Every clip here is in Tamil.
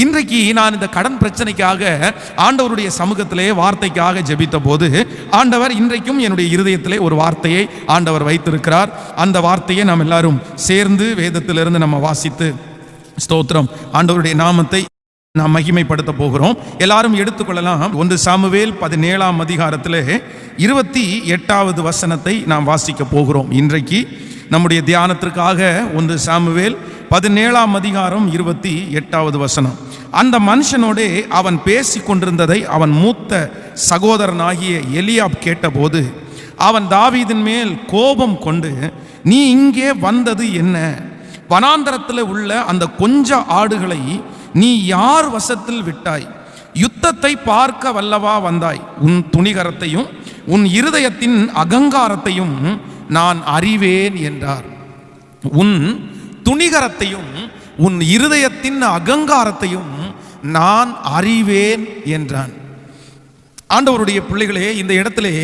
இன்றைக்கு நான் இந்த கடன் பிரச்சனைக்காக ஆண்டவருடைய சமூகத்திலே வார்த்தைக்காக ஜெபித்த போது ஆண்டவர் இன்றைக்கும் என்னுடைய இருதயத்திலே ஒரு வார்த்தையை ஆண்டவர் வைத்திருக்கிறார். அந்த வார்த்தையை நாம் எல்லாரும் சேர்ந்து வேதத்திலிருந்து நம்ம வாசித்து ஸ்தோத்திரம் ஆண்டவருடைய நாமத்தை நாம் மகிமைப்படுத்த போகிறோம். எல்லாரும் எடுத்துக்கொள்ளலாம். 1 சாமுவேல் 17ஆம் அதிகாரத்திலே 28வது வசனத்தை நாம் வாசிக்க போகிறோம். இன்றைக்கு நம்முடைய தியானத்திற்காக 1 சாமுவேல் 17ஆம் அதிகாரம் 28வது வசனம். அந்த மனுஷனோடே அவன் பேசி கொண்டிருந்ததை அவன் மூத்த சகோதரனாகிய எலியாப் கேட்டபோது அவன் தாவீதின் மேல் கோபம் கொண்டு, நீ இங்கே வந்தது என்ன? வனாந்தரத்தில் உள்ள அந்த கொஞ்ச ஆடுகளை நீ யார் வசத்தில் விட்டாய்? யுத்தத்தை பார்க்க வல்லவா வந்தாய்? உன் துணிகரத்தையும் உன் இருதயத்தின் அகங்காரத்தையும் நான் அறிவேன் என்றார். உன் துணிகரத்தையும் உன் இருதயத்தின் அகங்காரத்தையும் நான் அறிவேன் என்றான். ஆண்டவருடைய பிள்ளைகளே, இந்த இடத்திலே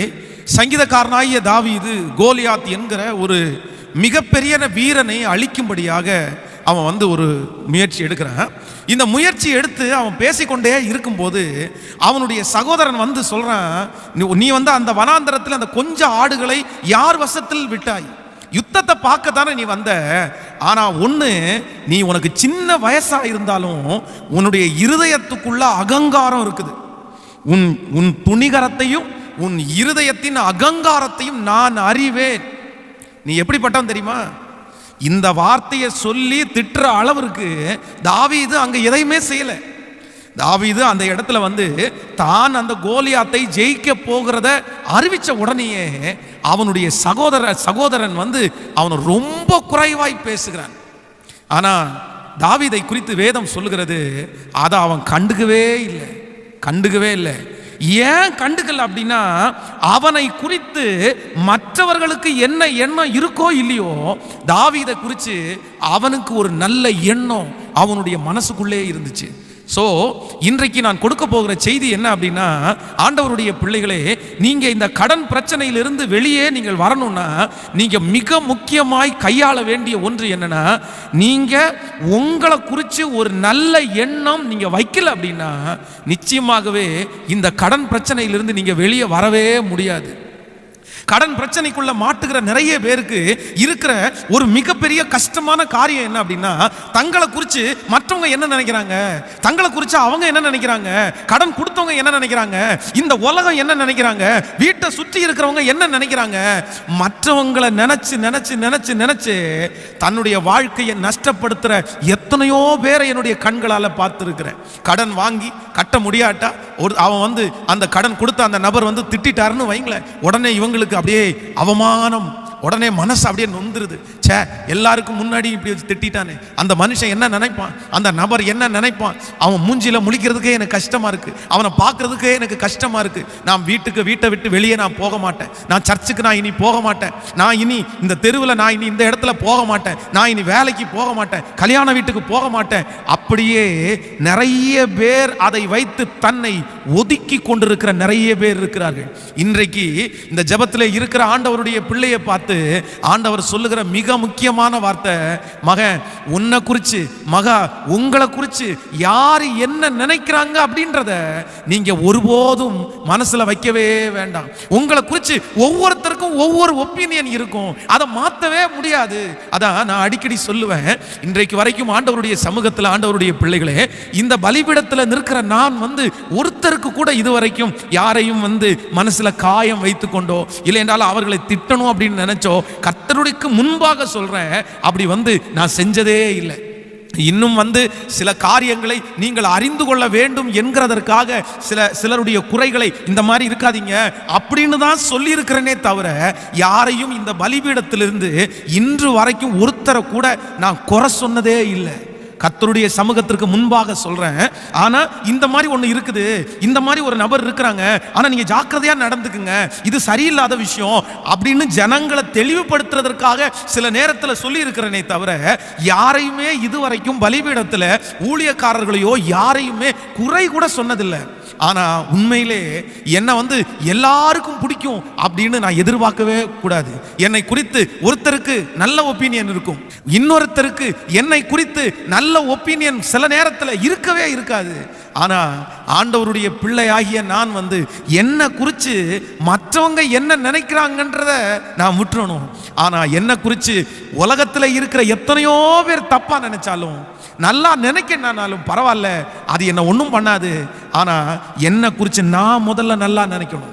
சங்கீதக்காரனாகிய தாவீது கோலியாத் என்கிற ஒரு மிகப்பெரிய வீரனை அழிக்கும்படியாக அவன் ஒரு முயற்சி எடுக்கிறான். இந்த முயற்சி எடுத்து அவன் பேசிக்கொண்டே இருக்கும்போது அவனுடைய சகோதரன் சொல்றான், நீ அந்த வனாந்தரத்தில் அந்த கொஞ்ச ஆடுகளை யார் வசத்தில் விட்டாய்? யுத்தத்தை பார்க்கத்தானே நீ வந்த. ஆனா ஒண்ணு, நீ உனக்கு சின்ன வயசா இருந்தாலும் உன்னுடைய இருதயத்துக்குள்ள அகங்காரம் இருக்குது. உன் துணிகரத்தையும் உன் இருதயத்தின் அகங்காரத்தையும் நான் அறிவேன். நீ எப்படிப்பட்டவன் தெரியுமா? இந்த வார்த்தையை சொல்லி திட்டுற அளவிற்கு தாவீது அங்க எதையுமே செய்யல. தாவீது அந்த இடத்துல தான் அந்த கோலியாத்தை ஜெயிக்க போகிறத அறிவிச்ச உடனேயே அவனுடைய சகோதரன் அவனை ரொம்ப குறைவாய் பேசுகிறான். ஆனா தாவீதை குறித்து வேதம் சொல்லுகிறது, அதை அவன் கண்டுக்கவே இல்லை. ஏன் கண்டுக்கல அப்படின்னா, அவனை குறித்து மற்றவர்களுக்கு என்ன எண்ணம் இருக்கோ இல்லையோ, தாவீதை குறித்து அவனுக்கு ஒரு நல்ல எண்ணம் அவனுடைய மனசுக்குள்ளே இருந்துச்சு. ஸோ இன்றைக்கு நான் கொடுக்க போகிற செய்தி என்ன அப்படின்னா, ஆண்டவருடைய பிள்ளைகளே, நீங்கள் இந்த கடன் பிரச்சனையிலிருந்து வெளியே நீங்கள் வரணும்னா நீங்கள் மிக முக்கியமாய் கையாள வேண்டிய ஒன்று என்னன்னா, நீங்கள் உங்களை குறித்து ஒரு நல்ல எண்ணம் நீங்கள் வைக்கல அப்படின்னா நிச்சயமாகவே இந்த கடன் பிரச்சனையிலிருந்து நீங்கள் வெளியே வரவே முடியாது. கடன் பிரச்சனைக்குள்ள மாட்டுகிற நிறைய பேருக்கு இருக்கிற ஒரு மிகப்பெரிய கஷ்டமான காரியம் என்ன அப்படின்னா, தங்களை குறித்து மற்றவங்க என்ன நினைக்கிறாங்க, தங்களை குறித்து அவங்க என்ன நினைக்கிறாங்க, கடன் கொடுத்தவங்க என்ன நினைக்கிறாங்க, இந்த உலகம் என்ன நினைக்கிறாங்க, வீட்டை சுற்றி இருக்கிறவங்க என்ன நினைக்கிறாங்க, மற்றவங்களை நினைச்சு தன்னுடைய வாழ்க்கையை நஷ்டப்படுத்துற எத்தனையோ பேரை என்னுடைய கண்களால் பார்த்துருக்கிறேன். கடன் வாங்கி கட்ட முடியாட்டா அவன் அந்த கடன் கொடுத்த அந்த நபர் திட்டாருன்னு வைங்களேன், உடனே இவங்களுக்கு அப்படியே அவமானம், உடனே மனசு அப்படியே நொந்துருது. சே, எல்லாருக்கும் முன்னாடி இப்படி திட்டானே, அந்த மனுஷன் என்ன நினைப்பான், அந்த நபர் என்ன நினைப்பான், அவன் மூஞ்சில முழிக்கிறதுக்கே எனக்கு கஷ்டமா இருக்கு, அவனை பார்க்கறதுக்கே எனக்கு கஷ்டமா இருக்கு. நான் வீட்டை விட்டு வெளியே நான் போக மாட்டேன், நான் சர்ச்சுக்கு நான் இனி போக மாட்டேன், நான் இனி இந்த தெருவில் நான் இனி இந்த இடத்துல போக மாட்டேன், நான் இனி வேலைக்கு போக மாட்டேன், கல்யாண வீட்டுக்கு போக மாட்டேன். அப்படியே நிறைய பேர் அதை வைத்து தன்னை ஒதுக்கி கொண்டிருக்கிற நிறைய பேர் இருக்கிறார்கள். இன்றைக்கு இந்த ஜெபத்தில் இருக்கிற ஆண்டவருடைய பிள்ளையை பார்த்து ஆண்டவர் சொல்லுகிற மிக முக்கியமான வார்த்தை, மகன் உன்னை குறித்து, மகா உங்களை குறித்து யார் என்ன நினைக்கிறாங்க அப்படின்றத நீங்க ஒருபோதும் மனசுல வைக்கவே வேண்டாம். உங்களை குறித்து ஒவ்வொருத்தருக்கும் ஒவ்வொரு ஒப்பீனியன் இருக்கும், அதை மாற்றவே முடியாது. அதான் நான் அடிக்கடி சொல்லுவேன், இன்றைக்கு வரைக்கும் ஆண்டவருடைய சமூகத்தில் ஆண்டவருடைய பிள்ளைகளே, இந்த பலிபீடத்தில் நிற்கிற நான் ஒருத்தருக்கு கூட இதுவரைக்கும் யாரையும் மனசுல காயம் வைத்து கொண்டோ இல்லை என்றாலும் அவர்களை திட்டணும் அப்படின்னு நினைச்சோ, கர்த்தருக்கு முன்பாக சொல்றேன், அப்படி நான் செஞ்சதே இல்லை. இன்னும் சில காரியங்களை நீங்கள் அறிந்து கொள்ள வேண்டும் என்கிறதற்காக சிலருடைய குறைகளை இந்த மாதிரி இருக்காதீங்க அப்படின்னு தான் சொல்லி இருக்கிறேனே தவிர, யாரையும் இந்த பலிபீடத்திலிருந்து இன்று வரைக்கும் ஒருத்தரை கூட நான் குறை சொன்னதே இல்லை. கர்த்தருடைய சமூகத்திற்கு முன்பாக சொல்றேன். ஆனா இந்த மாதிரி ஒண்ணு இருக்குது, இந்த மாதிரி ஒரு நபர் இருக்கிறாங்க, ஆனா நீங்க ஜாக்கிரதையா நடந்துக்குங்க, இது சரியில்லாத விஷயம் அப்படின்னு ஜனங்களை தெளிவுபடுத்துறதற்காக சில நேரத்தில் சொல்லி இருக்கிறேனே தவிர, யாரையுமே இதுவரைக்கும் பலிபீடத்தில் ஊழியக்காரர்களையோ யாரையுமே குறை கூட சொன்னதில்லை. ஆனா உண்மையிலே என்னை எல்லாருக்கும் பிடிக்கும் அப்படின்னு நான் எதிர்பார்க்கவே கூடாது. என்னை குறித்து ஒருத்தருக்கு நல்ல ஒப்பீனியன் இருக்கும், இன்னொருத்தருக்கு என்னை குறித்து நல்ல ஒப்பீனியன் சில நேரத்தில் இருக்கவே இருக்காது. ஆனா ஆண்டவருடைய பிள்ளையாகிய நான் என்னை குறித்து மற்றவங்க என்ன நினைக்கிறாங்கன்றத நான் விட்டுறணும். ஆனா என்னை குறித்து உலகத்தில் இருக்கிற எத்தனையோ பேர் தப்பா நினைச்சாலும், நல்லா நினைக்கனாலும் பரவாயில்ல, அது என்ன ஒன்றும் பண்ணாது. ஆனா என்னை குறித்து நான் முதல்ல நல்லா நினைக்கணும்.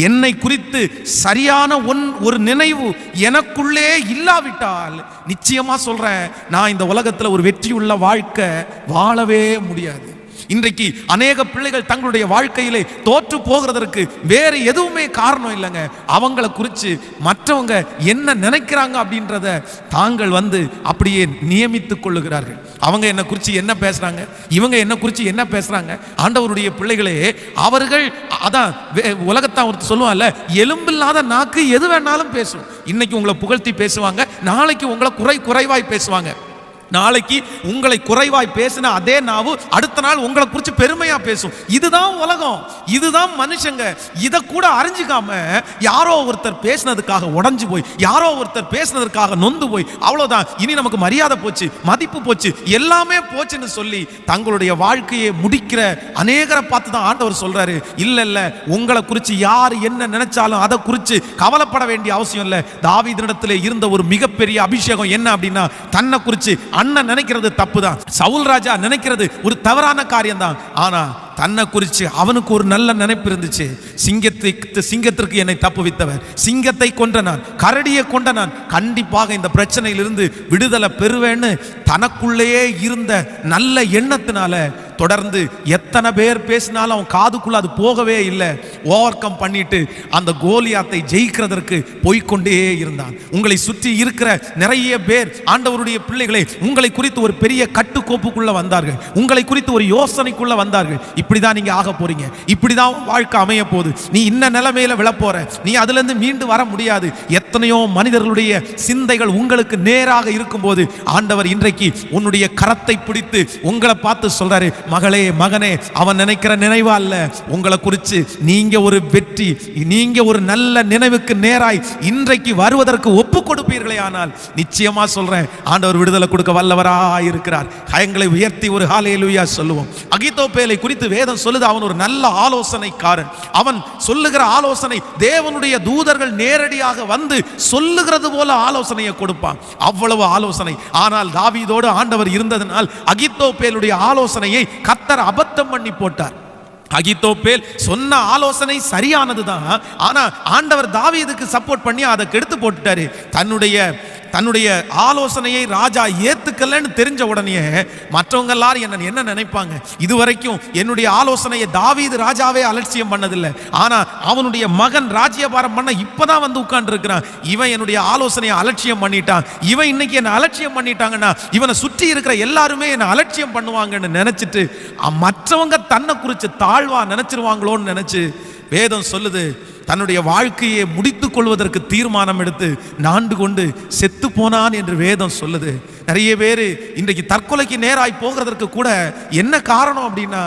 என்னை குறித்து சரியான ஒரு நினைவு எனக்குள்ளே இல்லாவிட்டால் நிச்சயமா சொல்றேன், நான் இந்த உலகத்தில் ஒரு வெற்றியுள்ள வாழ்க்கை வாழவே முடியாது. இன்றைக்கு அநேக பிள்ளைகள் தங்களுடைய வாழ்க்கையிலே தோற்று போகிறதற்கு வேற எதுவுமே காரணம் இல்லைங்க. அவங்கள குறித்து மற்றவங்க என்ன நினைக்கிறாங்க அப்படின்றத தாங்கள் அப்படியே நியமித்துக் கொள்ளுகிறார்கள். அவங்க என்ன குறித்து என்ன பேசுறாங்க, இவங்க என்ன குறித்து என்ன பேசுறாங்க. ஆண்டவருடைய பிள்ளைகளே, அவர்கள் அதான் உலகத்தான் ஒருத்தர் சொல்லுவாங்கல்ல, எலும்பில்லாத நாக்கு எது வேணாலும் பேசும். இன்னைக்கு உங்களை புகழ்த்தி பேசுவாங்க, நாளைக்கு உங்களை குறைவாய் பேசுவாங்க. நாளைக்கு உங்களை குறைவாய் பேசின அதே நாவு அடுத்த நாள் உங்களை குறித்து பெருமையா பேசும். இதுதான் உலகம், இதுதான் மனுஷங்க. இதை கூட அறிஞ்சிக்காம யாரோ ஒருத்தர் பேசினதுக்காக உடஞ்சு போய், யாரோ ஒருத்தர் பேசினதுக்காக நொந்து போய், அவ்வளவுதான், இனி நமக்கு மரியாதை போச்சு, மதிப்பு போச்சு, எல்லாமே போச்சுன்னு சொல்லி தங்களுடைய வாழ்க்கையை முடிக்கிற அநேகரை பார்த்து தான் ஆண்டவர் சொல்றாரு, இல்ல இல்ல, உங்களை குறித்து யார் என்ன நினைச்சாலும் அதை குறித்து கவலைப்பட வேண்டிய அவசியம் இல்லை. தாவீதினிடத்தில் இருந்த ஒரு மிகப்பெரிய அபிஷேகம் என்ன அப்படின்னா, தன்னை குறித்து அண்ணன் நினைக்கிறது தப்பு தான், சவுல் ராஜா நினைக்கிறது ஒரு தவறான காரியம் தான். ஆனா தன்னை குறித்து அவனுக்கு ஒரு நல்ல நினைப்பு இருந்துச்சு. சிங்கத்திற்கு என்னை தப்புவித்தவர், சிங்கத்தை கொன்ற நான், கரடியை கொண்ட நான் கண்டிப்பாக இந்த பிரச்சனையிலிருந்து விடுதலை பெறுவேன்னு தனக்குள்ளேயே இருந்த நல்ல எண்ணத்தினால தொடர்ந்து எத்தனை பேர் பேசினாலும் அவன் காதுக்குள்ள அது போகவே இல்லை. ஓவர் கம் பண்ணிட்டு அந்த கோலியாத்தை ஜெயிக்கிறதற்கு போய்கொண்டே இருந்தான். உங்களை சுற்றி இருக்கிற நிறைய பேர் ஆண்டவருடைய பிள்ளைகளை உங்களை குறித்து ஒரு பெரிய கட்டுக்கோப்புக்குள்ள வந்தார்கள், உங்களை குறித்து ஒரு யோசனைக்குள்ள வந்தார்கள். இப்படிதான் நீங்க ஆக போறீங்க, இப்படிதான் வாழ்க்கை அமைய போகுது, நீ இன்ன நிலைமையில விழப்போற, நீ அதுல இருந்து மீண்டு வர முடியாது. எத்தனையோ மனிதர்களுடைய சிந்தைகள் உங்களுக்கு நேராக இருக்கும்போது ஆண்டவர் இன்றைக்கு உன்னுடைய கரத்தை பிடித்து உங்களை பார்த்து சொல்றாரு, மகளே மகனே, அவன் நினைக்கிற நினைவா அல்ல, உங்களை குறித்து நீங்க ஒரு வெற்றி, நீங்க ஒரு நல்ல நினைவுக்கு நேராய் இன்றைக்கு வருவதற்கு ஒப்பு கொடுப்பீர்களே ஆனால் நிச்சயமா சொல்றேன், ஆண்டவர் விடுதலை கொடுக்க வல்லவராய் இருக்கிறார். கைகளை உயர்த்தி ஒரு ஹல்லேலூயா சொல்லுவோம். அகித்தோப்பேலை குறித்து வேதம் சொல்லுது, அவன் ஒரு நல்ல ஆலோசனைக்காரன். அவன் சொல்லுகிற ஆலோசனை தேவனுடைய தூதர்கள் நேரடியாக வந்து சொல்லுகிறது போல ஆலோசனையை கொடுப்பான். அவ்வளவு ஆலோசனை. ஆனால் தாவீதோடு ஆண்டவர் இருந்ததனால் அகித்தோப்பேலுடைய ஆலோசனையை கர்த்தர் அபத்தம் பண்ணி போட்டார். அகித்தோப்பேல் சொன்ன ஆலோசனை சரியானதுதான், ஆனா ஆண்டவர் தாவீதுக்கு சப்போர்ட் பண்ணி அதை கெடுத்து போட்டுட்டாரு. தன்னுடைய ஆலோசனையை ராஜா ஏத்துக்கலன்னு தெரிஞ்ச உடனே மற்றவங்க எல்லாரும் என்ன நினைப்பாங்க, இதுவரைக்கும் என்னுடைய ஆலோசனையை தாவீது ராஜாவே அலட்சியம் பண்ணதில்லை, ஆனா அவனுடைய மகன் ராஜ்யபாரம் பண்ண இப்பதான் உட்கார்ந்து இருக்கிறான், இவன் என்னுடைய ஆலோசனையை அலட்சியம் பண்ணிட்டான், இவன் இன்னைக்கு என்ன அலட்சியம் பண்ணிட்டாங்கன்னா இவனை சுற்றி இருக்கிற எல்லாருமே என்ன அலட்சியம் பண்ணுவாங்கன்னு நினைச்சிட்டு மற்றவங்க தன்னை குறித்து தாழ்வா நினைச்சிருவாங்களோன்னு நினைச்சு வேதம் சொல்லுது, தன்னுடைய வாழ்க்கையை முடித்துக் கொள்வதற்கு தீர்மானம் எடுத்து நாண்டு கொண்டு செத்து போனான் என்று வேதம் சொல்லுது. நிறைய பேர் இன்றைக்கு தற்கொலைக்கு நேராய் போகிறதற்கு கூட என்ன காரணம் அப்படின்னா,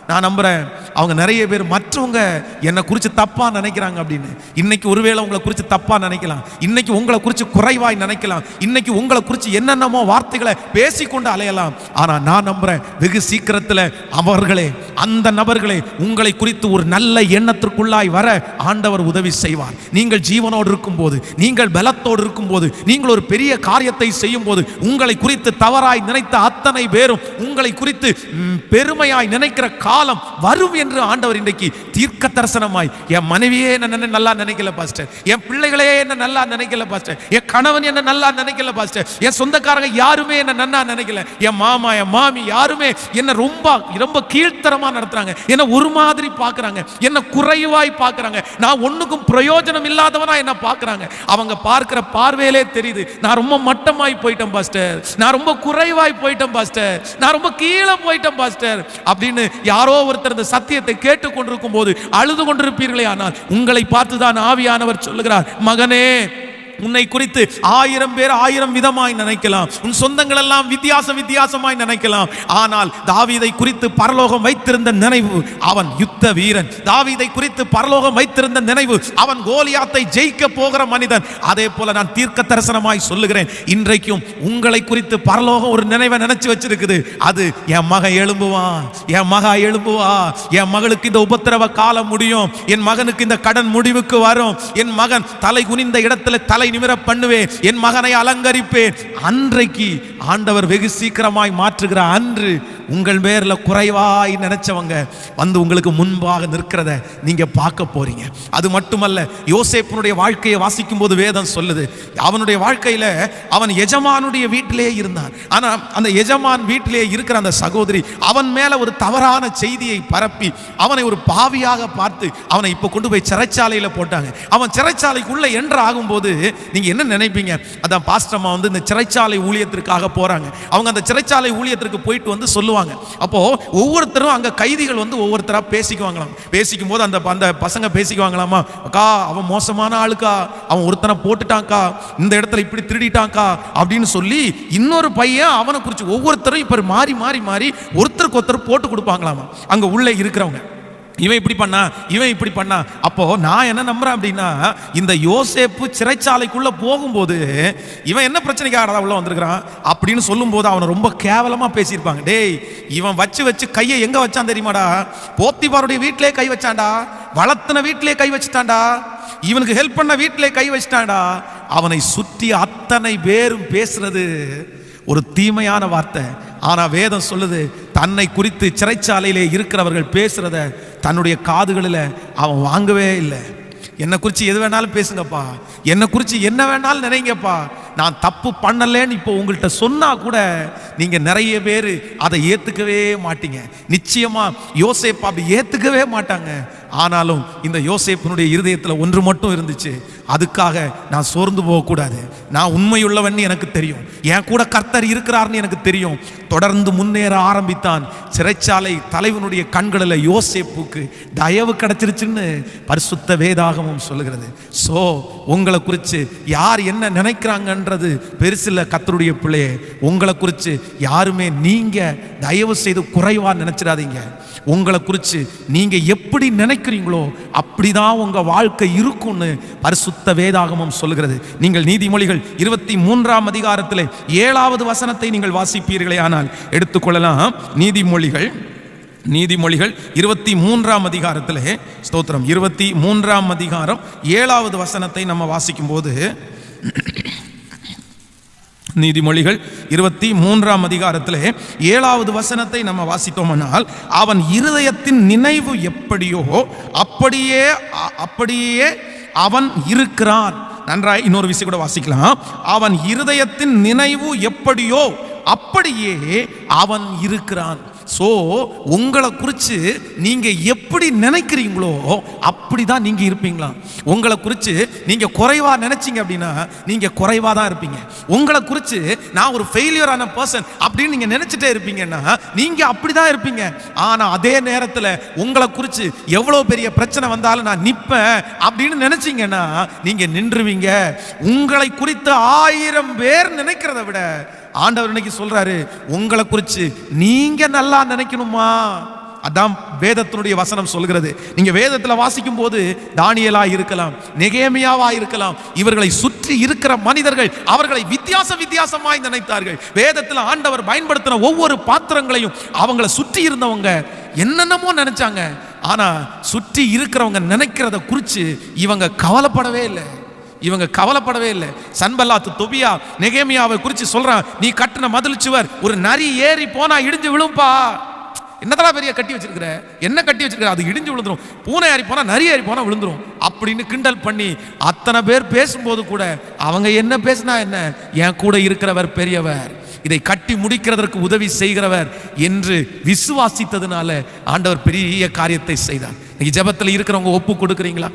நான் நம்புறேன் அவங்க நிறைய பேர் மற்றவங்க என்னை குறித்து தப்பா நினைக்கிறாங்க அப்படின்னு. இன்னைக்கு ஒருவேளை உங்களை குறித்து தப்பா நினைக்கலாம், இன்னைக்கு உங்களை குறித்து குறைவாய் நினைக்கலாம், இன்னைக்கு உங்களை குறித்து என்னென்னமோ வார்த்தைகளை பேசிக்கொண்டு அலையலாம். ஆனா நான் நம்புறேன் வெகு சீக்கிரத்தில் அந்த நபர்களே உங்களை குறித்து ஒரு நல்ல எண்ணத்திற்குள்ளாய் வர ஆண்டவர் உதவி செய்வார். நீங்கள் ஜீவனோடு இருக்கும்போது, நீங்கள் பலத்தோடு இருக்கும்போது, நீங்கள் ஒரு பெரிய காரியத்தை செய்யும் போது உங்களை குறித்து தவறாய் நினைத்த அத்தனை பேரும் உங்களை குறித்து பெருமையாய் நினைக்கிற காலம் வரும் என்று ஆண்டவர் இன்றைக்கு தீர்க்க தரிசனமாய், என் மனைவியே என்ன நல்லா நினைக்கல பாஸ்டர், என் பிள்ளைகளே என்ன நல்லா நினைக்கல பாஸ்டர், என் கணவன் என்ன நல்லா நினைக்கல பாஸ்டர், என் சொந்தக்காரங்க யாருமே என்ன நல்லா நினைக்கல, என் மாமா என் மாமி யாருமே என்ன ரொம்ப கீழ்த்தரமா நடத்துறாங்க, என்ன ஒரு மாதிரி பார்க்கறாங்க, என்ன குறைவாய் பார்க்கறாங்க, நான் ஒண்ணுக்கும் பிரயோஜனம் இல்லாதவனா என்ன பார்க்கறாங்க. அவங்க பார்க்கிற பார்வையிலே தெரியுது நான் ரொம்ப மட்டமாய் போயிட்டேன் பாஸ்டர், நான் ரொம்ப குறைவாய் போயிட்டேன் பாஸ்டர், நான் ரொம்ப கீழே போயிட்டேன் பாஸ்டர் அப்படின்னு யாரோ ஒருத்தர் இந்த சத்தியத்தை கேட்டுக் கொண்டிருக்கும் போது அழுது கொண்டிருப்பீர்களே, ஆனால் உங்களை பார்த்துதான் ஆவியானவர் சொல்லுகிறார், மகனே உன்னை குறித்து 1000 பேர் 1000 விதமாய் நினைக்கலாம். உன் சொந்தங்கள் எல்லாம் வித்தியாசமாய் நினைக்கலாம். ஆனால் தாவீதை குறித்து பரலோகம் வைத்திருந்த நினைவு, அவன் யுத்த வீரன். தாவீதை குறித்து பரலோகம் வைத்திருந்த நினைவு, அவன் கோலியாத்தை ஜெயிக்க போகிற மனிதன். அதே போல நான் தீர்க்க தரிசனமாய் சொல்லுகிறேன், இன்றைக்கும் உங்களை குறித்து பரலோகம் ஒரு நினைவை நினைச்சு வச்சிருக்குது. அது என் மகன் எழும்புவான், என் மகா எழும்புவா, என் மகளுக்கு இந்த உபத்திரவ காலம் முடியும், என் மகனுக்கு இந்த கடன் முடிவுக்கு வரும், என் மகன் தலை குனிந்த இடத்துல தலை நிமிர பண்ணுவேன், என் மகனை அலங்கரிப்பேன். அன்றைக்கு ஆண்டவர் வெகு சீக்கிரமாய் மாற்றுகிற அன்று உங்கள் பேர்ல குறைவாய் நினைச்சவங்க வந்து உங்களுக்கு முன்பாக நிற்கிறத நீங்க பார்க்க போறீங்க. அது மட்டுமல்ல, யோசேப்பினுடைய வாழ்க்கையை வாசிக்கும் போது வேதம் சொல்லுது, அவனுடைய வாழ்க்கையில அவன் எஜமானுடைய வீட்டிலே இருந்தான். ஆனா அந்த எஜமான் வீட்டிலே இருக்கிற அந்த சகோதரி அவன் மேல ஒரு தவறான செய்தியை பரப்பி அவனை ஒரு பாவியாக பார்த்து அவனை இப்ப கொண்டு போய் சிறைச்சாலையில போட்டாங்க. அவன் சிறைச்சாலைக்குள்ள என்ற ஆகும்போது நீங்க என்ன நினைப்பீங்க? அதான் பாஸ்டர்மா வந்து இந்த சிறைச்சாலை ஊழியத்திற்காக போறாங்க. அவங்க அந்த சிறைச்சாலை ஊழியத்திற்கு போயிட்டு வந்து சொல்லுவாங்க. அப்போ ஒவ்வொருத்தரும் அங்க கைதிகள் வந்து ஒவ்வொருத்தரா பேசிக்குவாங்களாம். பேசிக்கும் போது அந்த பசங்க பேசிக்குவாங்களாமா, அக்கா அவன் மோசமான ஆளுக்கா, அவன் ஒருத்தனை போட்டுட்டான்க்கா, இந்த இடத்துல இப்படி திருடிட்டான்க்கா அப்படின்னு சொல்லி இன்னொரு பையன் அவனை குறித்து ஒவ்வொருத்தரும் இப்ப மாறி மாறி மாறி ஒருத்தருக்கு ஒருத்தர் போட்டு கொடுப்பாங்களாமா அங்க உள்ள இருக்கிறவங்க. இவன் இப்படி பண்ணா, இவன் இப்படி பண்ணா. அப்போ நான் என்ன நம்புறேன் அப்படின்னா, இந்த யோசேப்பு சிறைச்சாலைக்குள்ள போகும்போது இவன் என்ன பிரச்சனைக்காக உள்ள வந்திருக்கிறான் அப்படின்னு சொல்லும் போது அவனை ரொம்ப கேவலமா பேசியிருப்பாங்க. டேய், இவன் வச்சு கையை எங்க வச்சான் தெரியுமாடா? போத்திபாருடைய வீட்டிலே கை வச்சான்டா, வளர்த்தன வீட்டிலே கை வச்சுட்டான்டா, இவனுக்கு ஹெல்ப் பண்ண வீட்டிலே கை வச்சுட்டான்டா. அவனை சுற்றி அத்தனை பேரும் பேசுறது ஒரு தீமையான வார்த்தை. ஆனா வேதம் சொல்லுது, தன்னை குறித்து சிறைச்சாலையிலே இருக்கிறவர்கள் பேசுறத தன்னுடைய காதுகளில் அவன் வாங்கவே இல்லை. என்னை குறித்து எது வேணாலும் பேசுங்கப்பா, என்னை குறித்து என்ன வேணாலும் நினைங்கப்பா, நான் தப்பு பண்ணலேன்னு இப்போ உங்கள்கிட்ட சொன்னா கூட நீங்க நிறைய பேர் அதை ஏத்துக்கவே மாட்டீங்க. நிச்சயமா யோசேப்பு அப்படி ஏத்துக்கவே மாட்டாங்க. ஆனாலும் இந்த யோசேப்பினுடைய இருதயத்தில் ஒன்று மட்டும் இருந்துச்சு, அதுக்காக நான் சோர்ந்து போகக்கூடாது, நான் உண்மையுள்ளவன் எனக்கு தெரியும், என் கூட கர்த்தர் இருக்கிறார்னு எனக்கு தெரியும். தொடர்ந்து முன்னேற ஆரம்பித்தான். சிறைச்சாலை தலைவனுடைய கண்களில் யோசேப்புக்கு தயவு கிடைச்சிருச்சுன்னு பரிசுத்த வேதாகமும் சொல்லுகிறது. சோ உங்களை குறித்து யார் என்ன நினைக்கிறாங்கன்றது பெருசில்ல கர்த்தருடைய பிள்ளையே. உங்களை குறித்து யாருமே நீங்க தயவு செய்து குறைவா நினைச்சிடாதீங்க. உங்களை குறித்து நீங்க எப்படி நினைக்கிறீங்களோ அப்படிதான் உங்க வாழ்க்கை இருக்கும்னு பரிசுத்த வேதாகமம் சொல்லுகிறது. நீங்கள் நீதிமொழிகள் 23ஆம் அதிகாரத்தில் 7வது வசனத்தை நீங்கள் வாசிப்பீர்களே ஆனால் எடுத்துக்கொள்ளலாம். நீதிமொழிகள் 23ஆம் அதிகாரத்தில், ஸ்தோத்திரம், 23ஆம் அதிகாரம் 7வது வசனத்தை நம்ம வாசிக்கும் போது, நீதிமொழிகள் 23ஆம் அதிகாரத்திலே 7வது வசனத்தை நம்ம வாசித்தோம்னால், அவன் இருதயத்தின் நினைவு எப்படியோ அப்படியே அவன் இருக்கிறான். நன்றாய் இன்னொரு விஷயம் கூட வாசிக்கலாம். அவன் இருதயத்தின் நினைவு எப்படியோ அப்படியே அவன் இருக்கிறான். சோ உங்களை குறித்து நீங்க எப்படி நினைக்கிறீங்களோ அப்படிதான் நீங்க இருப்பீங்களா? உங்களை குறித்து நீங்க குறைவா நினைச்சீங்க அப்படின்னா நீங்க குறைவா தான் இருப்பீங்க. உங்களை குறித்து நான் ஒரு ஃபெயிலியரான பர்சன் அப்படின்னு நீங்க நினைச்சிட்டே இருப்பீங்கன்னா நீங்க அப்படிதான் இருப்பீங்க. ஆனா அதே நேரத்தில் உங்களை குறித்து எவ்வளவு பெரிய பிரச்சனை வந்தாலும் நான் நிற்பேன் அப்படின்னு நினைச்சீங்கன்னா நீங்க நின்றுவீங்க. உங்களை குறித்து 1000 பேர் நினைக்கிறத விட ஆண்டவர் இன்னைக்கு சொல்றாரு, உங்களை குறித்து நீங்க நல்லா நினைக்கணுமா? அதான் வேதத்தினுடைய வசனம் சொல்கிறது. நீங்க வேதத்துல வாசிக்கும் போது தானியேலா இருக்கலாம், நெகேமியாவா இருக்கலாம், இவர்களை சுற்றி இருக்கிற மனிதர்கள் அவர்களை வித்தியாசமாய் நினைத்தார்கள். வேதத்துல ஆண்டவர் பயன்படுத்தின ஒவ்வொரு பாத்திரங்களையும் அவங்களை சுற்றி இருந்தவங்க என்னென்னமோ நினைச்சாங்க. ஆனா சுற்றி இருக்கிறவங்க நினைக்கிறத குறித்து இவங்க கவலைப்படவே இல்லை. சன்பல்லாத், தொபியா, நெகேமியாவை குறித்து சொல்றான், நீ கட்டின மதில் சுவர் ஒரு நரி ஏறி போனா இடிஞ்சு விழும்பா. என்னதா பெரிய கட்டி வச்சிருக்கிற, என்ன கட்டி வச்சிருக்கிற, அது இடிஞ்சு விழுந்துரும், பூனை ஏறி போனா நரி ஏறி போனா விழுந்துரும் அப்படின்னு கிண்டல் பண்ணி அத்தனை பேர் பேசும்போது கூட அவங்க என்ன பேசினா என்ன, என் கூட இருக்கிறவர் பெரியவர், இதை கட்டி முடிக்கிறதற்கு உதவி செய்கிறவர் என்று விசுவாசித்ததுனால ஆண்டவர் பெரிய காரியத்தை செய்தார். இன்னைக்கு ஜெபத்தில் இருக்கிறவங்க ஒப்பு கொடுக்குறீங்களா?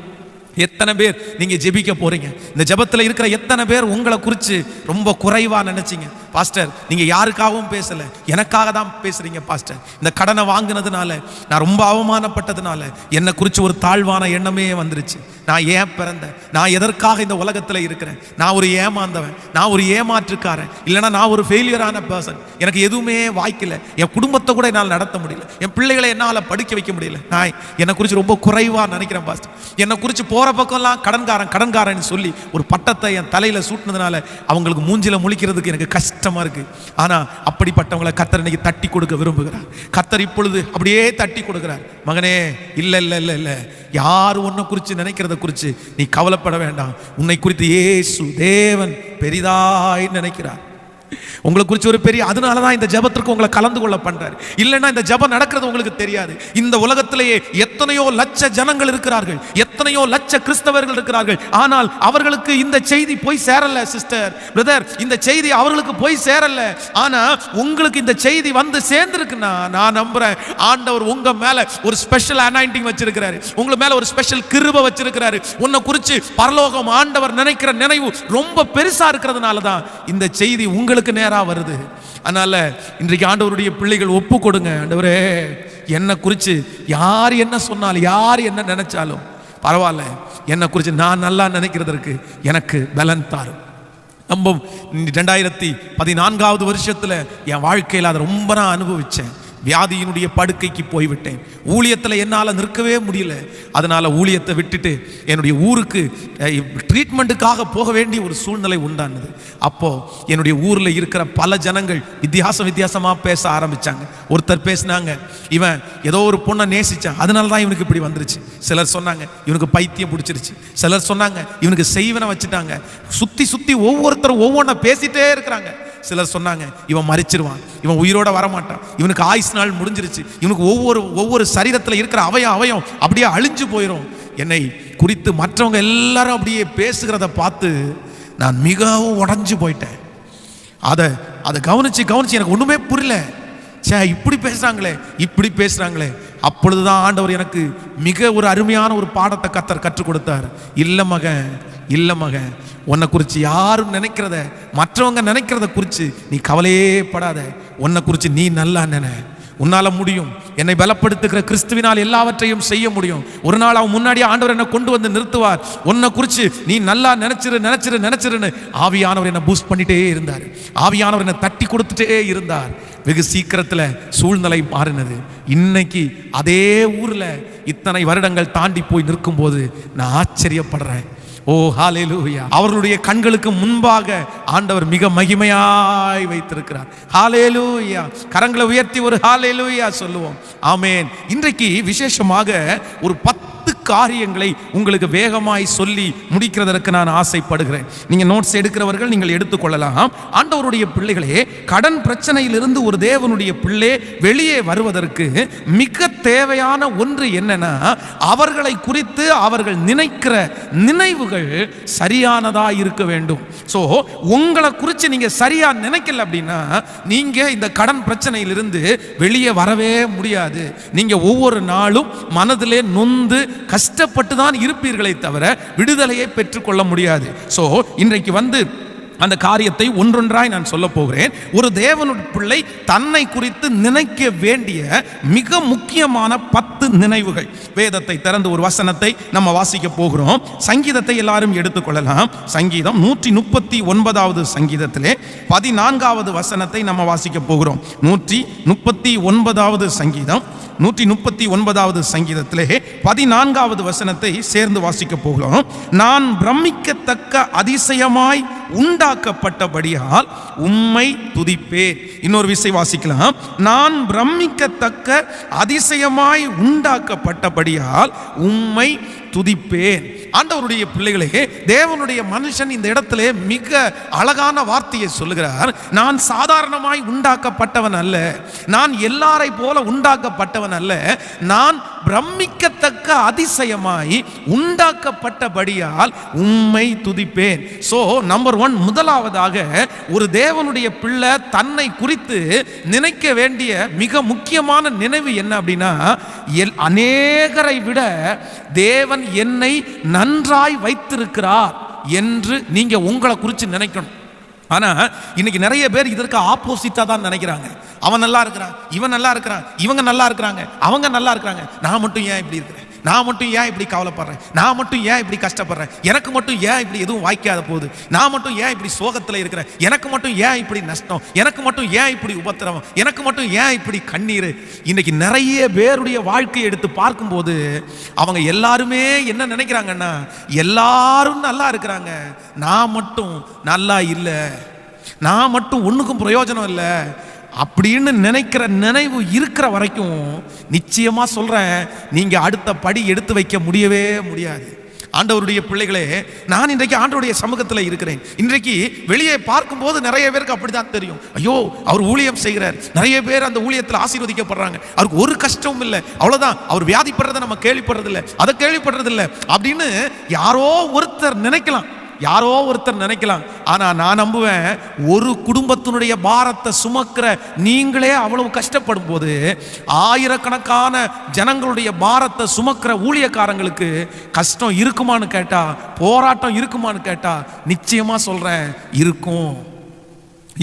எத்தனை பேர் நீங்க ஜெபிக்க போறீங்க? இந்த ஜெபத்துல இருக்கிற எத்தனை பேர் உங்களை குறித்து ரொம்ப குறைவா நினைச்சீங்க? பாஸ்டர், நீங்க யாருக்காகவும் பேசல, எனக்காக தான் பேசுறீங்க பாஸ்டர். இந்த கடனை வாங்கினதுனால, நான் ரொம்ப அவமானப்பட்டதுனால என்னை குறித்து ஒரு தாழ்வான எண்ணமே வந்துருச்சு. நான் ஏன் பிறந்தேன்? நான் எதற்காக இந்த உலகத்தில் இருக்கிறேன்? நான் ஒரு ஏமாந்தவன், நான் ஒரு ஏமாற்றுக்காரன், இல்லைன்னா நான் ஒரு ஃபெயிலியரான பர்சன். எனக்கு எதுவுமே வாய்க்கல, என் குடும்பத்தை கூட என்னால் நடத்த முடியல, என் பிள்ளைகளை என்னால் படிக்க வைக்க முடியல. நான் என்னை குறித்து ரொம்ப குறைவாக நினைக்கிறேன் பாஸ்டர். என்னை குறித்து போகிற பக்கம்லாம் கடன்காரன் சொல்லி ஒரு பட்டத்தை என் தலையில் சூட்டினதுனால அவங்களுக்கு மூஞ்சில முழிக்கிறதுக்கு எனக்கு கஷ்டமாக இருக்கு. ஆனால் அப்படிப்பட்டவங்களை கர்த்தர் இன்னைக்கு தட்டி கொடுக்க விரும்புகிறார். கர்த்தர் இப்பொழுது அப்படியே தட்டி கொடுக்கிறார். மகனே, இல்லை இல்லை இல்லை இல்லை, யார் உன்னை குறித்து நினைக்கிறத குறித்து நீ கவலைப்பட வேண்டாம். உன்னை குறித்து இயேசு தேவன் பெரிதாய் நினைக்கிறார். உங்களை குறித்து ஒரு பெரிய, அதனால தான் இந்த ஜெபத்திற்கு உங்களை கலந்து கொள்ள பண்றாரு. இல்லைன்னா இந்த ஜெபம் நடக்கிறது உங்களுக்கு தெரியாது. இந்த உலகத்திலேயே எத்தனையோ லட்ச ஜனங்கள் இருக்கிறார்கள், எத்தனையோ லட்ச கிறிஸ்தவர்கள் இருக்கிறார்கள். ஆனால் அவர்களுக்கு இந்த செய்தி போய் சேரல. சிஸ்டர், பிரதர், இந்த செய்தி அவர்களுக்கு போய் சேரல. ஆனா உங்களுக்கு இந்த செய்தி வந்து சேர்ந்திருக்குன்னா நான் நம்புறேன், ஆண்டவர் உங்க மேல ஒரு ஸ்பெஷல் அனாயிண்டிங் வச்சிருக்கிறாரு, உங்க மேல ஒரு ஸ்பெஷல் கிருபை வச்சிருக்கிறாரு. உன்னை குறித்து பரலோகம் ஆண்டவர் நினைக்கிற நினைவு ரொம்ப பெருசா இருக்கிறதுனால தான் இந்த செய்தி உங்களுக்கு நேரா வருது. அதனால இன்றைக்கு ஆண்டவருடைய பிள்ளைகள் ஒப்பு கொடுங்க. ஆண்டவரே, என்னை குறித்து யார் என்ன சொன்னாலும், யார் என்ன நினைச்சாலும் பரவாயில்ல, என்னை குறித்து நான் நல்லா நினைக்கிறதற்கு எனக்கு பலன் தாரும். நம்ம 2014 வருஷத்துல என் வாழ்க்கையில் அதை ரொம்ப நான் அனுபவிச்சேன். வியாதியினுடைய படுக்கைக்கு போய்விட்டேன். ஊழியத்தில் என்னால் நிற்கவே முடியல. அதனால் ஊழியத்தை விட்டுட்டு என்னுடைய ஊருக்கு ட்ரீட்மெண்ட்டுக்காக போக வேண்டிய ஒரு சூழ்நிலை உண்டானது. அப்போது என்னுடைய ஊரில் இருக்கிற பல ஜனங்கள் வித்தியாசமாக பேச ஆரம்பித்தாங்க. ஒருத்தர் பேசினாங்க, இவன் ஏதோ ஒரு பொண்ணை நேசித்தான், அதனால தான் இவனுக்கு இப்படி வந்துருச்சு. சிலர் சொன்னாங்க இவனுக்கு பைத்தியம் பிடிச்சிருச்சு. சிலர் சொன்னாங்க இவனுக்கு செய்வனை வச்சுட்டாங்க. சுற்றி ஒவ்வொருத்தரும் ஒவ்வொன்றா பேசிகிட்டே இருக்கிறாங்க. சிலர் சொன்னாங்க இவன் மரிச்சிருவான், இவன் உயிரோட வரமாட்டான், இவனுக்கு ஆயுசு நாள் முடிஞ்சிருச்சு, இவனுக்கு ஒவ்வொரு சரீரத்தில் இருக்கிற அவயம் அப்படியே அழிஞ்சு போயிடும். என்னை குறித்து மற்றவங்க எல்லாரும் அப்படியே பேசுகிறத பார்த்து நான் மிகவும் உடஞ்சு போயிட்டேன். அதை கவனிச்சு எனக்கு ஒன்றுமே புரியல. இப்படி பேசுகிறாங்களே. அப்பொழுதுதான் ஆண்டவர் எனக்கு மிக ஒரு அருமையான ஒரு பாடத்தை கற்றுக் கொடுத்தார். இல்லை மகன், உன்னை குறித்து யாரும் நினைக்கிறத, மற்றவங்க நினைக்கிறத குறித்து நீ கவலையே படாத. உன்னை குறித்து நீ நல்லா நினை, உன்னால முடியும். என்னை பலப்படுத்துகிற கிறிஸ்துவினால் எல்லாவற்றையும் செய்ய முடியும். ஒரு நாள் அவன் முன்னாடி ஆண்டவர் என்னை கொண்டு வந்து நிறுத்துவார். உன்னை குறித்து நீ நல்லா நினைச்சிருன்னு ஆவியானவர் என்னை பூஸ்ட் பண்ணிட்டே இருந்தார். ஆவியானவர் என்னை தட்டி கொடுத்துட்டே இருந்தார். வெகு சீக்கிரத்தில் சூழ்நிலை மாறினது. இன்னைக்கு அதே ஊரில் இத்தனை வருடங்கள் தாண்டி போய் நிற்கும் போது நான் ஆச்சரியப்படுறேன். ஓ ஹல்லேலூயா! அவர்களுடைய கண்களுக்கு முன்பாக ஆண்டவர் மிக மகிமையாய் வைத்திருக்கிறார். ஹல்லேலூயா! கரங்களை உயர்த்தி ஒரு ஹல்லேலூயா சொல்லுவோம். ஆமென். இன்றைக்கு விசேஷமாக ஒரு 10 காரியங்களை உங்களுக்கு வேகமாய் சொல்லி முடிக்கிறதற்கு நான் ஆசைப்படுகிறேன். நீங்க நோட்ஸ் எடுக்கிறவர்கள் நீங்கள் எடுத்துக்கொள்ளலாம். ஆண்டவருடைய பிள்ளைகளே, கடன் பிரச்சனையிலிருந்து ஒரு தேவனுடைய பிள்ளை வெளியே வருவதற்கு மிக தேவையான ஒன்று என்னன்னா, அவர்களை குறித்து அவர்கள் நினைக்கிற நினைவுகள் சரியானதா இருக்க வேண்டும். சோ உங்களை குறித்து நீங்க சரியா நினைக்கல அப்படின்னா நீங்க இந்த கடன் பிரச்சனையிலிருந்து வெளியே வரவே முடியாது. நீங்க ஒவ்வொரு நாளும் மனதிலே நொந்து கஷ்டப்பட்டு தான் இருப்பீர்களே தவிர விடுதலையை பெற்றுக்கொள்ள முடியாது. சோ இன்றைக்கு அந்த காரியத்தை ஒன்றொன்றாய் நான் சொல்ல போகிறேன். ஒரு தேவனுடைய பிள்ளை தன்னை குறித்து நினைக்க வேண்டிய மிக முக்கியமான 10 நினைவுகள். வேதத்தை திறந்து ஒரு வசனத்தை நம்ம வாசிக்க போகிறோம். சங்கீதத்தை எல்லாரும் எடுத்துக்கொள்ளலாம். சங்கீதம் 139வது சங்கீதத்திலே 14வது வசனத்தை நம்ம வாசிக்க போகிறோம். 139வது சங்கீதம் 139வது சங்கீதத்திலே 14வது வசனத்தை சேர்ந்து வாசிக்க போகிறோம். நான் பிரமிக்கத்தக்க அதிசயமாய் உண்டாக்கப்பட்டபடியால் உம்மை துதிப்பேன். இன்னொரு விசை வாசிக்கலாம். நான் பிரமிக்கத்தக்க அதிசயமாய் உண்டாக்கப்பட்டபடியால் உம்மை துதிப்பேன். ஆண்டவருடைய பிள்ளைகளே, தேவனுடைய மனுஷன் இந்த இடத்திலே மிக அழகான வார்த்தையை சொல்லுகிறார். நான் சாதாரணமாய் உண்டாக்கப்பட்டவன் அல்ல, நான் எல்லாரை போல உண்டாக்கப்பட்டவன் அல்ல, நான் பிரமிக்கத்தக்க அதிசயமாய் உண்டாக்கப்பட்டபடியால் உம்மை துதிப்பேன். சோ நம்பர் 1, முதலாவதாக ஒரு தேவனுடைய பிள்ளை தன்னை குறித்து நினைக்க வேண்டிய மிக முக்கியமான நினைவு என்ன அப்படின்னா, அநேகரை விட தேவன் என்னை நன்றாய் வைத்திருக்கிறார் என்று நீங்க உங்களை குறித்து நினைக்கணும். ஆனா இன்னைக்கு நிறைய பேர் இதற்கு ஆப்போசிட்டா தான் நினைக்கிறாங்க. அவன் நல்லா இருக்கிறான், இவன் நல்லா இருக்கிறான், இவங்க நல்லா இருக்கிறாங்க, அவங்க நல்லா இருக்கிறாங்க, நான் மட்டும் ஏன் இப்படி இருக்கிறேன், நான் மட்டும் ஏன் இப்படி கவலைப்படுறேன், நான் மட்டும் ஏன் இப்படி கஷ்டப்படுறேன், எனக்கு மட்டும் ஏன் இப்படி எதுவும் வாய்க்காத போகுது, நான் மட்டும் ஏன் இப்படி சோகத்தில் இருக்கிறேன், எனக்கு மட்டும் ஏன் இப்படி நஷ்டம், எனக்கு மட்டும் ஏன் இப்படி உபத்திரவம், எனக்கு மட்டும் ஏன் இப்படி கண்ணீர். இன்னைக்கு நிறைய பேருடைய வாழ்க்கையை எடுத்து பார்க்கும்போது அவங்க எல்லாருமே என்ன நினைக்கிறாங்கன்னா, எல்லாரும் நல்லா இருக்கிறாங்க, நான் மட்டும் நல்லா இல்லை, நான் மட்டும் ஒன்றுக்கும் பிரயோஜனம் இல்லை அப்படின்னு நினைக்கிற நினைவு இருக்கிற வரைக்கும் நிச்சயமா சொல்றேன், நீங்க அடுத்த படி எடுத்து வைக்க முடியவே முடியாது. ஆண்டவருடைய பிள்ளைகளே, நான் இன்றைக்கு ஆண்டவருடைய சமூகத்தில் இருக்கிறேன். இன்றைக்கு வெளியே பார்க்கும்போது நிறைய பேருக்கு அப்படிதான் தெரியும், ஐயோ அவர் ஊழியம் செய்கிறார், நிறைய பேர் அந்த ஊழியத்தில் ஆசீர்வதிக்கப்படுறாங்க, அவருக்கு ஒரு கஷ்டமும் இல்லை, அவ்வளவுதான், அவர் வியாதிப்படுறதை நம்ம கேள்விப்படுறதில்லை, அதை கேள்விப்படுறதில்லை அப்படின்னு யாரோ ஒருத்தர் நினைக்கலாம், யாரோ ஒருத்தர் நினைக்கலாம். ஆனா நான் நம்புவேன், ஒரு குடும்பத்தினுடைய பாரத்தை சுமக்கிற நீங்களே அவ்வளவு கஷ்டப்படும் போது ஆயிரக்கணக்கான ஜனங்களுடைய பாரத்தை சுமக்கிற ஊழியக்காரங்களுக்கு கஷ்டம் இருக்குமான்னு கேட்டா, போராட்டம் இருக்குமான்னு கேட்டா, நிச்சயமா சொல்றேன் இருக்கும்,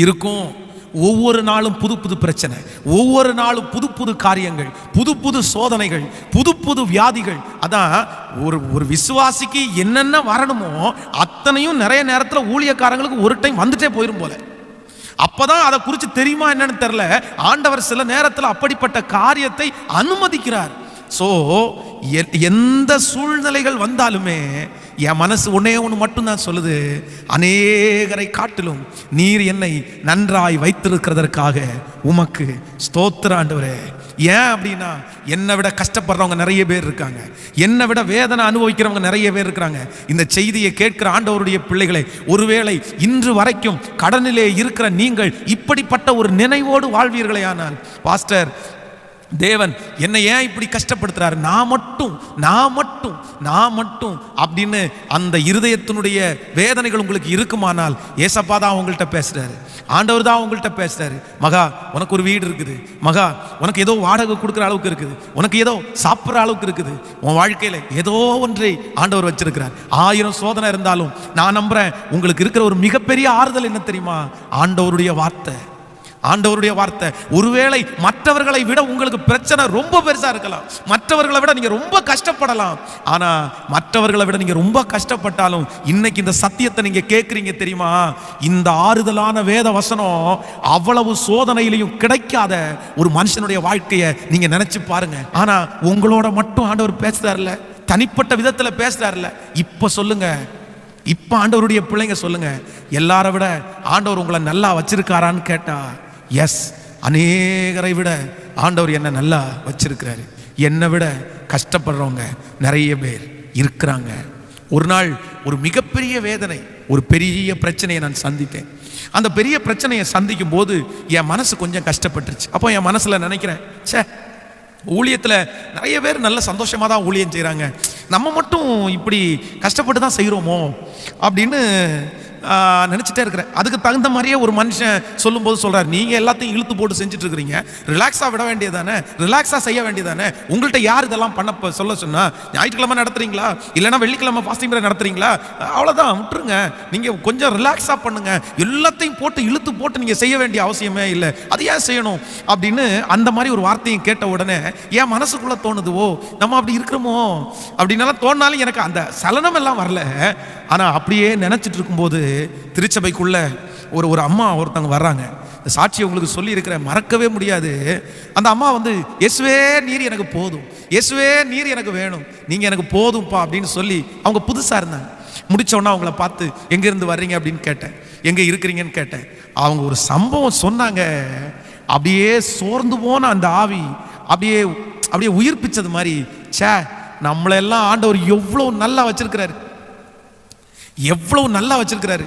இருக்கும். ஒவ்வொரு நாளும் புது புது பிரச்சனை, ஒவ்வொரு நாளும் புது புது காரியங்கள், புது புது சோதனைகள், புது புது வியாதிகள். அதான் ஒரு விசுவாசிக்கு என்னென்ன வரணுமோ அத்தனையும் நிறைய நேரத்தில் ஊழியக்காரங்களுக்கு ஒரு டைம் வந்துட்டே போயிடும் போல. அப்பதான் அதை குறித்து தெரியுமா என்னன்னு தெரியல, ஆண்டவர் சில நேரத்தில் அப்படிப்பட்ட காரியத்தை அனுமதிக்கிறார். ஸோ எந்த சூழ்நிலைகள் வந்தாலுமே என் மனசு ஒன்னே ஒன்று மட்டும்தான் சொல்லுது, அநேகரை காட்டிலும் நீர் என்னை நன்றாய் வைத்திருக்கிறதற்காக உமக்கு ஸ்தோத்திர ஆண்டவரே. ஏன் அப்படின்னா, என்னை விட கஷ்டப்படுறவங்க நிறைய பேர் இருக்காங்க, என்னை விட வேதனை அனுபவிக்கிறவங்க நிறைய பேர் இருக்கிறாங்க. இந்த செய்தியை கேட்கிற ஆண்டவருடைய பிள்ளைகளை, ஒருவேளை இன்று வரைக்கும் கடனிலே இருக்கிற நீங்கள் இப்படிப்பட்ட ஒரு நினைவோடு வாழ்வீர்களே ஆனால், பாஸ்டர் தேவன் என்னை ஏன் இப்படி கஷ்டப்படுத்துறாரு, நான் மட்டும் அப்படின்னு அந்த இருதயத்தினுடைய வேதனைகள் உங்களுக்கு இருக்குமானால், ஏசப்பா தான் உங்கள்கிட்ட பேசுறாரு, ஆண்டவர் தான் உங்கள்கிட்ட பேசுறாரு. மகா உனக்கு ஒரு வீடு இருக்குது, மகா உனக்கு ஏதோ வாடகை கொடுக்குற அளவுக்கு இருக்குது, உனக்கு ஏதோ சாப்பிட்ற அளவுக்கு இருக்குது, உன் வாழ்க்கையில ஏதோ ஒன்றை ஆண்டவர் வச்சிருக்கிறார். 1000 சோதனை இருந்தாலும் நான் நம்புறேன், உங்களுக்கு இருக்கிற ஒரு மிகப்பெரிய ஆறுதல் என்ன தெரியுமா, ஆண்டவருடைய வார்த்தை, ஆண்டவருடைய வார்த்தை. ஒருவேளை மற்றவர்களை விட உங்களுக்கு பிரச்சனை ரொம்ப பெருசா இருக்கலாம், மற்றவர்களை விட நீங்க ரொம்ப கஷ்டப்படலாம், ஆனா மற்றவர்களை விட நீங்க ரொம்ப கஷ்டப்பட்டாலும் இன்னைக்கு இந்த சத்தியத்தை நீங்க கேட்குறீங்க தெரியுமா, இந்த ஆறுதலான வேத வசனம் அவ்வளவு சோதனையிலையும் கிடைக்காத ஒரு மனுஷனுடைய வாழ்க்கையை நீங்க நினைச்சு பாருங்க. ஆனா உங்களோட மட்டும் ஆண்டவர் பேசுறாருல, தனிப்பட்ட விதத்துல பேசுறாருல. இப்ப சொல்லுங்க, இப்ப ஆண்டவருடைய பிள்ளைங்க சொல்லுங்க, எல்லாரை விட ஆண்டவர் உங்களை நல்லா வச்சிருக்காரான்னு கேட்டா, எஸ், அநேகரை விட ஆண்டவர் என்ன நல்லா வச்சிருக்கிறாரு. என்னை விட கஷ்டப்படுறவங்க நிறைய பேர் இருக்கிறாங்க. ஒரு நாள் ஒரு மிகப்பெரிய வேதனை, ஒரு பெரிய பிரச்சனையை நான் சந்தித்தேன். அந்த பெரிய பிரச்சனையை சந்திக்கும் போது என் மனசு கொஞ்சம் கஷ்டப்பட்டுருச்சு. அப்போ என் மனசுல நினைக்கிறேன், சே, ஊழியத்தில் நிறைய பேர் நல்ல சந்தோஷமாக தான் ஊழியம் செய்கிறாங்க, நம்ம மட்டும் இப்படி கஷ்டப்பட்டு தான் செய்கிறோமோ அப்படின்னு நினச்சிட்டே இருக்கிறேன். அதுக்கு தகுந்த மாதிரியே ஒரு மனுஷன் சொல்லும்போது சொல்கிறார், நீங்கள் எல்லாத்தையும் இழுத்து போட்டு செஞ்சுட்டு இருக்கிறீங்க, ரிலாக்ஸாக விட வேண்டியதானே, ரிலாக்ஸாக செய்ய வேண்டியதானே, உங்கள்கிட்ட யார் இதெல்லாம் பண்ண சொல்ல சொன்னா, ஞாயிற்றுக்கிழமை நடத்துறீங்களா இல்லைனா வெள்ளிக்கிழமை ஃபாஸ்டிங் பிரேக் நடத்துறீங்களா, அவ்வளோதான் விட்டுருங்க, நீங்கள் கொஞ்சம் ரிலாக்ஸாக பண்ணுங்க, எல்லாத்தையும் போட்டு இழுத்து போட்டு நீங்கள் செய்ய வேண்டிய அவசியமே இல்லை, அது ஏன் செய்யணும் அப்படின்னு அந்த மாதிரி ஒரு வார்த்தையும் கேட்ட உடனே என் மனசுக்குள்ளே தோணுது, ஓ நம்ம அப்படி இருக்கிறோமோ அப்படின்னாலும் தோணாலும் எனக்கு அந்த சலனம் எல்லாம் வரல. ஆனால் அப்படியே நினச்சிட்டு இருக்கும்போது திருச்சபைக்குள்ள ஒரு அம்மா ஒருத்தவங்க வர்றாங்க. இந்த சாட்சியை உங்களுக்கு சொல்லி இருக்கிறேன், மறக்கவே முடியாது. அந்த அம்மா வந்து, இயேசுவே நீர் எனக்கு போதும், இயேசுவே நீர் எனக்கு வேணும், நீங்கள் எனக்கு போதும்ப்பா அப்படின்னு சொல்லி அவங்க புதுசாக இருந்தாங்க. முடிச்சோன்னா அவங்கள பார்த்து எங்கேருந்து வர்றீங்க அப்படின்னு கேட்டேன், எங்கே இருக்கிறீங்கன்னு கேட்டேன். அவங்க ஒரு சம்பவம் சொன்னாங்க, அப்படியே சோர்ந்து போன அந்த ஆவி அப்படியே உயிர்ப்பிச்சது மாதிரி, சே நம்மளெல்லாம் ஆண்டவர் எவ்வளோ நல்லா வச்சிருக்கிறாரு, எவ்வளவு நல்லா வச்சிருக்கிறாரு.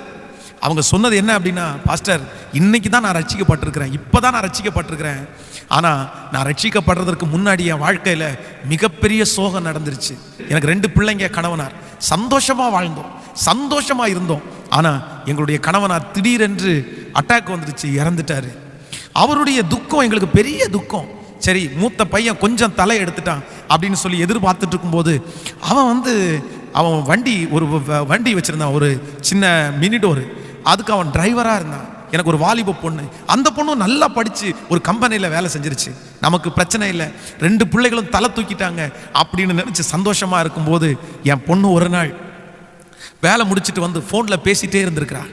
அவங்க சொன்னது என்ன அப்படின்னா, பாஸ்டர் இன்னைக்கு தான் நான் ரட்சிக்கப்பட்டிருக்கிறேன், இப்போ தான் நான் ரட்சிக்கப்பட்டிருக்கிறேன். ஆனால் நான் ரட்சிக்கப்படுறதுக்கு முன்னாடி என் வாழ்க்கையில் மிகப்பெரிய சோகம் நடந்துருச்சு. எனக்கு 2 பிள்ளைங்க, கணவனார், சந்தோஷமாக வாழ்ந்தோம், சந்தோஷமாக இருந்தோம். ஆனால் எங்களுடைய கணவனார் திடீரென்று அட்டாக் வந்துருச்சு, இறந்துட்டாரு. அவருடைய துக்கம் எங்களுக்கு பெரிய துக்கம். சரி, மூத்த பையன் கொஞ்சம் தலை எடுத்துட்டான் அப்படின்னு சொல்லி எதிர்பார்த்துட்டு இருக்கும்போது அவன் ஒரு வண்டி வச்சுருந்தான், ஒரு சின்ன மினி டோரு. அதுக்கு அவன் டிரைவராக இருந்தான். எனக்கு ஒரு வாலிப பொண்ணு, அந்த பொண்ணும் நல்லா படித்து ஒரு கம்பெனியில் வேலை செஞ்சிருச்சு. நமக்கு பிரச்சனை இல்லை, 2 பிள்ளைகளும் தலை தூக்கிட்டாங்க அப்படின்னு நினச்சி சந்தோஷமாக இருக்கும்போது என் பொண்ணு ஒரு நாள் வேலை முடிச்சுட்டு வந்து ஃபோனில் பேசிகிட்டே இருந்திருக்கிறா.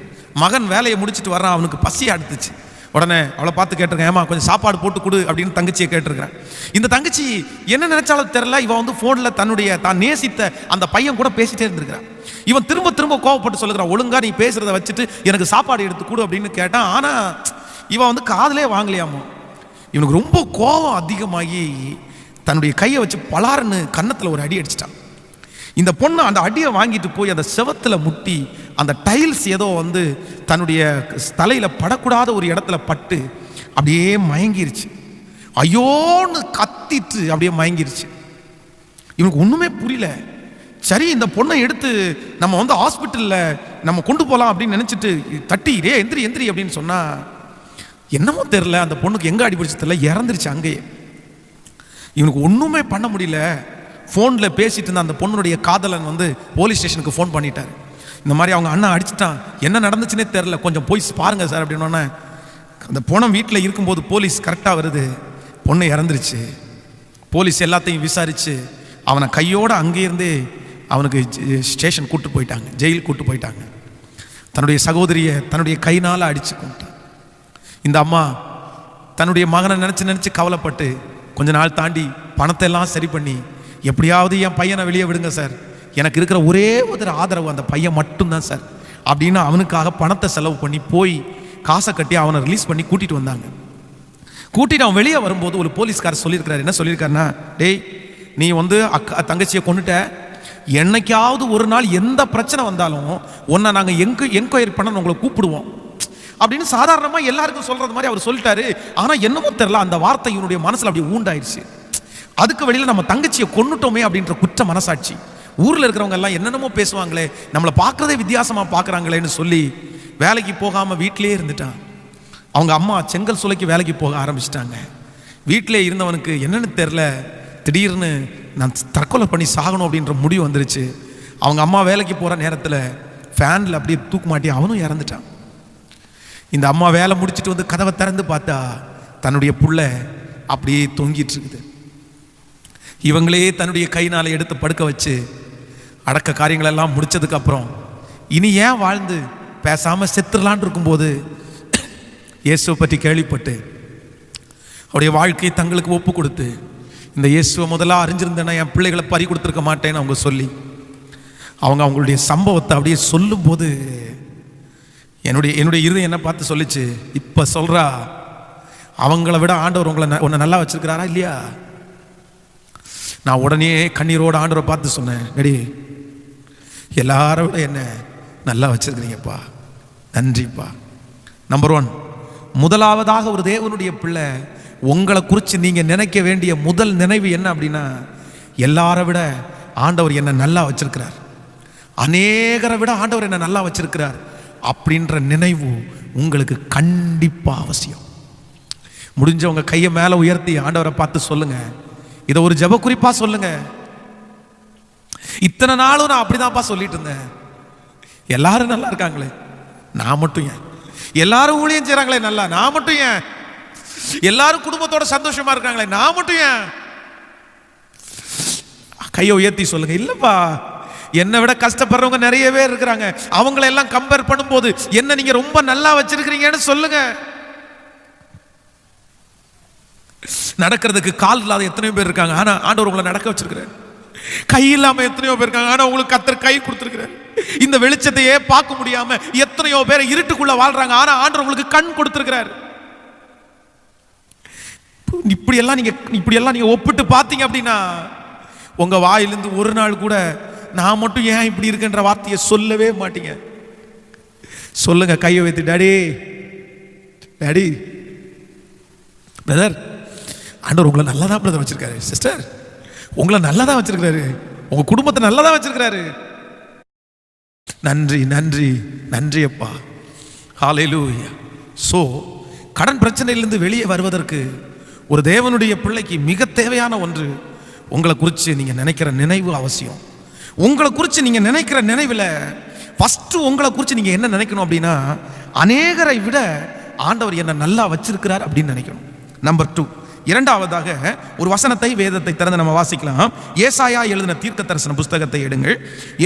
மகன் வேலையை முடிச்சுட்டு வர்றான், அவனுக்கு பசி அடுத்துச்சு. உடனே அவளை பார்த்து கேட்டிருக்கேன், ஏமா கொஞ்சம் சாப்பாடு போட்டு கொடு அப்படின்னு தங்கச்சியை கேட்டிருக்கிறேன். இந்த தங்கச்சி என்ன நினைச்சாலும் தெரில, இவன் ஃபோனில் தான் நேசித்த அந்த பையன் கூட பேசிட்டே இருந்திருக்கிறான். இவன் திரும்ப திரும்ப கோவப்பட்டு சொல்லுகிறான், ஒழுங்கா நீ பேசுறத வச்சுட்டு எனக்கு சாப்பாடு எடுத்து கொடு அப்படின்னு கேட்டான். ஆனால் இவன் காதலே வாங்கலையாமோ. இவனுக்கு ரொம்ப கோபம் அதிகமாகி தன்னுடைய கையை வச்சு பலாருன்னு கன்னத்தில் ஒரு அடி அடிச்சிட்டான். இந்த பொண்ணு அந்த அடியை வாங்கிட்டு போய் அந்த செவத்தில் முட்டி அந்த டைல்ஸ் ஏதோ தன்னுடைய தலையில் படக்கூடாத ஒரு இடத்துல பட்டு அப்படியே மயங்கிருச்சு. ஐயோன்னு கத்திட்டு அப்படியே மயங்கிருச்சு. இவனுக்கு ஒன்றுமே புரியல. சரி, இந்த பொண்ணை எடுத்து நம்ம ஹாஸ்பிட்டலில் நம்ம கொண்டு போகலாம் அப்படின்னு நினச்சிட்டு தட்டி எந்திரி எந்திரி அப்படின்னு சொன்னால் என்னமோ தெரில, அந்த பொண்ணுக்கு எங்கே அடிபிடிச்சு தெரில, இறந்துருச்சு அங்கேயே. இவனுக்கு ஒன்றுமே பண்ண முடியல. ஃபோனில் பேசிட்டு இருந்த அந்த பொண்ணுடைய காதலன் போலீஸ் ஸ்டேஷனுக்கு ஃபோன் பண்ணிட்டார். இந்த மாதிரி அவங்க அண்ணன் அடிச்சிட்டான், என்ன நடந்துச்சுன்னே தெரில, கொஞ்சம் போய் பாருங்க சார் அப்படின்னோன்னே அந்த பொண்ணு வீட்டில் இருக்கும்போது போலீஸ் கரெக்டாக வருது, பொண்ணு இறந்துருச்சு. போலீஸ் எல்லாத்தையும் விசாரித்து அவனை கையோடு அங்கேருந்தே அவனுக்கு ஸ்டேஷன் கூட்டு போயிட்டாங்க, ஜெயில் கூட்டு போயிட்டாங்க. தன்னுடைய சகோதரியை தன்னுடைய கைனால் அடித்து கொண்டான். இந்த அம்மா தன்னுடைய மகனை நினச்சி கவலைப்பட்டு கொஞ்ச நாள் தாண்டி பணத்தை எல்லாம் சரி பண்ணி, எப்படியாவது என் பையனை வெளியே விடுங்க சார், எனக்கு இருக்கிற ஒரே ஒரு ஆதரவு அந்த பையன் மட்டும்தான் சார் அப்படின்னு அவனுக்காக பணத்தை செலவு பண்ணி போய் காசை கட்டி அவனை ரிலீஸ் பண்ணி கூட்டிகிட்டு வந்தாங்க. கூட்டிட்டு அவன் வெளியே வரும்போது ஒரு போலீஸ்காரர் சொல்லியிருக்கிறார். என்ன சொல்லியிருக்காருன்னா, டேய் நீ தங்கச்சியை கொண்டுட்ட, என்னைக்காவது ஒரு நாள் எந்த பிரச்சனை வந்தாலும் உன்னை நாங்கள் என்கொயரி பண்ண உங்களை கூப்பிடுவோம் அப்படின்னு சாதாரணமாக எல்லாருக்கும் சொல்கிறது மாதிரி அவர் சொல்லிட்டாரு. ஆனால் என்னமோ தெரில, அந்த வார்த்தை இவனுடைய மனசில் அப்படியே ஊண்டாயிடுச்சு. அதுக்கு வெளியில் நம்ம தங்கச்சியை கொண்டுட்டோமே அப்படின்ற குற்ற மனசாட்சி. ஊரில் இருக்கிறவங்க எல்லாம் என்னென்னமோ பேசுவாங்களே, நம்மளை பார்க்குறதே வித்தியாசமாக பார்க்குறாங்களேன்னு சொல்லி வேலைக்கு போகாமல் வீட்டிலே இருந்துட்டான். அவங்க அம்மா செங்கல் சூளைக்கு வேலைக்கு போக ஆரம்பிச்சிட்டாங்க. வீட்டிலே இருந்தவனுக்கு என்னென்னு தெரில, திடீர்னு நான் தற்கொலை பண்ணி சாகணும் அப்படின்ற முடிவு வந்துருச்சு. அவங்க அம்மா வேலைக்கு போகிற நேரத்தில் ஃபேனில் அப்படியே தூக்கு மாட்டி அவனும் இறந்துட்டான். இந்த அம்மா வேலை முடிச்சுட்டு கதவை திறந்து பார்த்தா தன்னுடைய புள்ள அப்படியே தொங்கிட்டு இருக்குது. இவங்களே தன்னுடைய கைனால் எடுத்து படுக்க வச்சு அடக்க காரியங்களெல்லாம் முடிச்சதுக்கப்புறம் இனி ஏன் வாழ்ந்து பேசாமல் செத்துடலான் இருக்கும்போது இயேசுவை பற்றி கேள்விப்பட்டு அவருடைய வாழ்க்கையை தங்களுக்கு ஒப்பு கொடுத்து, இந்த இயேசுவை முதலாக அறிஞ்சிருந்தேன்னா என் பிள்ளைகளை பறி கொடுத்துருக்க மாட்டேன்னு அவங்க சொல்லி அவங்களுடைய சம்பவத்தை அப்படியே சொல்லும்போது என்னுடைய இருதயம் என்ன பார்த்து சொல்லிச்சு, இப்போ சொல்கிறா அவங்கள விட ஆண்டவர் உன்னை நல்லா வச்சிருக்கிறாரா இல்லையா? நான் உடனே கண்ணீரோடு ஆண்டவரை பார்த்து சொன்னேன், டேடி எல்லாரை விட என்ன நல்லா வச்சிருக்கிறீங்கப்பா, நன்றிப்பா. நம்பர் 1, முதலாவதாக ஒரு தேவனுடைய பிள்ளை உங்களை குறித்து நீங்கள் நினைக்க வேண்டிய முதல் நினைவு என்ன அப்படின்னா, எல்லாரை விட ஆண்டவர் என்னை நல்லா வச்சிருக்கிறார், அநேகரை விட ஆண்டவர் என்னை நல்லா வச்சிருக்கிறார் அப்படின்ற நினைவு உங்களுக்கு கண்டிப்பாக அவசியம். முடிஞ்சவங்க கையை மேலே உயர்த்தி ஆண்டவரை பார்த்து சொல்லுங்க, இதை ஒரு ஜெப குறிப்பா சொல்லுங்க. இத்தனை நாளும் நான் அப்படிதான்ப்பா சொல்லிட்டு இருந்தேன், எல்லாரும் நல்லா இருக்காங்களே நான் மட்டும் ஏன், எல்லாரும் ஊழியம் செய்றாங்களே நல்லா நான் மட்டும் ஏன், எல்லாரும் குடும்பத்தோட சந்தோஷமா இருக்காங்களே நான் மட்டும் ஏன். கையை உயர்த்தி சொல்லுங்க, இல்லப்பா என்னை விட கஷ்டப்படுறவங்க நிறைய பேர் இருக்கிறாங்க, அவங்களை எல்லாம் கம்பேர் பண்ணும்போது என்ன நீங்க ரொம்ப நல்லா வச்சிருக்கிறீங்கன்னு சொல்லுங்க. நடக்கிறதுக்கு கால் இல்லாத எத்தனையோ பேர் இருக்காங்க, ஆனா ஆண்டவர் உங்களை நடக்க வச்சிருக்கிறார். கை இல்லாம எத்தனையோ பேர் இருக்காங்க, ஆனா உங்களுக்கு கர்த்தர் கை கொடுத்திருக்கிறார். இந்த வெளிச்சத்தையே பார்க்க முடியாம எத்தனையோ பேர் இருட்டுக்குள்ள வாழ்றாங்க, ஆனா ஆண்டவர் உங்களுக்கு கண் கொடுத்திருக்கிறார். இப்படியெல்லாம் நீங்க ஒப்பிட்டு பார்த்தீங்க அப்படின்னா உங்க வாயிலிருந்து ஒரு நாள் கூட நான் மட்டும் ஏன் இப்படி இருக்குன்ற வார்த்தையை சொல்லவே மாட்டீங்க. சொல்லுங்க, கையை வைத்து, டாடி டாடி பிரதர், ஆண்டவர் உங்களை நல்லா தான் பிரதர் வச்சிருக்காரு. சிஸ்டர், உங்களை நல்லா தான் வச்சிருக்காரு. உங்க குடும்பத்தை நல்லா தான் வச்சிருக்காரு. நன்றி நன்றி நன்றி அப்பா. ஹல்லேலூயா. சோ கடன் பிரச்சனையிலிருந்து வெளியே வருவதற்கு ஒரு தேவனுடைய பிள்ளைக்கு மிக தேவையான ஒன்று, உங்களை குறித்து நீங்க நினைக்கிற நினைவு அவசியம். உங்களை குறித்து நீங்க நினைக்கிற நினைவில் ஃபர்ஸ்ட் உங்களை குறித்து நீங்க என்ன நினைக்கணும் அப்படின்னா, அநேகரை விட ஆண்டவர் என்ன நல்லா வச்சிருக்கிறார் அப்படின்னு நினைக்கணும். நம்பர் 2, இரண்டாவதாக ஒரு வசனத்தை, வேதத்தை திறந்து நம்ம வாசிக்கலாம். ஏசாயா எழுதின தீர்க்க தரிசன புஸ்தகத்தை எடுங்கள்.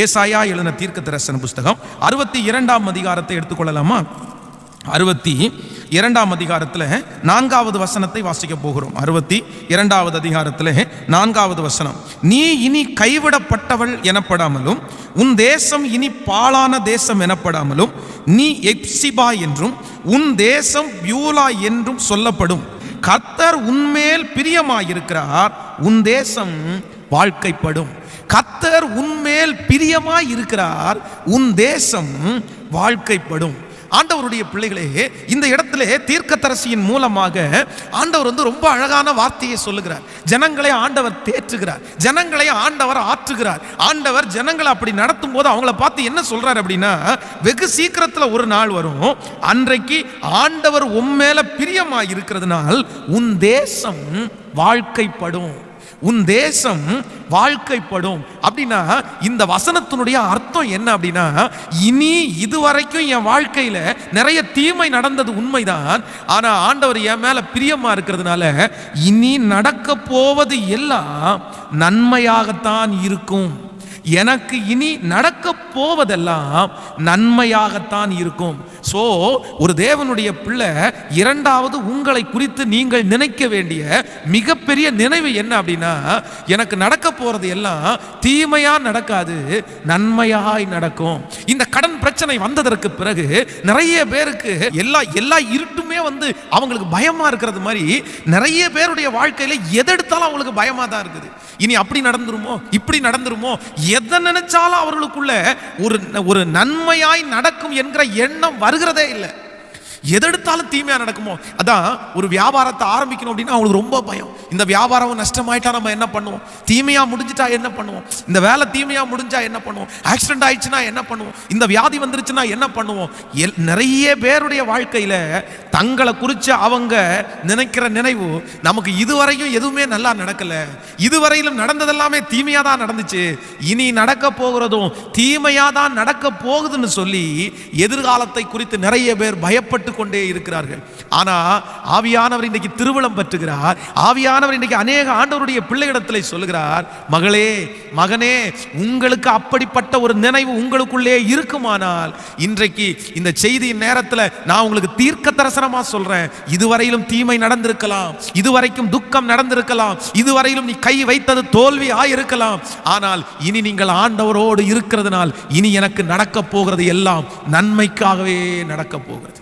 ஏசாயா எழுதின தீர்க்க தரிசன புஸ்தகம் 62ஆம் அதிகாரத்தை எடுத்துக்கொள்ளலாமா? 62ஆம் அதிகாரத்தில் 4வது வசனத்தை வாசிக்க போகிறோம். 62வது அதிகாரத்தில் 4வது வசனம். நீ இனி கைவிடப்பட்டவள் எனப்படாமலும் உன் தேசம் இனி பாழான தேசம் எனப்படாமலும் நீ எப்சிபா என்றும் உன் தேசம் பியூலா என்றும் சொல்லப்படும். கர்த்தர் உன்மேல் பிரியமாயிருக்கிறார், உன் தேசம் வாழ்க்கைப்படும். கர்த்தர் உன்மேல் பிரியமாயிருக்கிறார், உன் தேசம் வாழ்க்கைப்படும். ஆண்டவருடைய பிள்ளைகளே, இந்த இடத்துல தீர்க்கதரிசியின் மூலமாக ஆண்டவர் ரொம்ப அழகான வார்த்தையை சொல்லுகிறார். ஜனங்களை ஆண்டவர் தேற்றுகிறார், ஜனங்களை ஆண்டவர் ஆற்றுகிறார். ஆண்டவர் ஜனங்களை அப்படி நடத்தும் போது அவங்கள பார்த்து என்ன சொல்றார் அப்படின்னா, வெகு சீக்கிரத்தில் ஒரு நாள் வரும், அன்றைக்கு ஆண்டவர் உம்மேல பிரியமாய் இருக்கிறதுனால் உன் தேசம் வாழ்க்கைப்படும், உன் தேசம் வாழ்க்கைப்படும். அப்படின்னா இந்த வசனத்தினுடைய அர்த்தம் என்ன அப்படின்னா, இனி இதுவரைக்கும் என் வாழ்க்கையில நிறைய தீமை நடந்தது உண்மைதான், ஆனா ஆண்டவர் என் மேல பிரியமா இருக்கிறதுனால இனி நடக்க போவது எல்லாம் நன்மையாகத்தான் இருக்கும். எனக்கு இனி நடக்க போவதெல்லாம் நன்மையாகத்தான் இருக்கும். சோ ஒரு தேவனுடைய பிள்ளை, இரண்டாவது உங்களை குறித்து நீங்கள் நினைக்க வேண்டிய மிகப்பெரிய நினைவு என்ன அப்படின்னா, எனக்கு நடக்க போறது எல்லாம் தீமையா நடக்காது, நன்மையாய் நடக்கும். இந்த கடன் பிரச்சனை வந்ததற்கு பிறகு நிறைய பேருக்கு எல்லா இருட்டுமே அவங்களுக்கு பயமா இருக்கிறது மாதிரி நிறைய பேருடைய வாழ்க்கையில எதெடுத்தாலும் அவங்களுக்கு பயமா தான் இருக்குது. இனி அப்படி நடந்துருமோ, இப்படி நடந்துருமோ, எதை நினைச்சாலும் அவர்களுக்குள்ள ஒரு நன்மையாய் நடக்கும் என்கிற எண்ணம் வருகிறதே இல்லை. எதெடுத்தாலும் தீமையா நடக்குமோ. அதான் ஒரு வியாபாரத்தை ஆரம்பிக்கணும் அப்படின்னா அவங்களுக்கு ரொம்ப பயம். இந்த வியாபாரம் நஷ்டமாயிட்டா நம்ம என்ன பண்ணுவோம், தீமையா முடிஞ்சிட்டா என்ன பண்ணுவோம், இந்த வேலை தீமையா முடிஞ்சா என்ன பண்ணுவோம், ஆக்சிடென்ட் ஆயிடுச்சுன்னா என்ன பண்ணுவோம், இந்த வியாதி வந்துருச்சுன்னா என்ன பண்ணுவோம். நிறைய பேருடைய வாழ்க்கையில தங்களை குறித்து அவங்க நினைக்கிற நினைவு, நமக்கு இதுவரையும் எதுவுமே நல்லா நடக்கல, இதுவரையிலும் நடந்ததெல்லாமே தீமையா தான் நடந்துச்சு, இனி நடக்க போகிறதும் தீமையா தான் நடக்க போகுதுன்னு சொல்லி எதிர்காலத்தை குறித்து நிறைய பேர் பயப்பட்டு கொண்டே இருக்கிறார்கள். ஆனா ஆவியானவர் இன்றைக்கு திருவிழம் பற்றுகிறார். ஆவியானவர் இன்றைக்கு அநேக ஆண்டவருடைய பிள்ளைகளிடத்தில் சொல்லுகிறார், மகளே மகனே, உங்களுக்கு அப்படிப்பட்ட ஒரு நினைவு உங்களுக்குள்ளே இருக்குமானால் இன்றைக்கு இந்த செய்தியின் நேரத்தில் நான் உங்களுக்கு தீர்க்க தரிசனமா சொல்றேன். இதுவரையிலும் தீமை நடந்திருக்கலாம், இதுவரைக்கும் துக்கம் நடந்திருக்கலாம், இதுவரையிலும் நீ கை வைத்தது தோல்வி ஆயிருக்கலாம், ஆனால் இனி நீங்கள் ஆண்டவரோடு இருக்கிறதுனால் இனி எனக்கு நடக்க போகிறது எல்லாம் நன்மைக்காகவே நடக்க போகிறது.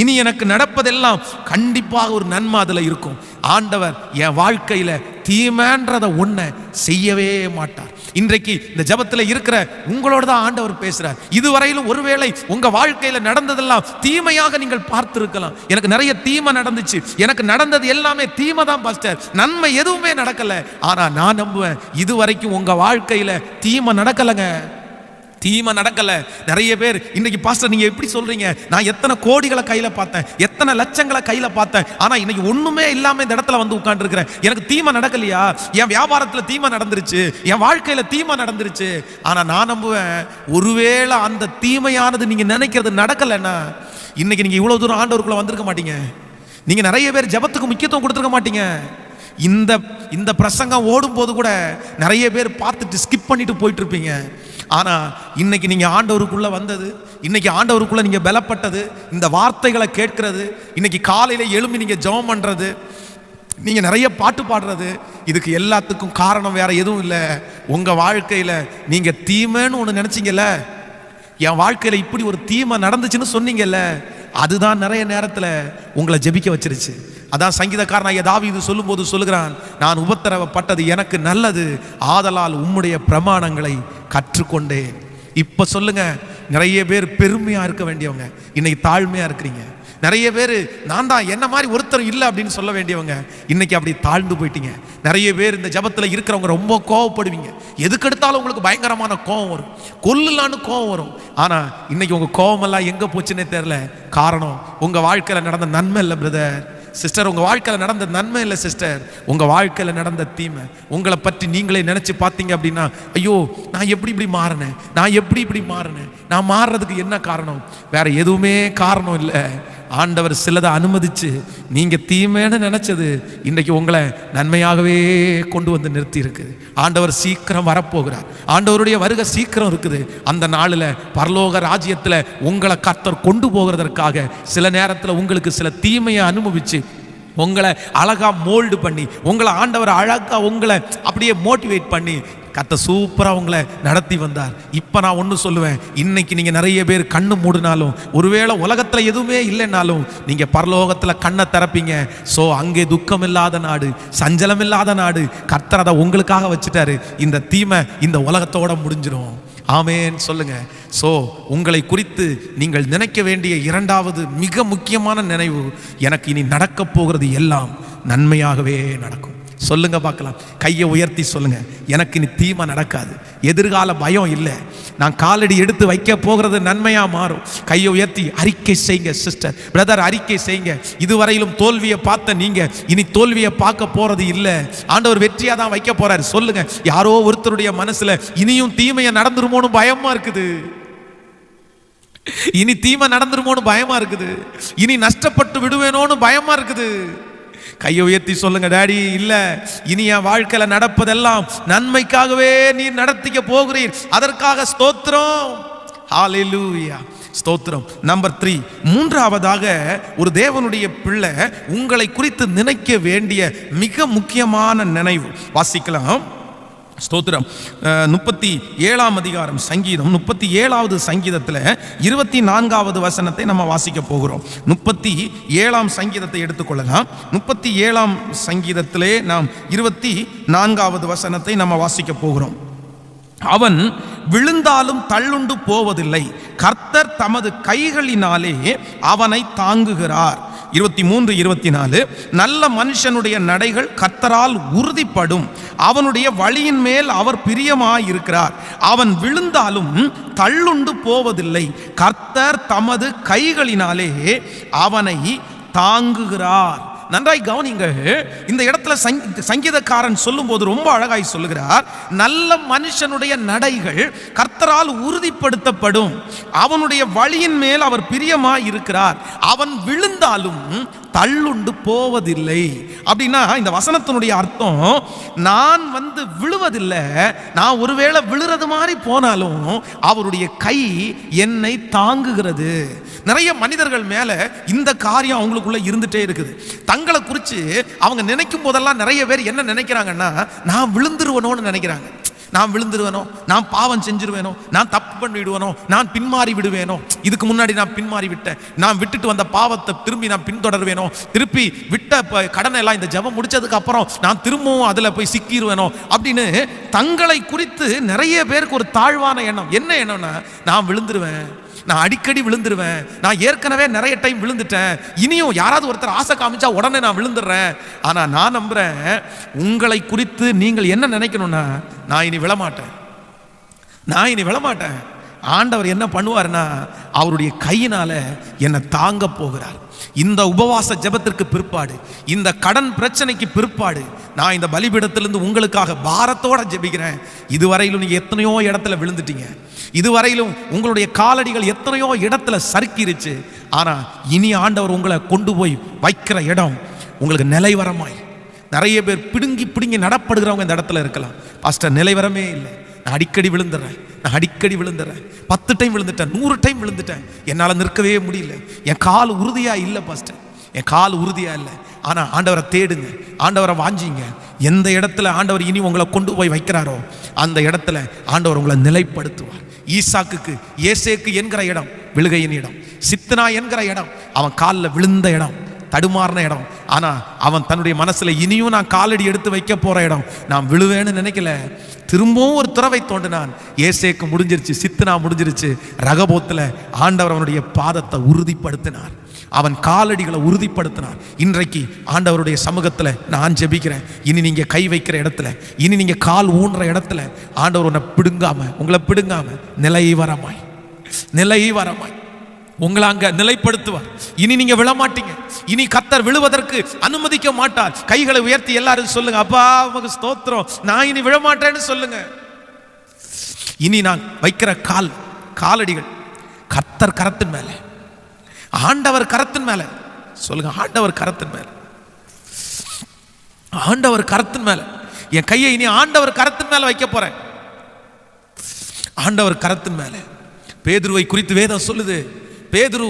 இனி எனக்கு நடப்பதெல்லாம் கண்டிப்பாக ஒரு நன்மை அதில் இருக்கும். ஆண்டவர் என் வாழ்க்கையில தீமைன்றத ஒன்றை செய்யவே மாட்டார். இன்றைக்கு இந்த ஜபத்தில் இருக்கிற உங்களோட தான் ஆண்டவர் பேசுறார். இதுவரையிலும் ஒருவேளை உங்க வாழ்க்கையில நடந்ததெல்லாம் தீமையாக நீங்கள் பார்த்திருக்கலாம். எனக்கு நிறைய தீமை நடந்துச்சு, எனக்கு நடந்தது எல்லாமே தீமை தான் பாஸ்டர், நன்மை எதுவுமே நடக்கல. ஆனா நான் நம்புவேன், இதுவரைக்கும் உங்க வாழ்க்கையில தீமை நடக்கலைங்க, தீமை நடக்கல. நிறைய பேர் இன்னைக்கு பாஸ்டர் நீங்க எப்படி சொல்றீங்க, நான் எத்தனை கோடிகளை கையில பார்த்தேன், எத்தனை லட்சங்களை கையில பார்த்தேன், ஆனா இன்னைக்கு ஒண்ணுமே இல்லாம இந்த இடத்துல உட்கார்ந்து இருக்கிறேன், எனக்கு தீமை நடக்கலையா, என் வியாபாரத்துல தீமை நடந்துருச்சு, என் வாழ்க்கையில தீமை நடந்துருச்சு. ஆனா நான் நம்புவேன், ஒருவேளை அந்த தீமையானது நீங்க நினைக்கிறது நடக்கலைன்னா இன்னைக்கு நீங்க இவ்வளவு தூரம் ஆண்டவருக்குள்ள வந்திருக்க மாட்டீங்க. நீங்க நிறைய பேர் ஜபத்துக்கு முக்கியத்துவம் கொடுத்துருக்க மாட்டீங்க. இந்த பிரசங்கம் ஓடும் போது கூட நிறைய பேர் பார்த்துட்டு ஸ்கிப் பண்ணிட்டு போயிட்டு இருப்பீங்க. ஆனா இன்னைக்கு நீங்க ஆண்டவருக்குள்ள வந்தது, இன்னைக்கு ஆண்டவருக்குள்ள நீங்க பலப்பட்டது, இந்த வார்த்தைகளை கேட்கிறது, இன்னைக்கு காலையில எழும்பி நீங்க ஜெபம் பண்றது, நீங்க நிறைய பாட்டு பாடுறது, இதுக்கு எல்லாத்துக்கும் காரணம் வேற எதுவும் இல்லை. உங்க வாழ்க்கையில நீங்க தீமைன்னு ஒன்று நினைச்சீங்கல்ல, என் வாழ்க்கையில இப்படி ஒரு தீமை நடந்துச்சுன்னு சொன்னீங்கல்ல, அதுதான் நிறைய நேரத்தில் உங்களை ஜெபிக்க வச்சிருச்சு. அதான் சங்கீதக்காரனாகிய தாவீது சொல்லும்போது சொல்லுகிறான், நான் உபத்திரவப்பட்டது எனக்கு நல்லது, ஆதலால் உம்முடைய பிரமாணங்களை கற்றுக்கொண்டேன். இப்ப சொல்லுங்க, நிறைய பேர் பெருமையாக இருக்க வேண்டியவங்க இன்னைக்கு தாழ்மையாக இருக்கிறீங்க. நிறைய பேர் நான் தான் என்ன மாதிரி ஒருத்தர் இல்லை அப்படின்னு சொல்ல வேண்டியவங்க இன்னைக்கு அப்படி தாழ்ந்து போயிட்டீங்க. நிறைய பேர் இந்த ஜபத்தில் இருக்கிறவங்க ரொம்ப கோவப்படுவீங்க. எதுக்கெடுத்தாலும் உங்களுக்கு பயங்கரமான கோவம் வரும், கொல்லலான்னு கோவம் வரும். ஆனால் இன்னைக்கு உங்கள் கோவமெல்லாம் எங்கே போச்சுன்னே தெரியல. காரணம் உங்கள் வாழ்க்கையில் நடந்த நன்மை இல்லை பிரதர், சிஸ்டர். உங்கள் வாழ்க்கையில் நடந்த நன்மை இல்லை சிஸ்டர், உங்கள் வாழ்க்கையில் நடந்த தீமை. உங்களை பற்றி நீங்களே நினச்சி பார்த்தீங்க அப்படின்னா, ஐயோ நான் இப்படி மாறினேன், நான் இப்படி மாறினேன், நான் மாறுறதுக்கு என்ன காரணம்? வேற எதுவுமே காரணம் இல்லை. ஆண்டவர் சிலதை அனுமதிச்சு நீங்கள் தீமைன்னு நினச்சது இன்றைக்கு உங்களை நன்மையாகவே கொண்டு வந்து நிறுத்தி இருக்குது. ஆண்டவர் சீக்கிரம் வரப்போகிறார். ஆண்டவருடைய வருகை சீக்கிரம் இருக்குது. அந்த நாளில் பரலோக ராஜ்யத்தில் உங்களை கர்த்தர் கொண்டு போகிறதற்காக சில நேரத்தில் உங்களுக்கு சில தீமையை அனுபவிச்சு உங்களை அழகா மோல்டு பண்ணி, உங்களை ஆண்டவர் அழகா உங்களை அப்படியே மோட்டிவேட் பண்ணி கர்த்தர் சூப்பராக உங்களை நடத்தி வந்தார். இப்போ நான் ஒன்று சொல்லுவேன், இன்னைக்கு நீங்கள் நிறைய பேர் கண்ணு மூடினாலும், ஒருவேளை உலகத்தில் எதுவுமே இல்லைன்னாலும் நீங்கள் பரலோகத்தில் கண்ணை திறப்பீங்க. ஸோ அங்கே துக்கம் இல்லாத நாடு, சஞ்சலம் இல்லாத நாடு கர்த்தர் அதை உங்களுக்காக வச்சுட்டாரு. இந்த தீமை இந்த உலகத்தோட முடிஞ்சிடும். ஆமேன் சொல்லுங்க. ஸோ உங்களை குறித்து நீங்கள் நினைக்க வேண்டிய இரண்டாவது மிக முக்கியமான நினைவு, எனக்கு இனி நடக்க போகிறது எல்லாம் நன்மையாகவே நடக்கும். சொல்லுங்க பார்க்கலாம், கையை உயர்த்தி சொல்லுங்க, எனக்கு இனி தீமை நடக்காது, எதிர்கால பயம் இல்லை, நான் காலடி எடுத்து வைக்க போகிறது நன்மையா மாறும். கையை உயர்த்தி அறிக்கை செய்யுங்க சிஸ்டர், பிரதர், அறிக்கை செய்யுங்க. இதுவரையிலும் தோல்வியை பார்த்த நீங்க இனி தோல்வியை பார்க்க போறது இல்லை, ஆண்டவர் வெற்றியா தான் வைக்க போறாரு. சொல்லுங்க. யாரோ ஒருத்தருடைய மனசுல இனியும் தீமையை நடந்துருமோன்னு பயமா இருக்குது, இனி தீமை நடந்துருமோன்னு பயமா இருக்குது, இனி நஷ்டப்பட்டு விடுவேனோன்னு பயமா இருக்குது. கையை உயர்த்தி சொல்லுங்க, டாடி இல்ல, இனி என் வாழ்க்கையில நடப்பதெல்லாம் நன்மைக்காகவே நீர் நடத்திக்க போகிறீர், அதற்காக ஸ்தோத்திரம். ஹல்லேலூயா, ஸ்தோத்திரம். நம்பர் 3, மூன்றாவதாக ஒரு தேவனுடைய பிள்ளை உங்களை குறித்து நினைக்க வேண்டிய மிக முக்கியமான நினைவு. வாசிக்கலாம். ஸ்தோத்திரம். 37ஆம் அதிகாரம் சங்கீதம் 37வது சங்கீதத்தில் 24வது வசனத்தை நம்ம வாசிக்க போகிறோம். 37ஆம் சங்கீதத்தை எடுத்துக்கொள்ளலாம். 37ஆம் சங்கீதத்திலே நாம் 24வது வசனத்தை நம்ம வாசிக்க போகிறோம். அவன் விழுந்தாலும் தள்ளுண்டு போவதில்லை, கர்த்தர் தமது கைகளினாலே அவனை தாங்குகிறார். 23, 24 நல்ல மனுஷனுடைய நடைகள் கர்த்தரால் உறுதிப்படும், அவனுடைய வழியின் மேல் அவர் பிரியமாயிருக்கிறார். அவன் விழுந்தாலும் தள்ளுண்டு போவதில்லை, கர்த்தர் தமது கைகளினாலே அவனை தாங்குகிறார். நன்றாய் கவனிங்கள். இந்த இடத்துல சங்கீதக்காரன் சொல்லும் போது ரொம்ப அழகாய் சொல்லுகிறார், நல்ல மனுஷனுடைய நடைகள் கர்த்தரால் உறுதிப்படுத்தப்படும், அவனுடைய வழியின் மேல் அவர் பிரியமாய் இருக்கிறார், அவன் விழுந்தாலும் தள்ளுண்டு போவதில்லை. அப்படின்னா இந்த வசனத்தினுடைய அர்த்தம், நான் விழுவதில்லை, நான் ஒருவேளை விழுறது மாதிரி போனாலும் அவருடைய கை என்னை தாங்குகிறது. நிறைய மனிதர்கள் மேல இந்த காரியம் அவங்களுக்குள்ள இருந்துட்டே இருக்குது. தங்களை குறித்து அவங்க நினைக்கும் போதெல்லாம் நிறைய பேர் என்ன நினைக்கிறாங்கன்னா, நான் விழுந்துருவனோன்னு நினைக்கிறாங்க. நான் விழுந்துருவேனோ, நான் பாவம் செஞ்சிருவேனோ, நான் தப்பு பண்ணிவிடுவேனோ, நான் பின்மாறி விடுவேனோ, இதுக்கு முன்னாடி நான் பின்மாறி விட்டேன், நான் விட்டுட்டு வந்த பாவத்தை திரும்பி நான் பின்தொடர்வேனோ, திருப்பி விட்ட கடனை எல்லாம் இந்த ஜெபம் முடிச்சதுக்கு அப்புறம் நான் திரும்பவும் அதில் போய் சிக்கிடுவேனோ அப்படின்னு தங்களை குறித்து நிறைய பேருக்கு ஒரு தாழ்வான எண்ணம். என்ன எண்ணம்னா, நான் விழுந்துருவேன், நான் அடிக்கடி விழுந்துருவேன், நான் ஏற்கனவே நிறைய டைம் விழுந்துட்டேன், இனியும் யாராவது ஒருத்தர் ஆசை காமிச்சா உடனே நான் விழுந்துடுறேன். ஆனால் நான் நம்புறேன், உங்களை குறித்து நீங்கள் என்ன நினைக்கணும்னா, நான் இனி விழமாட்டேன், நான் இனி விழமாட்டேன். ஆண்டவர் என்ன பண்ணுவார்னா, அவருடைய கையினால என்னை தாங்க போகிறார். இந்த உபவாச ஜெபத்திற்கு பிற்பாடு, இந்த கடன் பிரச்சனைக்கு பிற்பாடு, நான் இந்த பலிபீடத்திலிருந்து உங்களுக்காக பாரத்தோட ஜெபிக்கிறேன். இதுவரையிலும் நீங்க எத்தனையோ இடத்துல விழுந்துட்டீங்க, இதுவரையிலும் உங்களுடைய காலடிகள் எத்தனையோ இடத்துல சறுக்கிருச்சு. ஆனா இனி ஆண்டவர் உங்களை கொண்டு போய் வைக்கிற இடம் உங்களுக்கு நிலைவரமாய். நிறைய பேர் பிடுங்கி நடப்படுகிறவங்க இந்த இடத்துல இருக்கலாம். பாஸ்டர், நிலைவரமே இல்லை, நான் அடிக்கடி விழுந்துடுறேன், நான் அடிக்கடி விழுந்துடுறேன், 10 டைம் விழுந்துட்டேன், 100 டைம் விழுந்துட்டேன், என்னால் நிற்கவே முடியல, என் கால் உறுதியா இல்லை பாஸ்டர், என் கால் உறுதியா இல்லை. ஆனால் ஆண்டவரை தேடுங்க, ஆண்டவரை வாஞ்சிங்க. எந்த இடத்துல ஆண்டவர் இனி உங்களை கொண்டு போய் வைக்கிறாரோ அந்த இடத்துல ஆண்டவர் உங்களை நிலைப்படுத்துவார். ஈசாக்குக்கு ஏசேக்கு என்கிற இடம் விழுகையின் இடம், சித்னா என்கிற இடம் அவன் காலில் விழுந்த இடம். தடுமாறின இடம். ஆனால் அவன் தன்னுடைய மனசில் இனியும் நான் காலடி எடுத்து வைக்க போகிற இடம், நான் விழுவேன்னு நினைக்கல. திரும்பவும் ஒரு துறவை தோண்டினான். ஏசேக்கு முடிஞ்சிருச்சு, சித்னா முடிஞ்சிருச்சு. ரகபோத்தில் ஆண்டவர் அவனுடைய பாதத்தை உறுதிப்படுத்தினார், அவன் காலடிகளை உறுதிப்படுத்தினார். இன்றைக்கு ஆண்டவருடைய சமூகத்தில் நான் ஜெபிக்கிறேன். இனி நீங்கள் கை வைக்கிற இடத்துல, இனி நீங்கள் கால் ஊன்ற இடத்துல ஆண்டவர் உங்களை பிடுங்காம நிலைவரமாய் உங்களை அங்க நிலைப்படுத்துவார். இனி நீங்க விழமாட்டீங்க. இனி கர்த்தர் விழுவதற்கு அனுமதிக்க மாட்டார். கைகளை உயர்த்தி எல்லாரும் சொல்லுங்க, அப்பா உமக்கு ஸ்தோத்திரம், நான் இனி விழமாட்டேன்னு சொல்லுங்க. இனி நான் வைக்கிற காலடிகள் கர்த்தர் கரத்தின் மேல, ஆண்டவர் கரத்தின் மேல சொல்லுங்க, ஆண்டவர் கரத்தின் மேல, ஆண்டவர் கரத்தின் மேல என் கையை இனி ஆண்டவர் கரத்தின் மேல வைக்க போறேன். ஆண்டவர் கரத்தின் மேல. பேதுருவை குறித்து வேதம் சொல்லுது, பேதுரு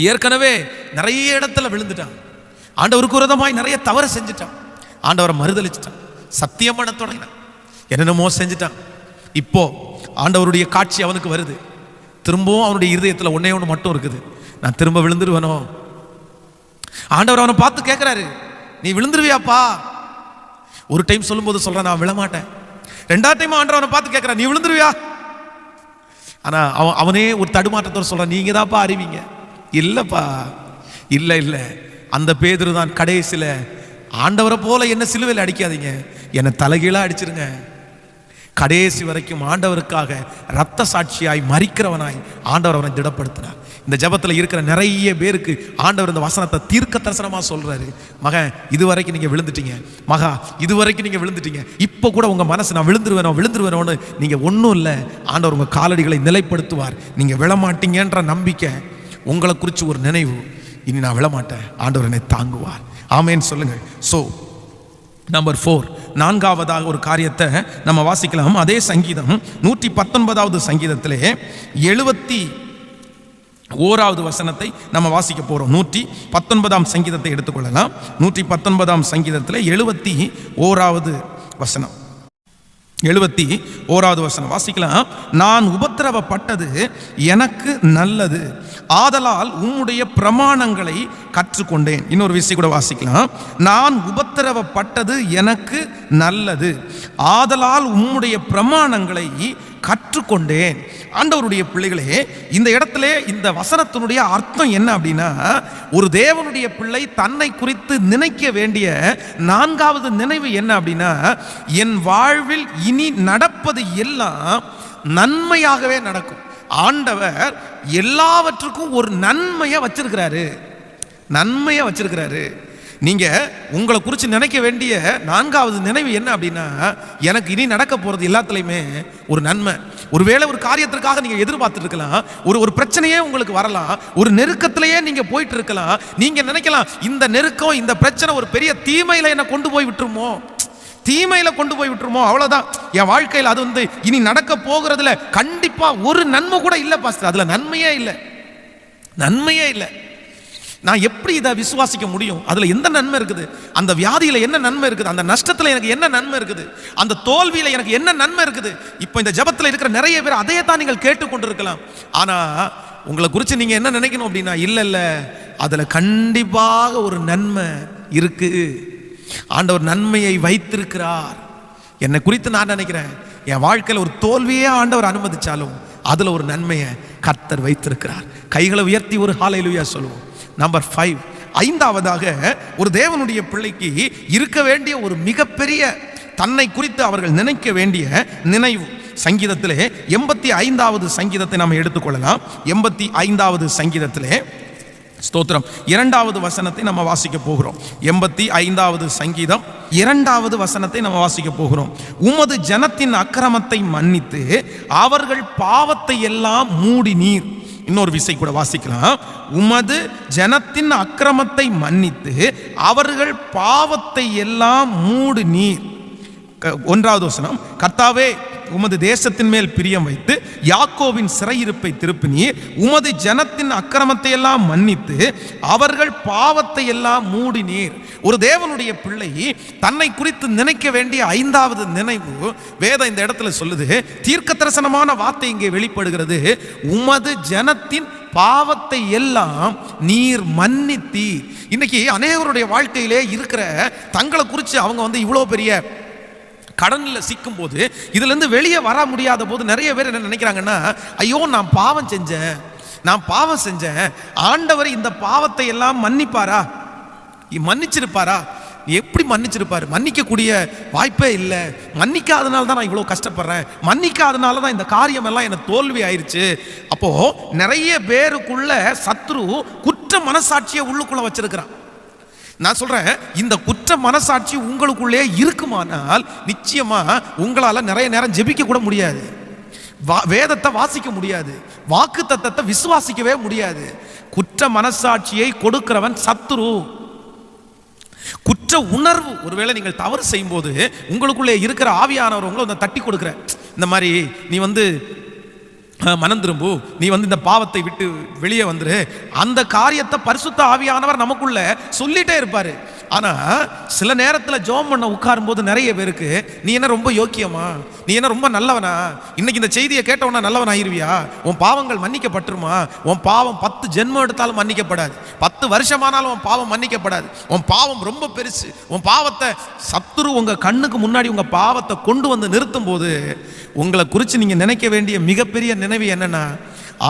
ஏற்கனவே நிறைய இடத்துல விழுந்துட்டான், ஆண்டவருக்கு விரோதமாய் நிறைய தவறு செஞ்சுட்டான், ஆண்டவரை மறுதலிச்சிட்டான், சத்தியம் பண்ண தொடங்கினான், என்னென்னமோ செஞ்சுட்டான். இப்போ ஆண்டவருடைய காட்சி அவனுக்கு வருது. திரும்பவும் அவனுடைய இருதயத்தில் ஒன்னே ஒன்று மட்டும் இருக்குது, நான் திரும்ப விழுந்துருவேனோ. ஆண்டவர் அவனை பார்த்து கேட்கிறாரு, நீ விழுந்துருவியாப்பா? ஒரு டைம் சொல்லும்போது சொல்றான், நான் விழமாட்டேன். ரெண்டாவது டைம் ஆண்டவர் அவனை பார்த்து கேட்கிறான், நீ விழுந்துருவியா? ஆனா அவனே ஒரு தடுமாற்றத்தோடு சொல்றான், நீங்க தான்ப்பா அறிவீங்க. இல்லப்பா, இல்லை, அந்த பேதுரு தான் கடைசியில் ஆண்டவரை போல என்ன சிலுவையில் அடிக்காதீங்க, என்னை தலைகீழா அடிச்சிருங்க, கடைசி வரைக்கும் ஆண்டவருக்காக இரத்த சாட்சியாய் மரிக்கிறவனாய் ஆண்டவர் அவனை திடப்படுத்தினார். இந்த ஜபத்தில் இருக்கிற நிறைய பேருக்கு ஆண்டவர் இந்த வசனத்தை தீர்க்க தரிசனமாக சொல்றாரு. மகன், இதுவரைக்கும் நீங்கள் விழுந்துட்டீங்க, மகா இதுவரைக்கும் நீங்கள் விழுந்துட்டீங்க, இப்போ கூட உங்கள் மனசு நான் விழுந்துருவேனோன்னு நீங்கள் ஒன்றும் இல்லை, ஆண்டவர் உங்கள் காலடிகளை நிலைப்படுத்துவார். நீங்கள் விழமாட்டீங்கன்ற நம்பிக்கை, உங்களை குறித்து ஒரு நினைவு, இனி நான் விழமாட்டேன், ஆண்டவர் என்னை தாங்குவார். ஆமேன்னு சொல்லுங்கள். ஸோ நம்பர் 4, நான்காவதாக ஒரு காரியத்தை நம்ம வாசிக்கலாம். அதே சங்கீதம் 119வது சங்கீதத்திலே 71வது வசனத்தை நம்ம வாசிக்க போறோம். 119ஆம் சங்கீதத்தை எடுத்துக்கொள்ளலாம். 119ஆம் சங்கீதத்திலே 71வது வசனம், 71வது வசனம் வாசிக்கலாம். நான் உபத்திரவப்பட்டது எனக்கு நல்லது, ஆதலால் உம்முடைய பிரமாணங்களை கற்றுக்கொண்டேன். இன்னொரு விஷயம் கூட வாசிக்கலாம். நான் உபத்திரவப்பட்டது எனக்கு நல்லது, ஆதலால் உம்முடைய பிரமாணங்களை கற்றுக்கொண்டேன். ஆண்டவருடைய பிள்ளைகளே, இந்த இடத்துல இந்த வசனத்தினுடைய அர்த்தம் என்ன அப்படின்னா, ஒரு தேவனுடைய பிள்ளை தன்னை குறித்து நினைக்க வேண்டிய 4வது நினைவு என்ன அப்படின்னா, என் வாழ்வில் இனி நடப்பது எல்லாம் நன்மையாகவே நடக்கும். ஆண்டவர் எல்லாவற்றுக்கும் ஒரு நன்மையை வச்சிருக்கிறாரு. நீங்க உங்களை குறித்து நினைக்க வேண்டிய 4வது நினைவு என்ன அப்படின்னா, எனக்கு இனி நடக்க போறது எல்லாத்துலயுமே ஒரு நன்மை. ஒருவேளை ஒரு காரியத்திற்காக நீங்க எதிர்பார்த்துட்டு இருக்கலாம், ஒரு பிரச்சனையே உங்களுக்கு வரலாம், ஒரு நெருக்கத்திலேயே நீங்க போயிட்டு இருக்கலாம். நீங்க நினைக்கலாம், இந்த நெருக்கம், இந்த பிரச்சனை ஒரு பெரிய தீமையில என்ன கொண்டு போய் விட்டுருமோ, அவ்வளவுதான் என் வாழ்க்கையில் அது இனி நடக்க போகிறதுல கண்டிப்பா ஒரு நன்மை கூட இல்லை பாஸ்டர், அதுல நன்மையே இல்லை. நான் எப்படி இதை விசுவாசிக்க முடியும்? அதுல எந்த நன்மை இருக்குது? அந்த வியாதியில என்ன நன்மை இருக்குது? அந்த நஷ்டத்துல எனக்கு என்ன நன்மை இருக்குது? அந்த தோல்வியில எனக்கு என்ன நன்மை இருக்குது? இப்போ இந்த ஜபத்துல இருக்கிற நிறைய பேர் அதையே தான் நீங்கள் கேட்டுக்கொண்டிருக்கலாம். ஆனா உங்களை குறித்து நீங்க என்ன நினைக்கணும் அப்படின்னா, இல்ல அதுல கண்டிப்பாக ஒரு நன்மை இருக்கு. ஆண்டவர் நன்மையை வைத்திருக்கிறார். என்னை குறித்து நான் நினைக்கிறேன், என் வாழ்க்கையில் ஒரு தோல்வியே ஆண்டவர் அனுமதிச்சாலும் அதுல ஒரு நன்மையை கர்த்தர் வைத்திருக்கிறார். கைகளை உயர்த்தி ஒரு ஹல்லேலூயா சொல்லுவோம். நம்பர் 5, 5வதாக ஒரு தேவனுடைய பிள்ளைக்கு இருக்க வேண்டிய ஒரு மிகப்பெரிய தன்னை குறித்து அவர்கள் நினைக்க வேண்டிய நினைவு. சங்கீதத்திலே 85வது சங்கீதத்தை நாம் எடுத்துக்கொள்ளலாம். 85வது சங்கீதத்திலே ஸ்தோத்திரம் 2வது வசனத்தை நம்ம வாசிக்க போகிறோம். 85வது சங்கீதம் 2வது வசனத்தை நம்ம வாசிக்க போகிறோம். உமது ஜனத்தின் அக்கிரமத்தை மன்னித்து அவர்கள் பாவத்தை எல்லாம் மூடினீர். இன்னொரு விசை கூட வாசிக்கலாம். உமது ஜனத்தின் அக்கிரமத்தை மன்னித்து அவர்கள் பாவத்தை எல்லாம் மூடினீர். 1வது வசனம், கர்த்தாவே உமது தேசத்தின் மேல் பிரியம் வைத்து யாக்கோவின் சிறையிருப்பை திருப்பினீர். உமது ஜனத்தின் அக்கிரமத்தை எல்லாம் மன்னித்து அவர்கள் பாவத்தை எல்லாம் மூடினீர். ஒரு தேவனுடைய பிள்ளை தன்னை குறித்து நினைக்க வேண்டிய 5வது நினைவு வேதம் இந்த இடத்துல சொல்லுது. தீர்க்க தரிசனமான வார்த்தை இங்கே வெளிப்படுகிறது. உமது ஜனத்தின் பாவத்தை எல்லாம் நீர் மன்னித்தீர். இன்னைக்கு அநேகருடைய வாழ்க்கையிலே இருக்கிற தங்களை குறித்து அவங்க இவ்வளோ பெரிய கடனில் சிக்கும் போது, இதுல இருந்து வெளியே வர முடியாத போது நிறைய பேர் என்ன நினைக்கிறாங்கன்னா, ஐயோ நான் பாவம் செஞ்சேன், ஆண்டவர் இந்த பாவத்தை எல்லாம் மன்னிப்பாரா, மன்னிச்சிருப்பாரா? எப்படி மன்னிச்சிருப்பாரு? மன்னிக்கக்கூடிய வாய்ப்பே இல்லை. மன்னிக்காதனால தான் நான் இவ்வளோ கஷ்டப்படுறேன், மன்னிக்காதனால தான் இந்த காரியம் எல்லாம் எனக்கு தோல்வி ஆயிடுச்சு. அப்போ நிறைய பேருக்குள்ள சத்ரு குற்ற மனசாட்சியை உள்ளுக்குள்ள வச்சிருக்கிறான். நான் சொல்றேன், இந்த குற்ற மனசாட்சி உங்களுக்குள்ளே இருக்குமானால் நிச்சயமா உங்களால நிறைய நேரம் ஜெபிக்க கூட முடியாது, வேதத்தை வாசிக்க முடியாது, வாக்கு தத்தத்தை விசுவாசிக்கவே முடியாது. குற்ற மனசாட்சியை கொடுக்கிறவன் சத்துரு. குற்ற உணர்வு, ஒருவேளை நீங்கள் தவறு செய்யும் போது உங்களுக்குள்ளே இருக்கிற ஆவியானவர் உங்களை தட்டி கொடுக்கிற, இந்த மாதிரி நீ மனம் திரும்பு, நீ இந்த பாவத்தை விட்டு வெளியே வந்துரு, அந்த காரியத்தை பரிசுத்த ஆவியானவர் நமக்குள்ள சொல்லிட்டே இருப்பாரு. ஆனா சில நேரத்தில் ஜெபம் பண்ண உட்காரும் போது நிறைய பேருக்கு, நீ என்ன ரொம்ப யோக்கியமா, நீ என்ன ரொம்ப நல்லவனா, இன்னைக்கு இந்த செய்தியை கேட்டவனா நல்லவன் ஆயிருவியா, உன் பாவங்கள் மன்னிக்கப்பட்டுருமா, உன் பாவம் 10 ஜென்மம் எடுத்தாலும் மன்னிக்கப்படாது, 10 வருஷமானாலும் உன் பாவம் மன்னிக்கப்படாது, உன் பாவம் ரொம்ப பெருசு, உன் பாவத்தை சத்துரு உங்க கண்ணுக்கு முன்னாடி உங்க பாவத்தை கொண்டு வந்து நிறுத்தும் போது உங்களை குறித்து நீங்க நினைக்க வேண்டிய மிகப்பெரிய நினைவு என்னன்னா,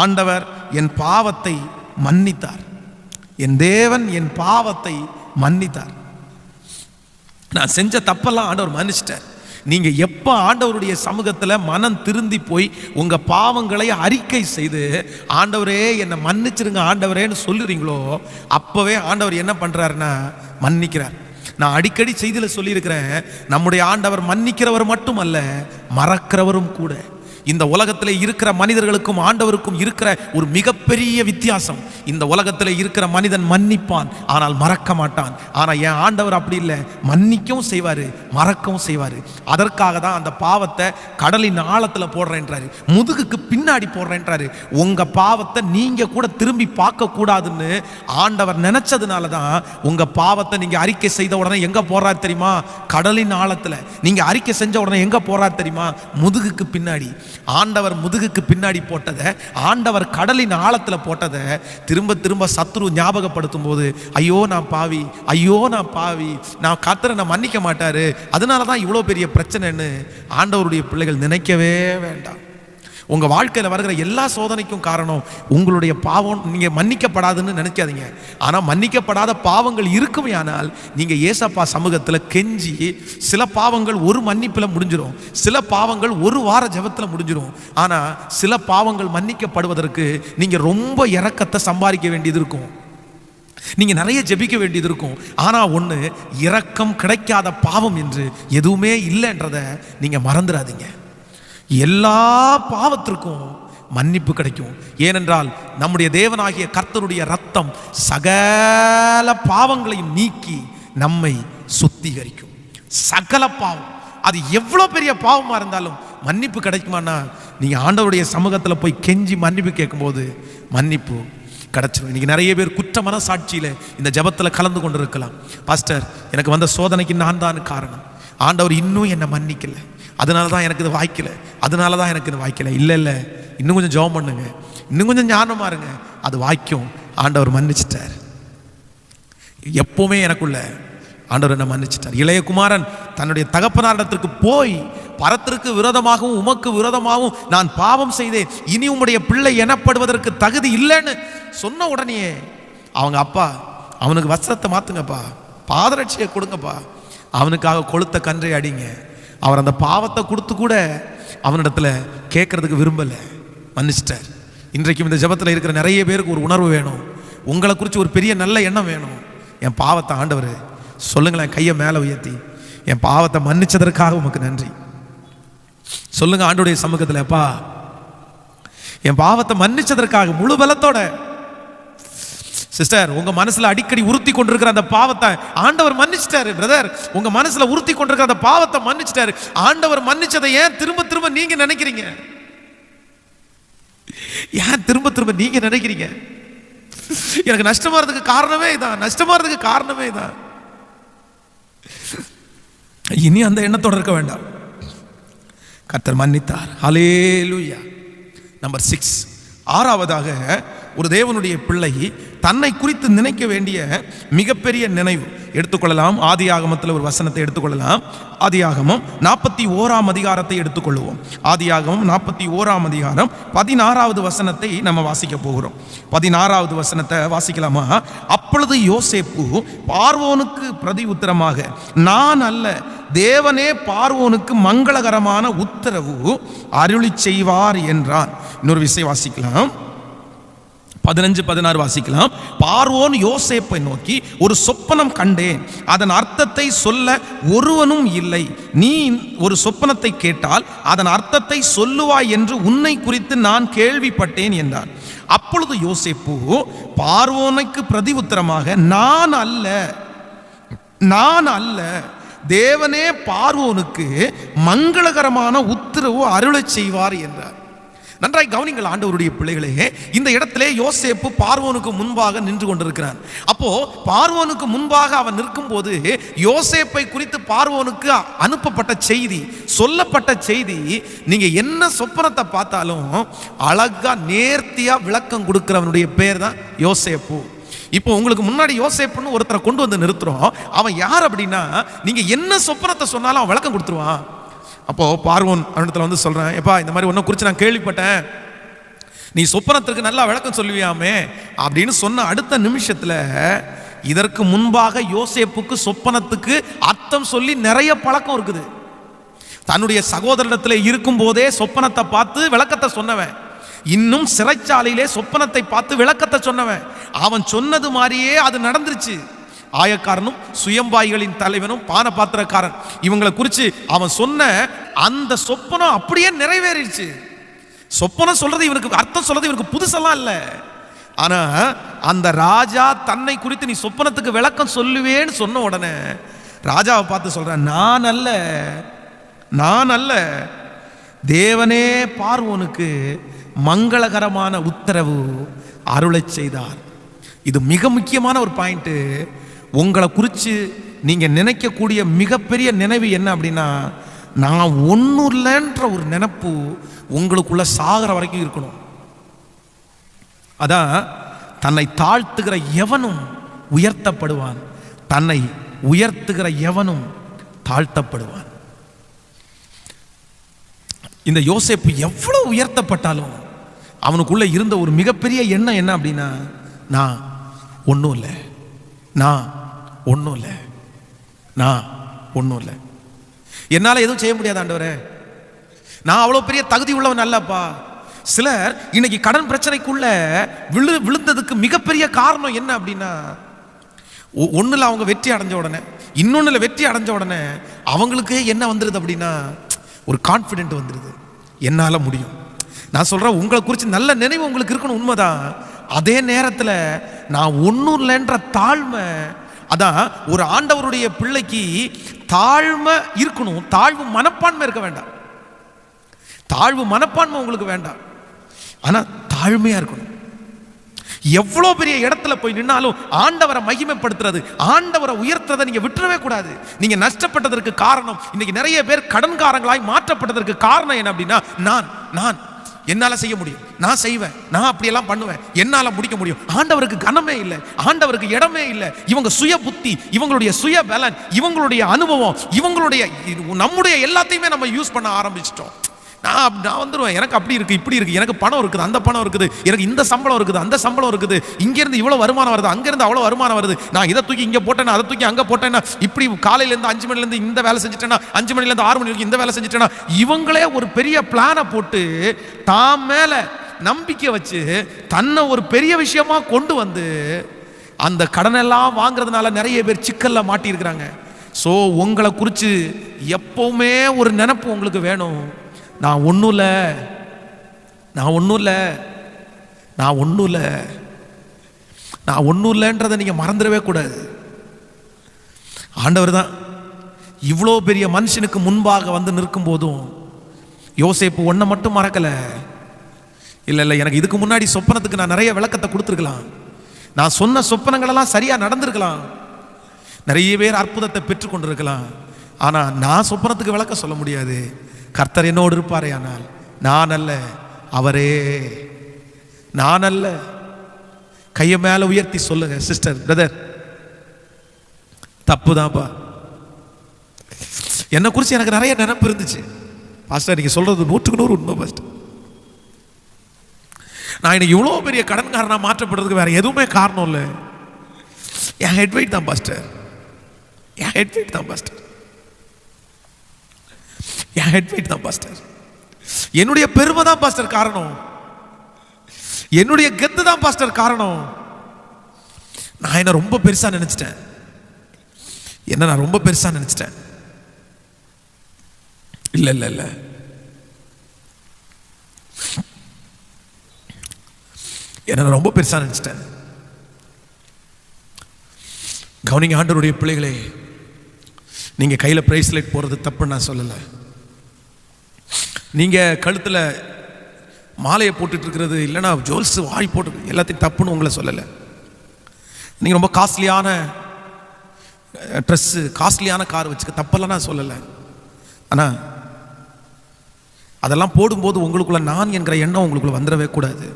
ஆண்டவர் என் பாவத்தை மன்னித்தார், என் தேவன் என் பாவத்தை மன்னித்தார், நான் செஞ்ச தப்பெல்லாம் ஆண்டவர் மன்னிச்சிட்டார். நீங்க எப்ப ஆண்டவருடைய சமூகத்துல மனம் திருந்தி போய் உங்க பாவங்களை அறிக்கை செய்து ஆண்டவரே என்னை மன்னிச்சிருங்க ஆண்டவரேன்னு சொல்லுறீங்களோ, அப்பவே ஆண்டவர் என்ன பண்றாருன்னா மன்னிக்கிறார். நான் அடிக்கடி செய்தியில சொல்லியிருக்கிறேன், நம்முடைய ஆண்டவர் மன்னிக்கிறவர் மட்டுமல்ல, மறக்கிறவரும் கூட. இந்த உலகத்தில் இருக்கிற மனிதர்களுக்கும் ஆண்டவருக்கும் இருக்கிற ஒரு மிகப்பெரிய வித்தியாசம், இந்த உலகத்தில் இருக்கிற மனிதன் மன்னிப்பான் ஆனால் மறக்க மாட்டான். ஆனால் என் ஆண்டவர் அப்படி இல்லை, மன்னிக்கவும் செய்வார், மறக்கவும் செய்வார். அதற்காக தான் அந்த பாவத்தை கடலின் ஆழத்தில் போடுறேன்றாரு, முதுகுக்கு பின்னாடி போடுறேன்றாரு. உங்கள் பாவத்தை நீங்கள் கூட திரும்பி பார்க்கக்கூடாதுன்னு ஆண்டவர் நினைச்சதுனால தான் உங்கள் பாவத்தை நீங்கள் அறிக்கை செய்த உடனே எங்கே போடுறாரு தெரியுமா? கடலின் ஆழத்தில். நீங்கள் அறிக்கை செஞ்ச உடனே எங்கே போடுறாரு தெரியுமா? முதுகுக்கு பின்னாடி. ஆண்டவர் முதுகுக்கு பின்னாடி போட்டதை, ஆண்டவர் கடலின் ஆழத்தில் போட்டதை திரும்ப திரும்ப சத்ரு ஞாபகப்படுத்தும் போது, ஐயோ நான் பாவி, ஐயோ நான் பாவி, நான் கர்த்தரை நான் மன்னிக்க மாட்டாரு, அதனால தான் இவ்வளோ பெரிய பிரச்சனைன்னு ஆண்டவருடைய பிள்ளைகள் நினைக்கவே வேண்டாம். உங்கள் வாழ்க்கையில் வருகிற எல்லா சோதனைக்கும் காரணம் உங்களுடைய பாவம். நீங்கள் மன்னிக்கப்படாதுன்னு நினைக்காதீங்க. ஆனால் மன்னிக்கப்படாத பாவங்கள் இருக்குமே, ஆனால் நீங்கள் ஏசப்பா சமூகத்தில் கெஞ்சி, சில பாவங்கள் ஒரு மன்னிப்பில் முடிஞ்சிடும், சில பாவங்கள் ஒரு வார ஜெபத்தில் முடிஞ்சிடும். ஆனால் சில பாவங்கள் மன்னிக்கப்படுவதற்கு நீங்கள் ரொம்ப இரக்கத்தை சம்பாதிக்க வேண்டியது இருக்கும், நீங்கள் நிறைய ஜெபிக்க வேண்டியது இருக்கும். ஆனால் ஒன்று, இரக்கம் கிடைக்காத பாவம் என்று எதுவுமே இல்லைன்றதை நீங்கள் மறந்துடாதீங்க. எல்லா பாவத்திற்கும் மன்னிப்பு கிடைக்கும். ஏனென்றால் நம்முடைய தேவனாகிய கர்த்தருடைய ரத்தம் சகல பாவங்களையும் நீக்கி நம்மை சுத்திகரிக்கும். சகல பாவம், அது எவ்வளோ பெரிய பாவமாக இருந்தாலும் மன்னிப்பு கிடைக்குமானா, நீங்கள் ஆண்டவருடைய சமூகத்தில் போய் கெஞ்சி மன்னிப்பு கேட்கும்போது மன்னிப்பு கிடைச்சிடும். இன்னைக்கு நிறைய பேர் குற்ற மனசாட்சியில் இந்த ஜெபத்தில் கலந்து கொண்டு இருக்கலாம். பாஸ்டர், எனக்கு வந்த சோதனைக்கு நான் தான் காரணம், ஆண்டவர் இன்னும் என்னை மன்னிக்கலை, அதனால தான் எனக்கு இது வாய்க்கலை, அதனால தான் எனக்கு இது வாய்க்கலை. இல்லை இல்லை, இன்னும் கொஞ்சம் ஜெபம் பண்ணுங்க, இன்னும் கொஞ்சம் ஞானமாக இருங்க, அது வாய்க்கும். ஆண்டவர் மன்னிச்சிட்டார். எப்பவுமே எனக்குள்ள ஆண்டவர் என்ன மன்னிச்சிட்டார். இளைய குமாரன் தன்னுடைய தகப்பனாரிடத்திற்கு போய், பரத்திற்கு விரோதமாகவும் உமக்கு விரோதமாகவும் நான் பாவம் செய்தேன், இனி உம்முடைய பிள்ளை எனப்படுவதற்கு தகுதி இல்லைன்னு சொன்ன உடனே அவங்க அப்பா, அவனுக்கு வஸ்திரத்தை மாத்துங்கப்பா, பாதரட்சியை கொடுங்கப்பா, அவனுக்காக கொளுத்த கன்றை அடிங்க. அவர் அந்த பாவத்தை கொடுத்து கூட அவனிடத்துல கேட்கறதுக்கு விரும்பலை, மன்னிச்சிட்டார். இன்றைக்கும் இந்த ஜெபத்தில் இருக்கிற நிறைய பேருக்கு ஒரு உணர்வு வேணும், உங்களை குறித்து ஒரு பெரிய நல்ல எண்ணம் வேணும். என் பாவத்தை ஆண்டவர் சொல்லுங்களேன், கையை மேலே உயர்த்தி, என் பாவத்தை மன்னிச்சதற்காக உமக்கு நன்றி சொல்லுங்க ஆண்டவருடைய சமூகத்தில். அப்பா, என் பாவத்தை மன்னிச்சதற்காக முழு பலத்தோட. சிஸ்டர், உங்க மனசுல அடிக்கடி உறுத்தி கொண்டிருக்கிற அந்த பாவத்தை ஆண்டவர் மன்னிச்சிட்டாரு. பிரதர், உங்க மனசுல உறுத்தி கொண்டிருக்கிற அந்த பாவத்தை மன்னிச்சிட்டாரு. ஆண்டவர் மன்னிச்சதை ஏன் திரும்ப திரும்ப நீங்க நினைக்கிறீங்க? ஏன் திரும்ப திரும்ப நீங்க நினைக்கிறீங்க? எனக்கு நஷ்டமாறதுக்கு காரணமே இதான், நஷ்டமாறதுக்கு காரணமே இதான். இனி அந்த எண்ணத்தோட இருக்க வேண்டாம். கர்த்தர் மன்னித்தார். ஹல்லேலூயா. நம்பர் 6, ஆறாவதாக ஒரு தேவனுடைய பிள்ளை தன்னை குறித்து நினைக்க வேண்டிய மிகப்பெரிய நினைவு எடுத்துக்கொள்ளலாம். ஆதியாகமத்தில் ஒரு வசனத்தை எடுத்துக்கொள்ளலாம். ஆதியாகமம் 41ஆம் அதிகாரத்தை எடுத்துக்கொள்வோம். ஆதியாகமம் 41ஆம் அதிகாரம் 16வது வசனத்தை நம்ம வாசிக்க போகிறோம். 16வது வசனத்தை வாசிக்கலாமா? அப்பொழுது யோசேப்பு பார்வோனுக்கு பிரதி உத்தரமாக, நான் அல்ல, தேவனே பார்வோனுக்கு மங்களகரமான உத்தரவு அருளி செய்வார் என்றான். இன்னொரு விஷயம் வாசிக்கலாம், 15-16 வாசிக்கலாம். பார்வோன் யோசேப்பை நோக்கி, ஒரு சொப்பனம் கண்டேன், அதன் அர்த்தத்தை சொல்ல ஒருவனும் இல்லை. நீ ஒரு சொப்பனத்தை கேட்டால் அதன் அர்த்தத்தை சொல்லுவாய் என்று உன்னை குறித்து நான் கேள்விப்பட்டேன் என்றான். அப்பொழுது யோசேப்பு பார்வோனுக்கு பிரதி உத்தரமாக, நான் அல்ல, தேவனே பார்வோனுக்கு மங்களகரமான உத்தரவு அருளச் செய்வார் என்றார். நன்றாய் கவனிங்கள் ஆண்டவருடைய பிள்ளைகளே, இந்த இடத்திலே யோசேப்பு பார்வோனுக்கு முன்பாக நின்று கொண்டிருக்கிறான். அப்போ பார்வோனுக்கு முன்பாக அவன் நிற்கும் போது யோசேப்பை குறித்து பார்வோனுக்கு அனுப்பப்பட்ட செய்தி, சொல்லப்பட்ட செய்தி, நீங்க என்ன சொப்பனத்தை பார்த்தாலும் அழகா நேர்த்தியா விளக்கம் கொடுக்கிறவனுடைய பேர் தான் யோசேப்பு. இப்போ உங்களுக்கு முன்னாடி யோசேப்புன்னு ஒருத்தரை கொண்டு வந்து நிறுத்துறோம். அவன் யார் அப்படின்னா, நீங்க என்ன சொப்பனத்தை சொன்னாலும் அவன் விளக்கம் கொடுத்துருவான். அப்போ பார்வோன் அவனிடத்துல வந்து சொல்றேன், எப்பா இந்த மாதிரி ஒன்றை குறித்து நான் கேள்விப்பட்டேன், நீ சொப்பனத்திற்கு நல்லா விளக்கம் சொல்லுவியாமே அப்படின்னு சொன்ன அடுத்த நிமிஷத்துல இதற்கு முன்பாக யோசேப்புக்கு சொப்பனத்துக்கு அர்த்தம் சொல்லி நிறைய பழக்கம் இருக்குது. தன்னுடைய சகோதரத்தில் இருக்கும் போதே சொப்பனத்தை பார்த்து விளக்கத்தை சொன்னவன், இன்னும் சிறைச்சாலையிலே சொப்பனத்தை பார்த்து விளக்கத்தை சொன்னவன், அவன் சொன்னது மாதிரியே அது நடந்துருச்சு. ஆயக்காரனும் சுயம்பாய்களின் தலைவனும் பானபாத்திரக்காரன் இவங்களை குறித்து அவன் சொன்ன அந்த சொப்பனம் அப்படியே நிறைவேறிடுச்சு. சொப்பனம் சொல்றது இவனுக்கு அர்த்தம் சொல்றது இவனுக்கு புதுசெல்லாம் இல்லை. ஆனா அந்த ராஜா தன்னை குறித்து நீ சொப்பனத்துக்கு விளக்கம் சொல்லுவேன்னு சொன்ன உடனே ராஜாவை பார்த்து சொல்றேன், நான் அல்ல, தேவனே பார்வோனுக்கு மங்களகரமான உத்தரவு அருளச் செய்தார். இது மிக முக்கியமான ஒரு பாயிண்ட். உங்களை குறித்து நீங்க நினைக்கக்கூடிய மிகப்பெரிய நினைவு என்ன அப்படின்னா, நான் ஒன்றும் இல்லைன்ற ஒரு நினைப்பு உங்களுக்குள்ள சாகிற வரைக்கும் இருக்கணும். அதான் தன்னை தாழ்த்துகிற எவனும் உயர்த்தப்படுவான், தன்னை உயர்த்துகிற எவனும் தாழ்த்தப்படுவான். இந்த யோசேப்பு எவ்வளவு உயர்த்தப்பட்டாலும் அவனுக்குள்ள இருந்த ஒரு மிகப்பெரிய எண்ணம் என்ன அப்படின்னா, நான் ஒன்றும் இல்லை, என்னால் எதுவும் செய்ய முடியாது ஆண்டவரே, நான் அவ்வளோ பெரிய தகுதி உள்ளவன் அல்லப்பா. சிலர் இன்னைக்கு கடன் பிரச்சனைக்குள்ள விழுந்ததுக்கு மிகப்பெரிய காரணம் என்ன அப்படின்னா, ஒன்றில் அவங்க வெற்றி அடைஞ்ச உடனே இன்னொன்னுல வெற்றி அடைஞ்ச உடனே அவங்களுக்கு என்ன வந்துடுது அப்படின்னா, ஒரு கான்ஃபிடென்ட் வந்துடுது, என்னால் முடியும். நான் சொல்கிறேன், உங்களை குறித்து நல்ல நினைவு உங்களுக்கு இருக்கணும், உண்மைதான். அதே நேரத்தில் நான் ஒன்றும் இல்லைன்ற தாழ்மை, அதான் ஒரு ஆண்டவருடைய பிள்ளைக்கு தாழ்மை இருக்கணும். தாழ்வு மனப்பான்மை இருக்க வேண்டாம், தாழ்வு மனப்பான்மை உங்களுக்கு வேண்டாம், ஆனால் தாழ்மையாக இருக்கணும். எவ்வளோ பெரிய இடத்துல போய் நின்னாலும் ஆண்டவரை மகிமைப்படுத்துறது, ஆண்டவரை உயர்த்துறதை நீங்க விட்டுறவே கூடாது. நீங்க நஷ்டப்பட்டதற்கு காரணம், இன்னைக்கு நிறைய பேர் கடன்காரங்களாய் மாற்றப்பட்டதற்கு காரணம் என்ன அப்படின்னா, நான் என்னால் செய்ய முடியும், நான் செய்வேன், நான் அப்படியெல்லாம் பண்ணுவேன், என்னால் முடிக்க முடியும். ஆண்டவருக்கு கனமே இல்லை, ஆண்டவருக்கு இடமே இல்லை. இவங்க சுய புத்தி, இவங்களுடைய சுய பலன், இவங்களுடைய அனுபவம், இவங்களுடைய நம்முடைய எல்லாத்தையுமே நம்ம யூஸ் பண்ண ஆரம்பிச்சிட்டோம். நான் வந்துடுவேன், எனக்கு அப்படி இருக்குது, இப்படி இருக்குது, எனக்கு பணம் இருக்குது, அந்த பணம் இருக்குது, எனக்கு இந்த சம்பளம் இருக்குது, அந்த சம்பளம் இருக்குது, இங்கேருந்து இவ்வளோ வருமானம் வருது, அங்கேருந்து அவ்வளோ வருமானம் வருது, நான் இதை தூக்கி இங்கே போட்டேன்னா, அதை தூக்கி அங்கே போட்டேன்னா, இப்படி காலையிலேருந்து 5 மணிலேருந்து இந்த வேலை செஞ்சுட்டேன்னா, 5 மணிலேருந்து 6 மணி வரைக்கும் இந்த வேலை செஞ்சுட்டேன்னா, இவங்களே ஒரு பெரிய பிளானை போட்டு தான் மேலே நம்பிக்கை வச்சு தன்னை ஒரு பெரிய விஷயமா கொண்டு வந்து அந்த கடனெல்லாம் வாங்குறதுனால நிறைய பேர் சிக்கல்ல மாட்டியிருக்கிறாங்க. ஸோ உங்களை குறித்து எப்பவுமே ஒரு நினைப்பு உங்களுக்கு வேணும், நான் ஒன்றும் இல்லைன்றதை நீங்கள் மறந்துடவே கூடாது. ஆண்டவர் தான் இவ்வளோ பெரிய மனுஷனுக்கு முன்பாக வந்து நிற்கும் போதும் யோசேப்பு ஒன்றை மட்டும் மறக்கலை. இல்லை, எனக்கு இதுக்கு முன்னாடி சொப்பனத்துக்கு நான் நிறைய விளக்கத்தை கொடுத்துருக்கலாம், நான் சொன்ன சொப்பனங்களெல்லாம் சரியாக நடந்திருக்கலாம், நிறைய பேர் அற்புதத்தை பெற்றுக்கொண்டிருக்கலாம். ஆனால் நான் சொப்பனத்துக்கு விளக்க சொல்ல முடியாது. கர்த்தர் என்னோடு இருப்பாரே, ஆனால் நான் அல்ல, அவரே, நான் அல்ல, கையை மேல உயர்த்தி சொல்லுங்க, சிஸ்டர், பிரதர், தப்புதான்ப்பா. என்னை குறித்து எனக்கு நிறைய நினைப்பு இருந்துச்சு. பாஸ்டர், நீங்க சொல்றது 100% உண்மை பாஸ்டர். நான் இன்னைக்கு இவ்வளோ பெரிய கடன்காரனா மாற்றப்படுறதுக்கு வேற எதுவுமே காரணம் இல்லை. என் ஹெட் வெயிட் தான் பாஸ்டர். என் ஹெட் வெயிட் தான் பாஸ்டர். என் ஹெட் வெயிட் தான் பாஸ்டர். என்னுடைய பெருமை தான் பாஸ்டர் காரணம். என்னுடைய கெத்து தான் பாஸ்டர் காரணம். நான் என்ன ரொம்ப பெருசா நினைச்சிட்டேன். நான் ரொம்ப பெருசா நினைச்சிட்டேன். இல்ல இல்ல இல்ல, என்ன ரொம்ப பெருசா நினைச்சிட்டேன். கவனிங்க ஆண்டவருடைய பிள்ளைகளே, நீங்க கையில பிரேஸ்லெட் போறது தப்புன்னு நான் சொல்லல. நீங்க கழுத்துல மாலையை போட்டுட்டு இருக்கிறது, இல்லைன்னா ஜுவல்ஸ் வாய் போட்டு எல்லாத்தையும் தப்புன்னு உங்களை சொல்லலை. நீங்க ரொம்ப காஸ்ட்லியான ட்ரெஸ்ஸு, காஸ்ட்லியான கார் வச்சுக்க தப்பெல்லாம் நான் சொல்லலை. ஆனால் அதெல்லாம் போடும்போது உங்களுக்குள்ள நான் என்கிற எண்ணம் உங்களுக்குள்ள வந்துடவே கூடாது.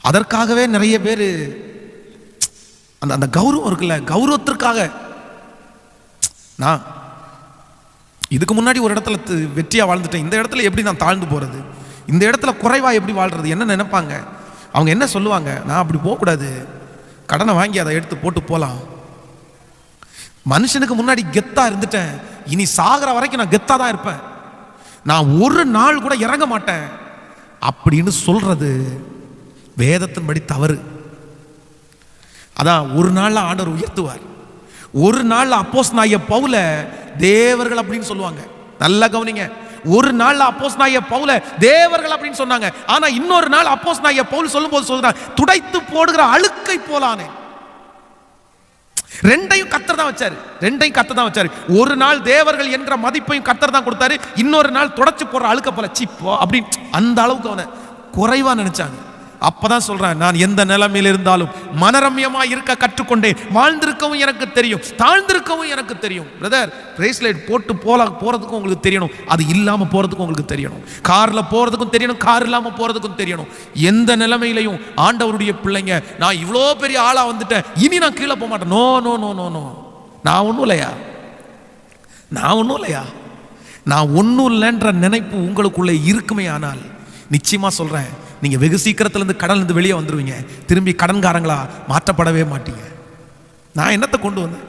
அதற்காகவே நிறைய பேர் அந்த அந்த கௌரவம் இருக்குல்ல, கௌரவத்திற்காக நான் இதுக்கு முன்னாடி ஒரு இடத்துல வெற்றியாக வாழ்ந்துட்டேன், இந்த இடத்துல எப்படி நான் தாழ்ந்து போகிறது, இந்த இடத்துல குறைவாக எப்படி வாழ்கிறது, என்ன நினைப்பாங்க, அவங்க என்ன சொல்லுவாங்க, நான் அப்படி போகக்கூடாது, கடனை வாங்கி அதை எடுத்து போட்டு போகலாம். மனுஷனுக்கு முன்னாடி கெத்தாக இருந்துட்டேன், இனி சாகிற வரைக்கும் நான் கெத்தாக தான் இருப்பேன், நான் ஒரு நாள் கூட இறங்க மாட்டேன் அப்படின்னு சொல்றது வேதத்தின்படி தவறு. அதான் ஒரு நாள்ல ஆண்டவர் உயர்த்துவார். ஒரு நாள்ல அப்போஸ்தலனாகிய பவுல தேவர்கள் அப்படின்னு சொல்லுவாங்க. நல்லா கவனிங்க, ஒரு நாள்ல அப்போஸ்தலனாகிய பவுல தேவர்கள் அப்படின்னு சொன்னாங்க. ஆனா இன்னொரு நாள் அப்போஸ்தலனாகிய பவுல் சொல்லும்போது சொல்றான், துடைத்து போடுகிற அழுக்கை போலானே. ரெண்டையும் கர்த்தர் தான் வச்சாரு, ரெண்டையும் கர்த்தர் தான் வச்சாரு. ஒரு நாள் தேவர்கள் என்ற மதிப்பையும் கர்த்தர் தான் கொடுத்தாரு, இன்னொரு நாள் துடைச்சு போடுற அழுக்க போல சிப்போ அப்படின்னு அந்த அளவுக்கு அவனை குறைவா நினைச்சாங்க. அப்பதான் சொல்றேன், நான் எந்த நிலைமையில் இருந்தாலும் மனரம்யமா இருக்க கற்றுக்கொண்டேன். வாழ்ந்திருக்கவும் எனக்கு தெரியும், தாழ்ந்திருக்கவும் எனக்கு தெரியும். பிரதர், பிரேஸ்லெட் போட்டு போறதுக்கும் உங்களுக்கு தெரியணும், அது இல்லாம போறதுக்கும் உங்களுக்கு தெரியணும். கார்ல போறதுக்கும் தெரியணும், கார் இல்லாம போறதுக்கும் தெரியணும். எந்த நிலைமையிலையும் ஆண்டவருடைய பிள்ளைங்க, நான் இவ்வளோ பெரிய ஆளா வந்துட்டேன், இனி நான் கீழே போக மாட்டேன். No no no no no, நான் ஒன்றும் இல்லையா, நான் ஒன்றும் இல்லையா, நான் ஒன்றும் இல்லைன்ற நினைப்பு உங்களுக்குள்ளே இருக்குமே ஆனால் நிச்சயமா சொல்றேன், நீங்க வெகு சீக்கிரத்திலிருந்து கடலிருந்து வெளியே வந்துருவீங்க. திரும்பி கடன்காரங்களா மாற்றப்படவே மாட்டீங்க. நான் என்னத்தை கொண்டு வந்தேன்,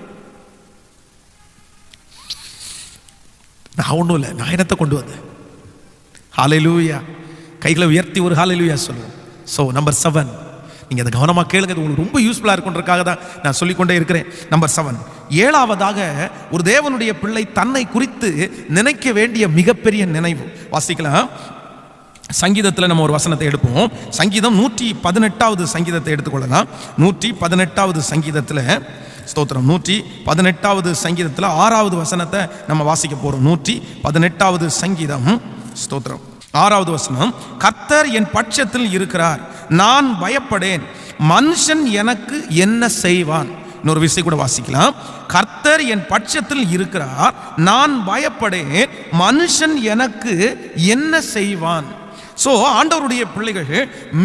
நான் ஒன்றும் இல்லை, நான் என்னத்தை கொண்டு வந்தேன். ஹல்லேலூயா, கைகளை உயர்த்தி ஒரு ஹல்லேலூயா சொல்லுவோம். ஸோ நம்பர் 7, நீங்கள் அதை கவனமாக கேளுங்க, உங்களுக்கு ரொம்ப யூஸ்ஃபுல்லாக இருக்குன்றதுக்காக தான் நான் சொல்லிக்கொண்டே இருக்கிறேன். நம்பர் 7, 7ஆவதாக ஒரு தேவனுடைய பிள்ளை தன்னை குறித்து நினைக்க வேண்டிய மிகப்பெரிய நினைவு. வாசிக்கலாம். சங்கீதத்தில் நம்ம ஒரு வசனத்தை எடுப்போம். சங்கீதம் 118வது சங்கீதத்தை எடுத்துக்கொள்ளலாம். 118வது சங்கீதத்தில், ஸ்தோத்திரம், 118வது சங்கீதத்தில் 6வது வசனத்தை நம்ம வாசிக்க போறோம். 118வது சங்கீதம், ஸ்தோத்திரம், 6வது வசனம். கர்த்தர் என் பட்சத்தில் இருக்கிறார், நான் பயப்படேன், மனுஷன் எனக்கு என்ன செய்வான். இன்னொரு விஷயம் கூட வாசிக்கலாம். கர்த்தர் என் பட்சத்தில் இருக்கிறார், நான் பயப்படேன், மனுஷன் எனக்கு என்ன செய்வான். ஸோ ஆண்டவருடைய பிள்ளைகள்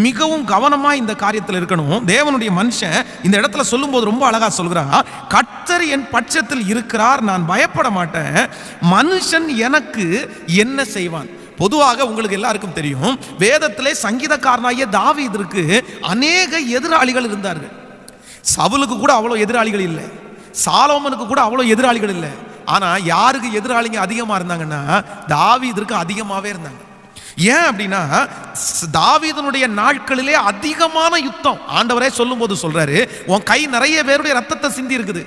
மிகவும் கவனமாக இந்த காரியத்தில் இருக்கணும். தேவனுடைய மனுஷன் இந்த இடத்துல சொல்லும்போது ரொம்ப அழகா சொல்கிறார், கர்த்தர் என் பட்சத்தில் இருக்கிறார், நான் பயப்பட மாட்டேன், மனுஷன் எனக்கு என்ன செய்வான். பொதுவாக உங்களுக்கு எல்லாருக்கும் தெரியும், வேதத்திலே சங்கீதக்காரனாகிய தாவீதுக்கு அநேக எதிராளிகள் இருந்தார்கள். சவுலுக்கு கூட அவ்வளோ எதிராளிகள் இல்லை, சாலோமனுக்கு கூட அவ்வளோ எதிராளிகள் இல்லை. ஆனால் யாருக்கு எதிராளிங்க அதிகமாக இருந்தாங்கன்னா தாவீதுக்கு அதிகமாகவே இருந்தாங்க. ஏன் அப்படின்னா, தாவீதுனுடைய நாட்களிலே அதிகமான யுத்தம். ஆண்டவரே சொல்லும்போது சொல்றாரு, உன் கை நிறைய பேருடைய ரத்தத்தை சிந்தி இருக்குது,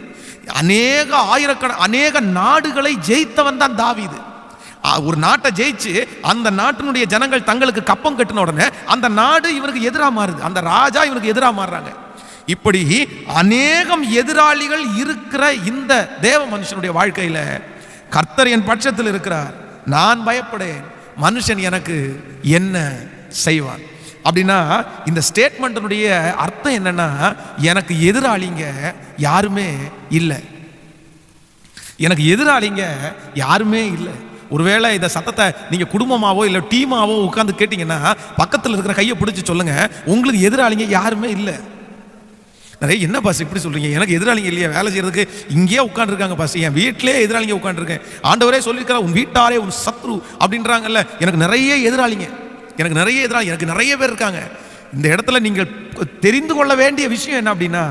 அநேக நாடுகளை ஜெயித்தவன் தான் தாவீது. ஒரு நாட்டை ஜெயிச்சு அந்த நாட்டினுடைய ஜனங்கள் தங்களுக்கு கப்பம் கட்டின உடனே அந்த நாடு இவருக்கு எதிராக மாறுது, அந்த ராஜா இவருக்கு எதிராக மாறுறாங்க. இப்படி அநேகம் எதிராளிகள் இருக்கிற இந்த தேவ மனுஷனுடைய வாழ்க்கையில கர்த்தர் என் பட்சத்தில் இருக்கிறார், நான் பயப்படேன், மனுஷன் எனக்கு என்ன செய்வான். அப்படின்னா இந்த ஸ்டேட்மெண்ட்டினுடைய அர்த்தம் என்னன்னா, எனக்கு எதிராளிங்க யாருமே இல்லை, எனக்கு எதிராளிங்க யாருமே இல்லை. ஒருவேளை இந்த சத்தத்தை நீங்க குடும்பமாவோ இல்லை டீமாவோ உட்காந்து கேட்டீங்கன்னா பக்கத்தில் இருக்கிற கையை பிடிச்சி சொல்லுங்க, உங்களுக்கு எதிராளிங்க யாருமே இல்லை. நிறைய என்ன பாஸ் இப்படி சொல்றீங்க, எனக்கு எதிராளிங்க இல்லையா, வேலை செய்யறதுக்கு இங்கேயே உட்காந்துருக்காங்க பாஸ், என் வீட்டிலே எதிராளிங்க உட்காந்துருக்கேன். ஆண்டவரே சொல்லியிருக்கிற உன் வீட்டாரே உன் சத்ரு அப்படின்றாங்கல்ல. எனக்கு நிறைய எதிராளிங்க, எனக்கு நிறைய பேர் இருக்காங்க. இந்த இடத்துல நீங்கள் தெரிந்து கொள்ள வேண்டிய விஷயம் என்ன அப்படின்னா,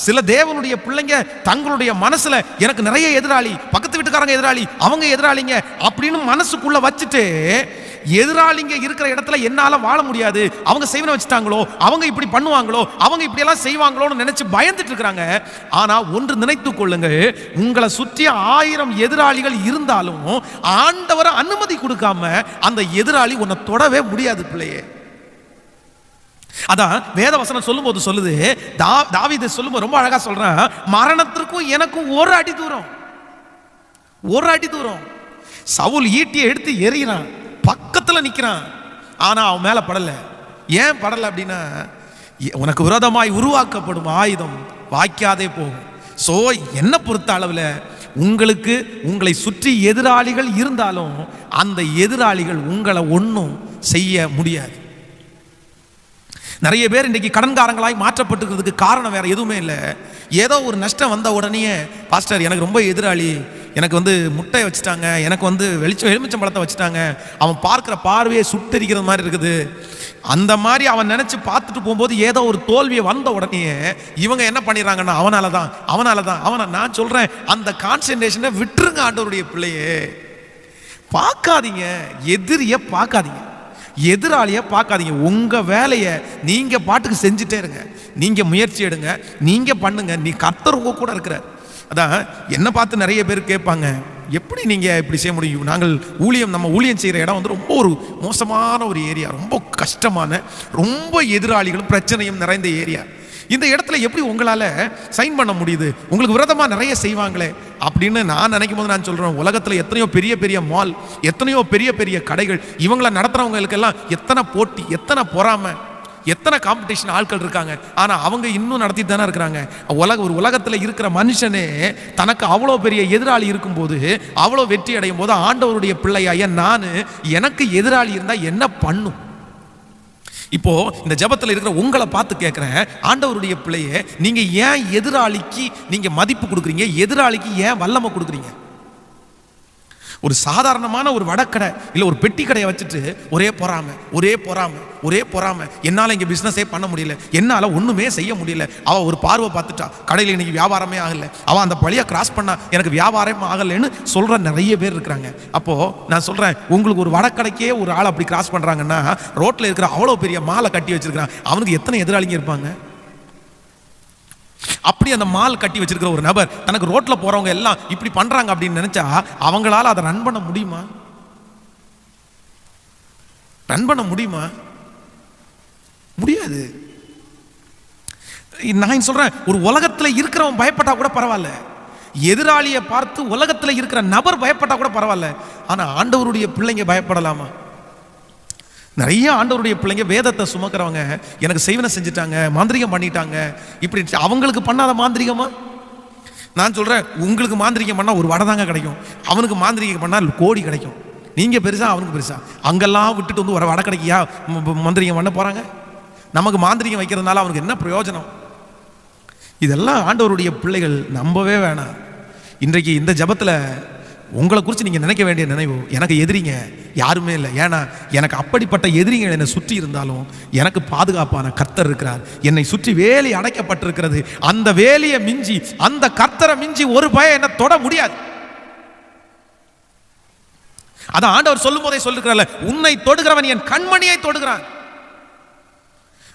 சில தேவனுடைய பிள்ளைங்க தங்களுடைய மனசுல எனக்கு நிறைய எதிராளி, பக்கத்து வீட்டுக்காரங்க எதிராளி, அவங்க எதிராளிங்க அப்படின்னு மனசுக்குள்ள வச்சுட்டு எதிராளிங்க இருக்கிற இடத்துல என்னால வாழ முடியாது, அவங்க செய்வன வச்சுட்டாங்களோ, அவங்க இப்படி பண்ணுவாங்களோ, அவங்க இப்படி எல்லாம் செய்வாங்களோன்னு நினைச்சு பயந்துட்டு இருக்கிறாங்க. ஆனா ஒன்று நினைத்துக் கொள்ளுங்கள், உங்களை சுற்றி 1000 எதிராளிகள் இருந்தாலும் ஆண்டவரை அனுமதி கொடுக்காம அந்த எதிராளி உன்னை தொடவே முடியாது பிள்ளையே. அதான் வேதவசனம் சொல்லும்போது சொல்லுது, தாவீது சொல்லும்போது ரொம்ப அழகா சொல்றான், மரணத்திற்கும் எனக்கும் ஒரு அடி தூரம். சவுல் ஈட்டியை எடுத்து எறிகிறான், பக்கத்துல நிக்கிறான், ஆனா அவன் மேல படல. ஏன் படல அப்படின்னா, உனக்கு விரோதமாய் உருவாக்கப்படும் ஆயுதம் வாய்க்காதே போகும். சோ என்ன பொறுத்த அளவுல உங்களுக்கு உங்களை சுற்றி எதிராளிகள் இருந்தாலும் அந்த எதிராளிகள் உங்களை ஒன்றும் செய்ய முடியாது. நிறைய பேர் இன்றைக்கு கடன்காரங்களாய் மாற்றப்பட்டுக்கிறதுக்கு காரணம் வேற எதுவுமே இல்லை. ஏதோ ஒரு நஷ்டம் வந்த உடனே, பாஸ்டர் எனக்கு ரொம்ப எதிராளி, எனக்கு முட்டை வச்சுட்டாங்க, எனக்கு எலுமிச்சம் பழத்தை வச்சுட்டாங்க, அவன் பார்க்குற பார்வையை சுட்டரிக்கிறது மாதிரி இருக்குது, அந்த மாதிரி அவன் நினைச்சு பார்த்துட்டு போகும்போது ஏதோ ஒரு தோல்வியை வந்த உடனே இவங்க என்ன பண்ணிடுறாங்கன்னா, அவனால தான் நான் சொல்றேன், அந்த கான்சென்ட்ரேஷனை விட்டுருங்க. ஆண்டவருடைய பிள்ளையே, பார்க்காதீங்க, எதிரியை பார்க்காதீங்க, எதிராளியை பார்க்காதீங்க. உங்க வேலையை நீங்க பாட்டுக்கு செஞ்சுட்டே இருங்க, நீங்க முயற்சி எடுங்க, நீங்க பண்ணுங்க. நீ கர்த்தர் உங்க கூட இருக்கிறார். அதான் என்ன பார்த்து நிறைய பேர் கேட்பாங்க, எப்படி நீங்க இப்படி செய்ய முடியும்? நம்ம ஊழியம் செய்யற இடம் ரொம்ப ஒரு மோசமான ஒரு ஏரியா, ரொம்ப கஷ்டமான, ரொம்ப எதிராளிகளும் பிரச்சனையும் நிறைந்த ஏரியா. இந்த இடத்துல எப்படி உங்களால சைன் பண்ண முடியுது? உங்களுக்கு விரோதமா நிறைய செய்வாங்களே அப்படின்னு நான் நினைக்கும் போது நான் சொல்றேன், உலகத்துல எத்தனையோ பெரிய பெரிய மால், எத்தனையோ பெரிய பெரிய கடைகள், இவங்களை நடத்துறவங்களுக்கெல்லாம் எத்தனை போட்டி, எத்தனை பொறாமை, எத்தனை காம்படிஷன் ஆட்கள் இருக்காங்க. ஆனா அவங்க இன்னும் நடத்திட்டு தானே இருக்கிறாங்க. ஒரு உலகத்துல இருக்கிற மனுஷனே தனக்கு அவ்வளோ பெரிய எதிராளி இருக்கும்போது, அவ்வளோ வெற்றி அடையும் போது, ஆண்டவருடைய பிள்ளையாய நான் எனக்கு எதிராளி இருந்தா என்ன பண்ணும்? இப்போ இந்த ஜபத்தில் இருக்கிற உங்களை பார்த்து கேட்கிறேன், ஆண்டவருடைய பிள்ளையே, நீங்க ஏன் எதிராளிக்கு நீங்க மதிப்பு கொடுக்குறீங்க? எதிராளிக்கு ஏன் வல்லமை கொடுக்குறீங்க? ஒரு சாதாரணமான ஒரு வடக்கடை இல்லை ஒரு பெட்டி கடையை வச்சுட்டு ஒரே பொறாமை, என்னால் இங்கே பிஸ்னஸே பண்ண முடியல, என்னால் ஒன்றுமே செய்ய முடியல, அவள் ஒரு பார்வை பார்த்துட்டா கடையில் இன்னைக்கு வியாபாரமே ஆகலை, அவள் அந்த பழியை கிராஸ் பண்ணா எனக்கு வியாபாரமே ஆகலைன்னு சொல்கிற நிறைய பேர் இருக்கிறாங்க. அப்போது நான் சொல்கிறேன், உங்களுக்கு ஒரு வடக்கடைக்கே ஒரு ஆள் அப்படி கிராஸ் பண்ணுறாங்கன்னா, ரோட்டில் இருக்கிற அவ்வளோ பெரிய மாலை கட்டி வச்சிருக்கிறான், அவனுக்கு எத்தனை எதிராளிங்க இருப்பாங்க? அப்படி அந்த மால் கட்டி வச்சிருக்கிற ஒரு நபர் தனக்கு ரோட்ல போறவங்க எல்லாம் இப்படி பண்றாங்க அப்படின்னு நினைச்சா அவங்களால அதை ரன் பண்ண முடியுமா? முடியாது. நான் சொல்றேன், ஒரு உலகத்துல இருக்கிறவன் பயப்பட்டா கூட பரவாயில்ல, எதிராளியை பார்த்து உலகத்துல இருக்கிற நபர் பயப்பட்டா கூட பரவாயில்ல, ஆனா ஆண்டவருடைய பிள்ளைங்க பயப்படலாமா? நிறைய ஆண்டவருடைய பிள்ளைங்க வேதத்தை சுமக்கிறவங்க எனக்கு செய்வனை செஞ்சுட்டாங்க, மாந்திரிகம் பண்ணிட்டாங்க, இப்படி அவங்களுக்கு பண்ணாத மாந்திரிகமா? நான் சொல்றேன், உங்களுக்கு மாந்திரிகம் பண்ணா ஒரு வடை தாங்க கிடைக்கும், அவனுக்கு மாந்திரிகம் பண்ணா கோடி கிடைக்கும். நீங்க பெருசா அவனுக்கு பெருசா? அங்கெல்லாம் விட்டுட்டு ஒரு வடை கிடைக்கியா மாந்திரிகம் பண்ண போறாங்க? நமக்கு மாந்திரிகம் வைக்கிறதுனால அவனுக்கு என்ன பிரயோஜனம்? இதெல்லாம் ஆண்டவருடைய பிள்ளைகள் நம்பவே வேணாம். இன்றைக்கு இந்த ஜபத்துல உங்களை குறித்து நீங்கள் நினைக்க வேண்டிய நினைவு, எனக்கு எதிரிங்க யாருமே இல்லை. ஏன்னா எனக்கு அப்படிப்பட்ட எதிரிகள் என்னை சுற்றி இருந்தாலும் எனக்கு பாதுகாப்பான கர்த்தர் இருக்கிறார். என்னை சுற்றி வேலி அடைக்கப்பட்டிருக்கிறது. அந்த வேலியை மிஞ்சி, அந்த கர்த்தரை மிஞ்சி ஒரு பயம் என்ன தொட முடியாது. அதான் ஆண்டவர் சொல்லும் போதே சொல்லுகிறார், உன்னை தொடுகிறவன் என் கண்மணியை தொடுகிறான்.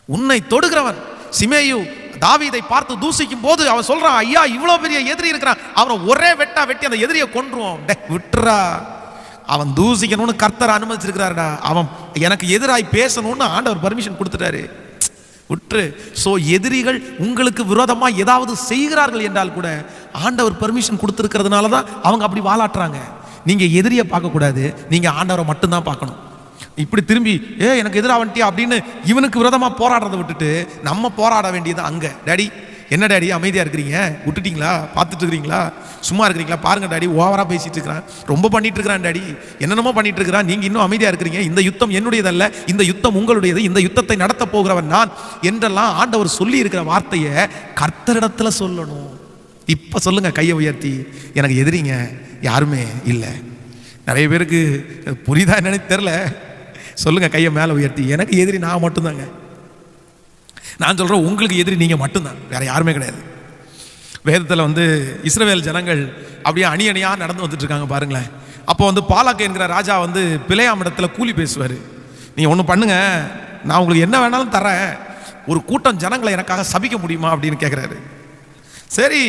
உன்னை தொடுகிறவன் சிமேயு தாவீதை பார்த்து தூசிக்கும் போது அவன் சொல்றான், ஐயா இவ்வளவு பெரிய எதிரி இருக்கிறான், அவனை ஒரே வெட்டா வெட்டி அந்த எதிரியை கொன்றுவோம். விட்டுறா, அவன் தூசிக்கணும்னு கர்த்தர் அனுமதிச்சிருக்கிறாருடா, அவன் எனக்கு எதிராய் பேசணும்னு ஆண்டவர் பர்மிஷன் கொடுத்துட்டாரு, விட்டுரு. சோ எதிரிகள் உங்களுக்கு விரோதமா ஏதாவது செய்கிறார்கள் என்றால் கூட ஆண்டவர் பர்மிஷன் கொடுத்துருக்கிறதுனால தான் அவங்க அப்படி வாலாட்டுறாங்க. நீங்க எதிரியை பார்க்க கூடாது, நீங்க ஆண்டவரை மட்டும்தான் பார்க்கணும். இப்படி திரும்பி எனக்கு எதிராக வந்துட்டியா அப்படின்னு இவனுக்கு விரோதமா போராடுறதை விட்டுட்டு நம்ம போராட வேண்டியது அங்க. டாடி என்ன டாடி அமைதியாக இருக்கிறீங்க, விட்டுட்டீங்களா, பார்த்துட்டு இருக்கிறீங்களா, சும்மா இருக்கிறீங்களா, பாருங்க டாடி ஓவராக பேசிட்டு இருக்கிறான், ரொம்ப பண்ணிட்டு இருக்கிறான் டாடி, என்னென்னமோ பண்ணிட்டு இருக்கிறான், நீங்கள் இன்னும் அமைதியாக இருக்கிறீங்க, இந்த யுத்தம் என்னுடையதல்ல, இந்த யுத்தம் உங்களுடையது, இந்த யுத்தத்தை நடத்த போகிறவன் நான் என்றெல்லாம் ஆண்டவர் சொல்லி இருக்கிற வார்த்தையை கர்த்தரிடத்துல சொல்லணும். இப்போ சொல்லுங்க கையை உயர்த்தி, எனக்கு எதிரிங்க யாருமே இல்லை. நிறைய பேருக்கு புரியுதா என்னன்னு தெரில. சொல்லுங்க கையை மேலே உயர்த்தி, எனக்கு எதிரி நான் மட்டும்தாங்க. நான் சொல்கிறேன், உங்களுக்கு எதிரி நீங்கள் மட்டும்தான், வேற யாருமே கிடையாது. வேதத்தில் இஸ்ரவேல் ஜனங்கள் அப்படியே அணி அணியாக நடந்து வந்துட்டு இருக்காங்க பாருங்களேன். அப்போ பாலாக்கு என்கிற ராஜா பிலேயாம் இடத்துல கூலி பேசுவார். நீங்கள் ஒன்று பண்ணுங்க, நான் உங்களுக்கு என்ன வேணாலும் தரேன், ஒரு கூட்டம் ஜனங்களை எனக்காக சபிக்க முடியுமா அப்படின்னு கேட்குறாரு. சரி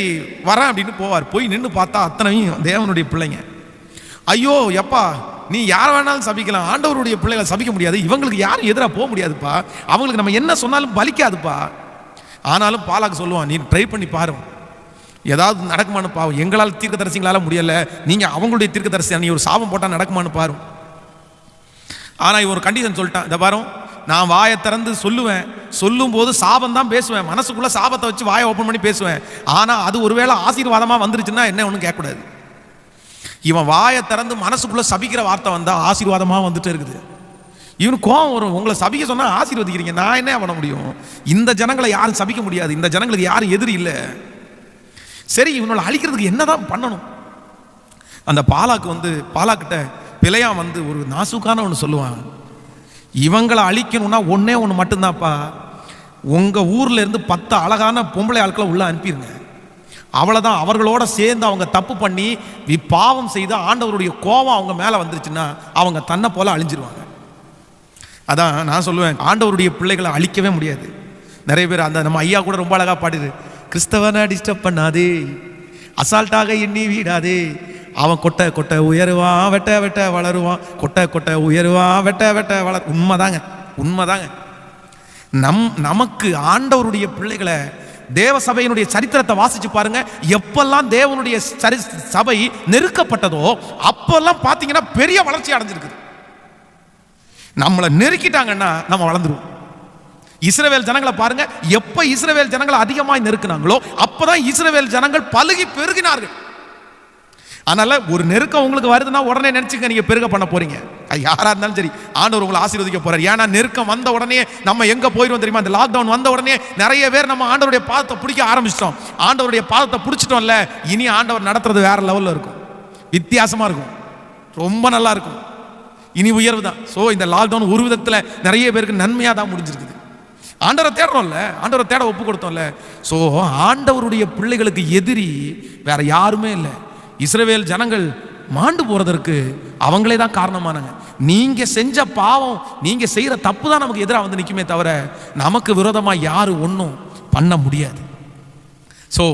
வரேன் அப்படின்னு போவார். போய் நின்று பார்த்தா அத்தனையும் தேவனுடைய பிள்ளைங்க. ஐயோ எப்பா, நீ யார் வேணாலும் சபிக்கலாம், ஆண்டவருடைய பிள்ளைகளை சபிக்க முடியாது, இவங்களுக்கு யாரும் எதிராக போக முடியாதுப்பா, அவங்களுக்கு நம்ம என்ன சொன்னாலும் பலிக்காதுப்பா. ஆனாலும் பாலாக்கு சொல்லுவான், நீ ட்ரை பண்ணி பாரு, ஏதாவது நடக்குமான்னு பாவம், எங்களால் தீர்க்கதரிசிங்களால் முடியலை, நீங்கள் அவங்களுடைய தீர்க்கதரிசி, நீ ஒரு சாபம் போட்டால் நடக்குமான்னு பாரு. ஆனால் இவன் ஒரு கண்டிஷன் சொல்லிட்டான், இதை பாரு, நான் வாயை திறந்து சொல்லுவேன், சொல்லும் போது சாபம் தான் பேசுவேன், மனசுக்குள்ள சாபத்தை வச்சு வாயை ஓப்பன் பண்ணி பேசுவேன், ஆனால் அது ஒருவேளை ஆசீர்வாதமாக வந்துருச்சுன்னா என்ன ஒன்றும் கேட்கக்கூடாது. இவன் வாயை திறந்து மனசுக்குள்ள சபிக்கிற வார்த்தை வந்தா ஆசீர்வாதமாக வந்துட்டு இருக்குது. இவனுக்கு கோவம் வரும், உங்களை சபிக்க சொன்னா ஆசீர்வதிக்கிறீங்க, நான் என்ன பண்ண முடியும், இந்த ஜனங்களை யாரும் சபிக்க முடியாது, இந்த ஜனங்களுக்கு யாரும் எதிரி இல்லை, சரி இவனோட அழிக்கிறதுக்கு என்னதான் பண்ணணும். அந்த பாலாக்கிட்ட பிழையாம் ஒரு நாசுக்கான ஒன்று சொல்லுவான், இவங்களை அழிக்கணும்னா ஒன்னே ஒன்று மட்டும்தான்ப்பா, உங்கள் ஊரில் இருந்து 10 அழகான பொம்பளை ஆட்களை உள்ள அனுப்பிடுங்க, அவ்வளோதான். அவர்களோட சேர்ந்து அவங்க தப்பு பண்ணி பாவம் செய்து ஆண்டவருடைய கோபம் அவங்க மேலே வந்துருச்சுன்னா அவங்க தன்னை போல அழிஞ்சிருவாங்க. அதான் நான் சொல்லுவேன், ஆண்டவருடைய பிள்ளைகளை அழிக்கவே முடியாது. நிறைய பேர் நம்ம ஐயா கூட ரொம்ப அழகாக பாடுது, கிறிஸ்தவனை டிஸ்டர்ப் பண்ணாதே, அசால்ட்டாக எண்ணி வீடாதே, அவன் கொட்டை கொட்டை உயருவான், வெட்ட வெட்ட வளருவான், கொட்டை கொட்டை உயருவான், வெட்ட வெட்ட வளர். உண்மைதாங்க, உண்மைதாங்க. நமக்கு ஆண்டவருடைய பிள்ளைகளை தேவ சபையினுடைய சரித்திரத்தை வாசிச்சு பாருங்க. எப்பெல்லாம் தேவனுடைய சபை நெருக்கப்பட்டதோ அப்பெல்லாம் பார்த்தீங்கன்னா பெரிய வளர்ச்சி அடைஞ்சிருக்கு. நம்மளை நெருக்கிட்டாங்கன்னா நம்ம வளர்ந்துருவோம். இஸ்ரவேல் ஜனங்களை பாருங்க, எப்ப இஸ்ரவேல் ஜனங்களை அதிகமாய் நெருக்கினாங்களோ அப்பதான் இஸ்ரவேல் ஜனங்கள் பலுகி பெருகினார்கள். அதனால ஒரு நெருக்கம் உங்களுக்கு வருதுன்னா உடனே நினைச்சுக்க, நீங்க பெருக பண்ண போறீங்க. யாரா இருந்தாலும் சரி, ஆண்டவர் உங்களை ஆசீர்வதிக்க போறார். ஏன்னா நெருக்கம் வந்த உடனே நம்ம எங்க போயிடுவோம் தெரியுமா? இந்த லாக்டவுன் வந்த உடனே நிறைய பேர் நம்ம ஆண்டவருடைய பாதத்தை பிடிக்க ஆரம்பிச்சிட்டோம். ஆண்டவருடைய பாதத்தை பிடிச்சிட்டோம்ல, இனி ஆண்டவர் நடத்துறது வேற லெவல்ல இருக்கும், வித்தியாசமா இருக்கும், ரொம்ப நல்லா இருக்கும், இனி உயர்வு தான். ஸோ இந்த லாக்டவுன் ஒரு விதத்தில் நிறைய பேருக்கு நன்மையாக தான் முடிஞ்சிருக்குது. ஆண்டவரை தேடுறோம்ல, ஆண்டவரை தேட ஒப்பு கொடுத்தோம்ல. ஸோ ஆண்டவருடைய பிள்ளைகளுக்கு எதிரி வேற யாருமே இல்லை. இஸ்ரவேல் ஜனங்கள் மாண்டு போறதற்கு அவங்களே தான் காரணமானாங்க. நீங்க செஞ்ச பாவம், நீங்க செய்யற தப்பு தான் நமக்கு எதிராக நிற்குமே தவிர நமக்கு விரோதமாக யாரும் ஒன்றும் பண்ண முடியாது. ஸோ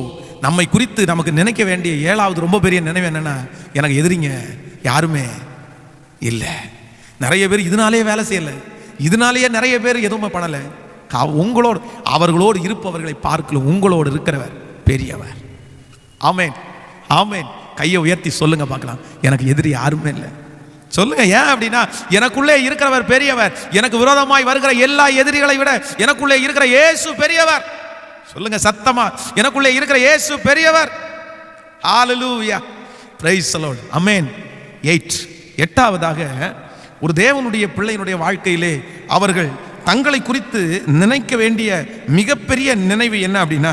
நம்மை குறித்து நமக்கு நினைக்க வேண்டிய 7வது ரொம்ப பெரிய நினைவு என்னன்னா, எனக்கு எதிரிங்க யாருமே இல்லை. நிறைய பேர் இதனாலேயே வேலை செய்யலை, இதனாலேயே நிறைய பேர் எதுவுமே பண்ணலை. உங்களோடு அவர்களோடு இருப்பவர்களை பார்க்கலும் உங்களோடு இருக்கிறவர் பெரியவர். ஆமேன், ஆமேன். கையை உயர்த்தி சொல்லுங்க பார்க்கலாம், எனக்கு எதிரி யாருமே இல்லை. சொல்லுங்க. ஏன் அப்படின்னா, எனக்குள்ளே இருக்கிறவர் பெரியவர். எனக்கு விரோதமாய் வருகிற எல்லா எதிரிகளை விட எனக்குள்ளே இருக்கிற இயேசு பெரியவர். சொல்லுங்க சத்தமா, எனக்குள்ளே இருக்கிற இயேசு பெரியவர். ஹalleluya, praise the Lord, ஆமென். 8வதாக ஒரு தேவனுடைய பிள்ளையினுடைய வாழ்க்கையிலே அவர்கள் தங்களை குறித்து நினைக்க வேண்டிய மிகப்பெரிய நினைவு என்ன அப்படின்னா,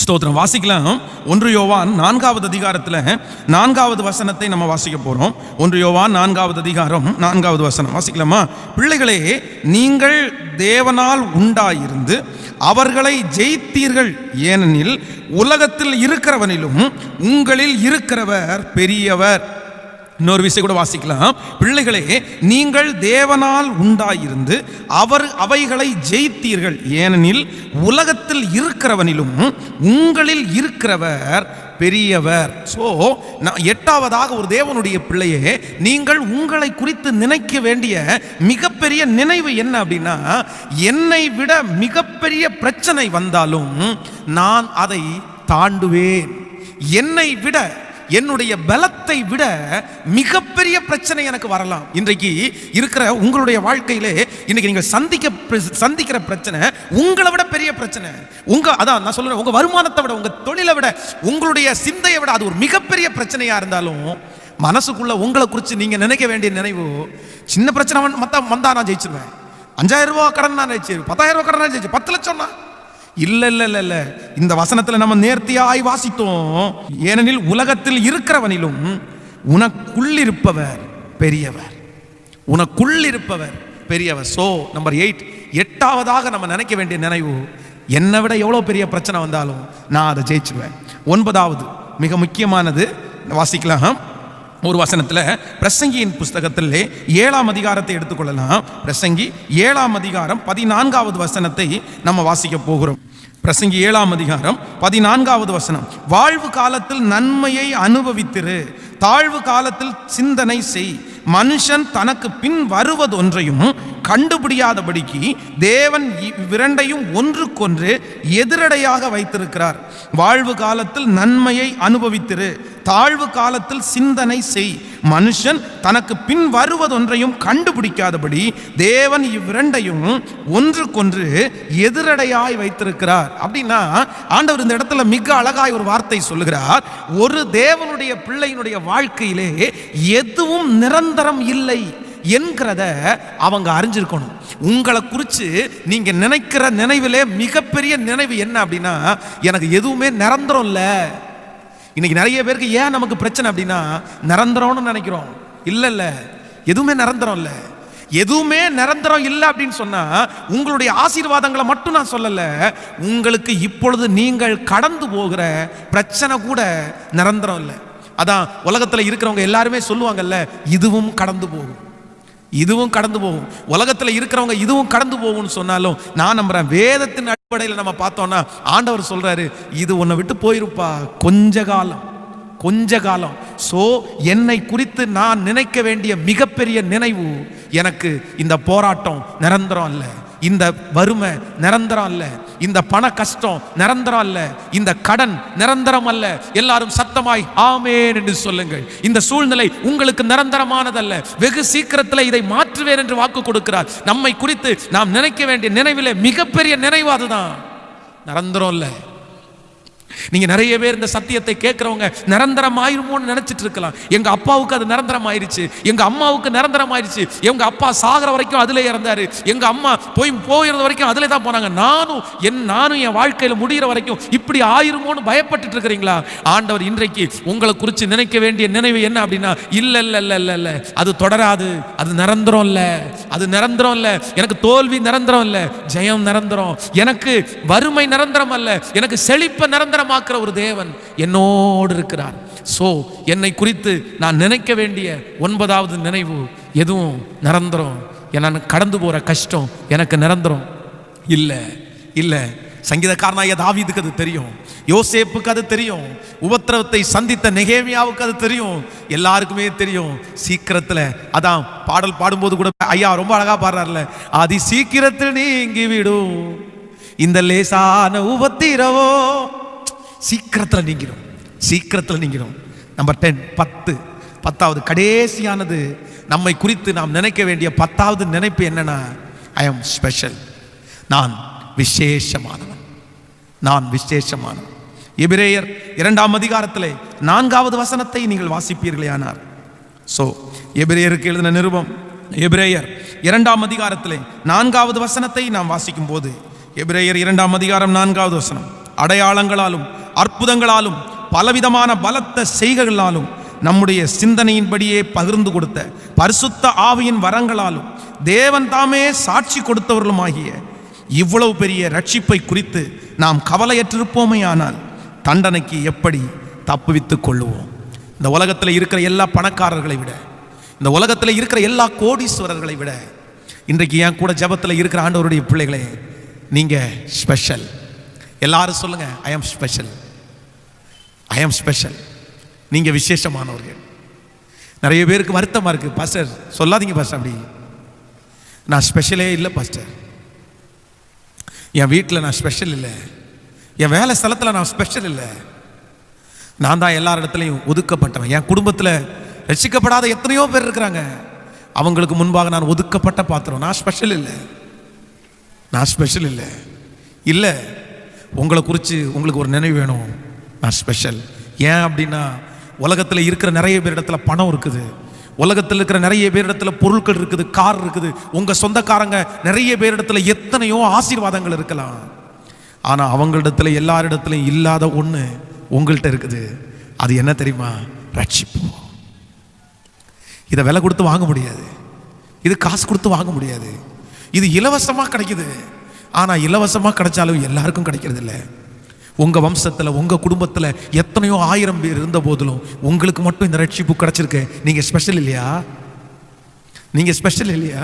ஸ்தோத்திரம். வாசிக்கலாம். 1 யோவான் 4வது அதிகாரத்தில் 4வது வசனத்தை நம்ம வாசிக்க போறோம். 1 யோவான் 4வது அதிகாரம் 4வது வசனம் வாசிக்கலாமா? பிள்ளைகளே, நீங்கள் தேவனால் உண்டாயிருந்து அவர்களை ஜெயித்தீர்கள், ஏனெனில் உலகத்தில் இருக்கிறவனிலும் உங்களில் இருக்கிறவர் பெரியவர். இன்னொரு விஷயம் கூட வாசிக்கலாம். பிள்ளைகளே, நீங்கள் தேவனால் உண்டாயிருந்து அவைகளை ஜெயித்தீர்கள், ஏனெனில் உலகத்தில் இருக்கிறவனிலும் உங்களில் இருக்கிறவர் பெரியவர். ஸோ 8வதாக ஒரு தேவனுடைய பிள்ளையே, நீங்கள் உங்களை குறித்து நினைக்க வேண்டிய மிகப்பெரிய நினைவு என்ன அப்படின்னா, என்னை விட மிகப்பெரிய பிரச்சனை வந்தாலும் நான் அதை தாண்டுவேன். என்னை விட, என்னுடைய பலத்தை விட மிகப்பெரிய பிரச்சனை எனக்கு வரலாம். இன்றைக்கு இருக்கிற உங்களுடைய வாழ்க்கையிலே இன்னைக்கு நீங்கள் சந்திக்கிற பிரச்சனை உங்களை விட பெரிய பிரச்சனை. அதான் நான் சொல்றேன், உங்க வருமானத்தை விட, உங்க தொழிலை விட, உங்களுடைய சிந்தையை விட அது ஒரு மிகப்பெரிய பிரச்சனையா இருந்தாலும் மனசுக்குள்ள உங்களை குறித்து நீங்க நினைக்க வேண்டிய நினைவு, சின்ன பிரச்சனை வந்தா நான் ஜெயிச்சிருவேன், 5000 ரூபாய் கடன் நான் ஜெயிச்சிருவேன், 10000 ரூபாய் கடன் நான் ஜெயிச்சு, 10 லட்சம். இல்ல இல்ல இல்ல இல்ல, இந்த வசனத்துல நம்ம நேர்த்தியாய் வாசித்தோம். ஏனெனில் உலகத்தில் இருக்கிறவனிலும் உனக்குள்ளிருப்பவர் பெரியவர், உனக்குள்ளிருப்பவர் பெரியவர். சோ நம்பர் 8, 8ஆவதாக நம்ம நினைக்க வேண்டிய நினைவு, என்னை விட எவ்வளவு பெரிய பிரச்சனை வந்தாலும் நான் அதை ஜெயிச்சிருவேன். 9வது மிக முக்கியமானது வாசிக்கலாம். ஒரு வசனத்தில் பிரசங்கியின் புஸ்தகத்திலே 7ஆம் அதிகாரத்தை எடுத்துக்கொள்ளலாம். பிரசங்கி 7ஆம் அதிகாரம் 14வது வசனத்தை நம்ம வாசிக்க போகிறோம். பிரசங்கி 7ஆம் அதிகாரம் 14வது வசனம், வாழ்வு காலத்தில் நன்மையை அனுபவித்திரு, தாழ்வு காலத்தில் சிந்தனை செய், மனுஷன் தனக்கு பின் வருவதொன்றையும் கண்டுபிடியாதபடிக்கு தேவன் இவ்விரண்டையும் ஒன்றுக்கொன்று எதிரடையாக வைத்திருக்கிறார். வாழ்வு காலத்தில் நன்மையை அனுபவித்திரு, தாழ்வு காலத்தில் சிந்தனை செய், மனுஷன் தனக்கு பின் வருவதொன்றையும் கண்டுபிடிக்காதபடி தேவன் இவ்விரண்டையும் ஒன்றுக்கொன்று எதிரடையாய் வைத்திருக்கிறார். அப்படின்னா ஆண்டவர் இந்த இடத்துல மிக அழகாய் ஒரு வார்த்தை சொல்லுகிறார். ஒரு தேவனுடைய பிள்ளையினுடைய வாழ்க்கையிலே எதுவும் நிரந்தரம் இல்லை என்கிறத அவங்க அறிஞ்சிருக்கணும். உங்களை குறித்து நீங்க நினைக்கிற நினைவிலே மிகப்பெரிய நினைவு என்ன அப்படின்னா, எனக்கு எதுவுமே நிரந்தரம் இல்லை. இன்னைக்கு நிறைய பேருக்கு ஏன் நமக்கு பிரச்சனை அப்படின்னா, நிரந்தரம்னு நினைக்கிறோம். இல்ல இல்ல, எதுவுமே நிரந்தரம் இல்லை. எதுவுமே நிரந்தரம் இல்லை அப்படின்னு சொன்னா உங்களுடைய ஆசீர்வாதங்களை மட்டும் நான் சொல்லல, உங்களுக்கு இப்பொழுது நீங்கள் கடந்து போகிற பிரச்சனை கூட நிரந்தரம் இல்லை. அதான் உலகத்தில் இருக்கிறவங்க எல்லாருமே சொல்லுவாங்கல்ல, இதுவும் கடந்து போகும், இதுவும் கடந்து போகும். உலகத்தில் இருக்கிறவங்க இதுவும் கடந்து போகும்னு சொன்னாலும் நான் நம்புறேன், வேதத்தின் அடிப்படையில் நம்ம பார்த்தோம்னா ஆண்டவர் சொல்றாரு, இது உன்னை விட்டு போயிருப்பா, கொஞ்ச காலம், கொஞ்ச காலம். சோ என்னை குறித்து நான் நினைக்க வேண்டிய மிகப்பெரிய நினைவு, எனக்கு இந்த போராட்டம் நிரந்தரம் அல்ல, இந்த வறுமை நிரந்தரம் அல்ல, இந்த பண கஷ்டம் நிரந்தரம் அல்ல, இந்த கடன் நிரந்தரம் அல்ல. எல்லாரும் சத்தமாய் ஆமென் என்று சொல்லுங்கள். இந்த சூழ்நிலை உங்களுக்கு நிரந்தரமானதல்ல, வெகு சீக்கிரத்தில் இதை மாற்றுவேன் என்று வாக்கு கொடுக்கிறார். நம்மை குறித்து நாம் நினைக்க வேண்டிய நினைவிலே மிகப்பெரிய நினைவு அதுதான், நிரந்தரம் இல்லை. நீங்க நிறைய பேர் இந்த சத்தியத்தை கேட்கிறவங்க நிரந்தரம் ஆயிருமோன்னு நினைச்சிட்டு இருக்கலாம். எங்க அப்பாவுக்கு அது நிரந்தரம் ஆயிருச்சு, எங்க அம்மாவுக்கு நிரந்தரம் ஆயிருச்சு, எங்க அப்பா சாகிற வரைக்கும் அதிலே இறந்தாரு, எங்க அம்மா போயிருந்த வரைக்கும் அதிலே தான் போனாங்க, நானும் என் வாழ்க்கையில முடிகிற வரைக்கும் இப்படி ஆயிருமோன்னு பயப்பட்டு இருக்கிறீங்களா? ஆண்டவர் இன்றைக்கு உங்களை குறித்து நினைக்க வேண்டிய நினைவு என்ன அப்படின்னா, இல்ல இல்ல இல்ல இல்ல இல்ல, அது தொடராது, அது நிரந்தரம் இல்ல, அது நிரந்தரம் இல்ல. எனக்கு தோல்வி நிரந்தரம் இல்ல, ஜெயம் நிரந்தரம். எனக்கு வறுமை நிரந்தரம் அல்ல, எனக்கு செழிப்ப நிரந்தரம் மாக்கிற ஒரு தேவன் என்னோடு இருக்கிறார். சோ என்னை குறித்து நான் நினைக்க வேண்டிய 9வது நினைவு, எதுவும் நிரந்தரம், நான் கடந்து போற கஷ்டம் எனக்கு நிரந்தரம் இல்ல இல்ல. சங்கீதக்காரனாகிய தாவீதுக்கு அது தெரியும், யோசேப்புக்கு அது தெரியும், உபத்திரவத்தை சந்தித்த நெகேமியாவுக்கு அது தெரியும், எல்லாருக்குமே தெரியும். சீக்கிரத்தில் அதான் பாடல் பாடும்போது கூட ஐயா ரொம்ப அழகா பாடுறாருல, அதி சீக்கிரத்தில் நீங்கி விடும் இந்த லேசான உபத்திரவோ, சீக்கிரத்தில் நீங்கிடும், சீக்கிரத்தில் நீங்கிடும். நம்பர் 10, 10வது கடைசியானது, நம்மை குறித்து நாம் நினைக்க வேண்டிய 10வது நினைப்பு என்னன்னா, ஐ ஆம் ஸ்பெஷல், நான் விசேஷமானவன், நான் விசேஷமானவன். எபிரேயர் 2ஆம் அதிகாரத்திலே 4வது வசனத்தை நீங்கள் வாசிப்பீர்களே ஆனார். சோ எபிரேயருக்கு எழுதின நிருபம், எபிரேயர் 2ஆம் அதிகாரத்திலே 4வது வசனத்தை நாம் வாசிக்கும் போது, எபிரேயர் 2ஆம் அதிகாரம் 4வது வசனம், அடையாளங்களாலும் அற்புதங்களாலும் பலவிதமான பலத்த செய்கைகளாலும் நம்முடைய சிந்தனையின்படியே பகிர்ந்து கொடுத்த பரிசுத்த ஆவியின் வரங்களாலும் தேவன் தாமே சாட்சி கொடுத்தவர்களுமாகிய இவ்வளவு பெரிய ரட்சிப்பை குறித்து நாம் கவலையற்றிருப்போமேயானால் தண்டனைக்கு எப்படி தப்புவித்துக் கொள்ளுவோம்? இந்த உலகத்தில் இருக்கிற எல்லா பணக்காரர்களை விட, இந்த உலகத்தில் இருக்கிற எல்லா கோடீஸ்வரர்களை விட, இன்றைக்கு என் கூட ஜெபத்தில் இருக்கிற ஆண்டவருடைய பிள்ளைகளே, நீங்க ஸ்பெஷல். எல்லாரும் சொல்லுங்க, ஐ ஆம் ஸ்பெஷல், ஐ ஆம் ஸ்பெஷல். நீங்க விசேஷமானவர்கள். நிறைய பேருக்கு வருத்தமா இருக்கு, பாஸ்டர் சொல்லாதீங்க பாஸ்டர், அப்படி நான் ஸ்பெஷலே இல்லை பாஸ்டர், என் வீட்டில் நான் ஸ்பெஷல் இல்லை, என் வேலை ஸ்தலத்தில் நான் ஸ்பெஷல் இல்லை, நான் தான் எல்லார் இடத்துலையும் ஒதுக்கப்பட்டவன், என் குடும்பத்தில் ரட்சிக்கப்படாத எத்தனையோ பேர் இருக்கிறாங்க, அவங்களுக்கு முன்பாக நான் ஒதுக்கப்பட்ட பாத்திரம். நான் ஸ்பெஷல் இல்லை, நான் ஸ்பெஷல் இல்லை. இல்லை, உங்களை குறித்து உங்களுக்கு ஒரு நினைவு வேணும், நான் ஸ்பெஷல். ஏன் அப்படின்னா உலகத்தில் இருக்கிற நிறைய பேரிடத்துல பணம் இருக்குது, உலகத்தில் இருக்கிற நிறைய பேரிடத்துல பொருட்கள் இருக்குது, கார் இருக்குது, உங்கள் சொந்தக்காரங்க நிறைய பேரிடத்துல எத்தனையோ ஆசீர்வாதங்கள் இருக்கலாம். ஆனால் அவங்களிடத்துல எல்லாரிடத்துலையும் இல்லாத ஒன்று உங்கள்கிட்ட இருக்குது. அது என்ன தெரியுமா? ரட்சிப்பு. இதை விலை கொடுத்து வாங்க முடியாது, இது காசு கொடுத்து வாங்க முடியாது, இது இலவசமாக கிடைக்குது. ஆனால் இலவசமாக கிடைச்சாலும் எல்லாருக்கும் கிடைக்கிறது இல்லை. உங்கள் வம்சத்தில் உங்கள் குடும்பத்தில் எத்தனையோ 1000 பேர் இருந்த போதிலும் உங்களுக்கு மட்டும் இந்த ரட்சிப்பு கிடைச்சிருக்கு. நீங்கள் ஸ்பெஷல் இல்லையா? நீங்கள் ஸ்பெஷல் இல்லையா?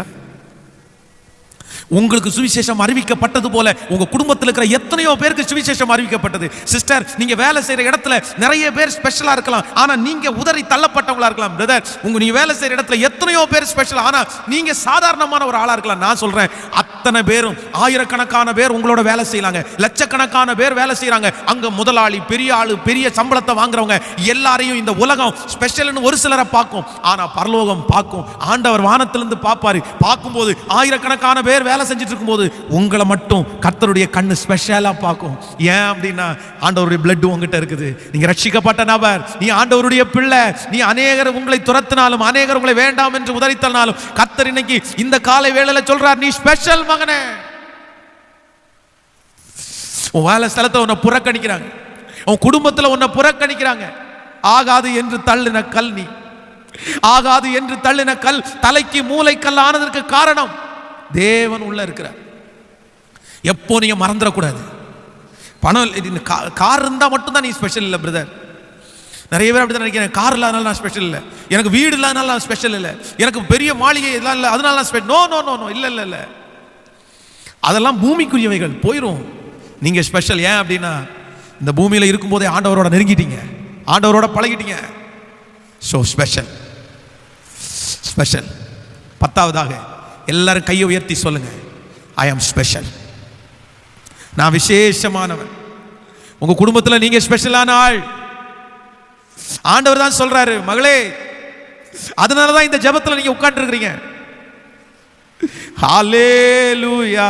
உங்களுக்கு சுவிசேஷம் அறிவிக்கப்பட்டது போல உங்க குடும்பத்தில் இருக்கிற எத்தனையோ பேருக்கு சுவிசேஷம் அறிவிக்கப்பட்டது. சிஸ்டர், நீங்க வேலை செய்யற இடத்துல நிறைய பேர் ஸ்பெஷலா இருக்கலாம், ஆனா நீங்க உதறி தள்ளப்பட்டவங்களா இருக்கலாம். பிரதர், நீங்க வேலை செய்யற இடத்துல எத்தனையோ பேர் ஸ்பெஷல், ஆனா நீங்க சாதாரணமான ஒரு ஆளா இருக்கலாம். நான் சொல்றேன், அத்தனை பேரும் ஆயிரக்கணக்கான பேர் உங்களோட வேலை செய்யலாங்க, லட்சக்கணக்கான பேர் வேலை செய்யறாங்க. அங்க முதலாளி, பெரிய ஆளு, பெரிய சம்பளத்தை வாங்குறவங்க எல்லாரையும் இந்த உலகம் ஸ்பெஷல்னு ஒரு சிலரை பார்க்கும், ஆனா பரலோகம் பார்க்கும். ஆண்டவர் வானத்திலிருந்து பார்ப்பாரு. பார்க்கும்போது ஆயிரக்கணக்கான பேர் வேலை செஞ்சுட்டு இருக்கும்போது உங்களை மட்டும் கர்த்தருடைய கண்ணு ஸ்பெஷலா பார்க்கும். ஏன் அப்படின்னா ஆண்டவருடைய பிளட் உங்ககிட்ட இருக்குது. நீங்க ரட்சிக்கப்பட்ட நபர், நீ ஆண்டவருடைய பிள்ளை. நீ அநேகர் உங்களை துரத்தினாலும், அநேகர் உங்களை வேண்டாம் என்று உதறித்தனாலும் கர்த்தர் இன்னைக்கு இந்த காலை வேளையில சொல்றார், நீ ஸ்பெஷல் மகனே. உன் வேலை ஸ்தலத்தை உன்னை புறக்கணிக்கிறாங்க, உன் குடும்பத்தில் உன்னை புறக்கணிக்கிறாங்க. ஆகாது என்று தள்ளின கல் நீ, ஆகாது என்று தள்ளின கல் தலைக்கு மூளைக்கல் ஆனதற்கு காரணம் தேவன் உள்ள இருக்கிறார். எப்போ நீங்க மறந்துடக்கூடாது. பணம் கார் இருந்தா மட்டும்தான் நீ ஸ்பெஷல் இல்லை பிரதர். நிறைய பேர் அப்படி தான் நினைக்கிறேன், கார் இல்லாதனால நான் ஸ்பெஷல் இல்லை, எனக்கு வீடு இல்லாதனால நான் ஸ்பெஷல் இல்லை, எனக்கு பெரிய மாளிகை எல்லாம் இல்லை அதனால நான் special. No no no no, இல்லை இல்லை இல்லை, அதெல்லாம் பூமிக்குரியவைகள், போயிடும். நீங்க ஸ்பெஷல். ஏன் அப்படின்னா இந்த பூமியில இருக்கும்போதே ஆண்டவரோட நெருங்கிட்டீங்க, ஆண்டவரோட பழகிட்டீங்க. So special, special. 10வதாக எல்லாரும் கையை உயர்த்தி சொல்லுங்க, ஐ ஆம் ஸ்பெஷல். நான் விசேஷமானவன். உங்க குடும்பத்தில் நீங்க ஸ்பெஷலான ஆள். ஆண்டவர் தான் சொல்றாரு, மகளே, அதனாலதான் இந்த ஜெபத்தில் நீங்க உட்கார்ந்து இருக்கிறீங்க. ஹல்லேலூயா.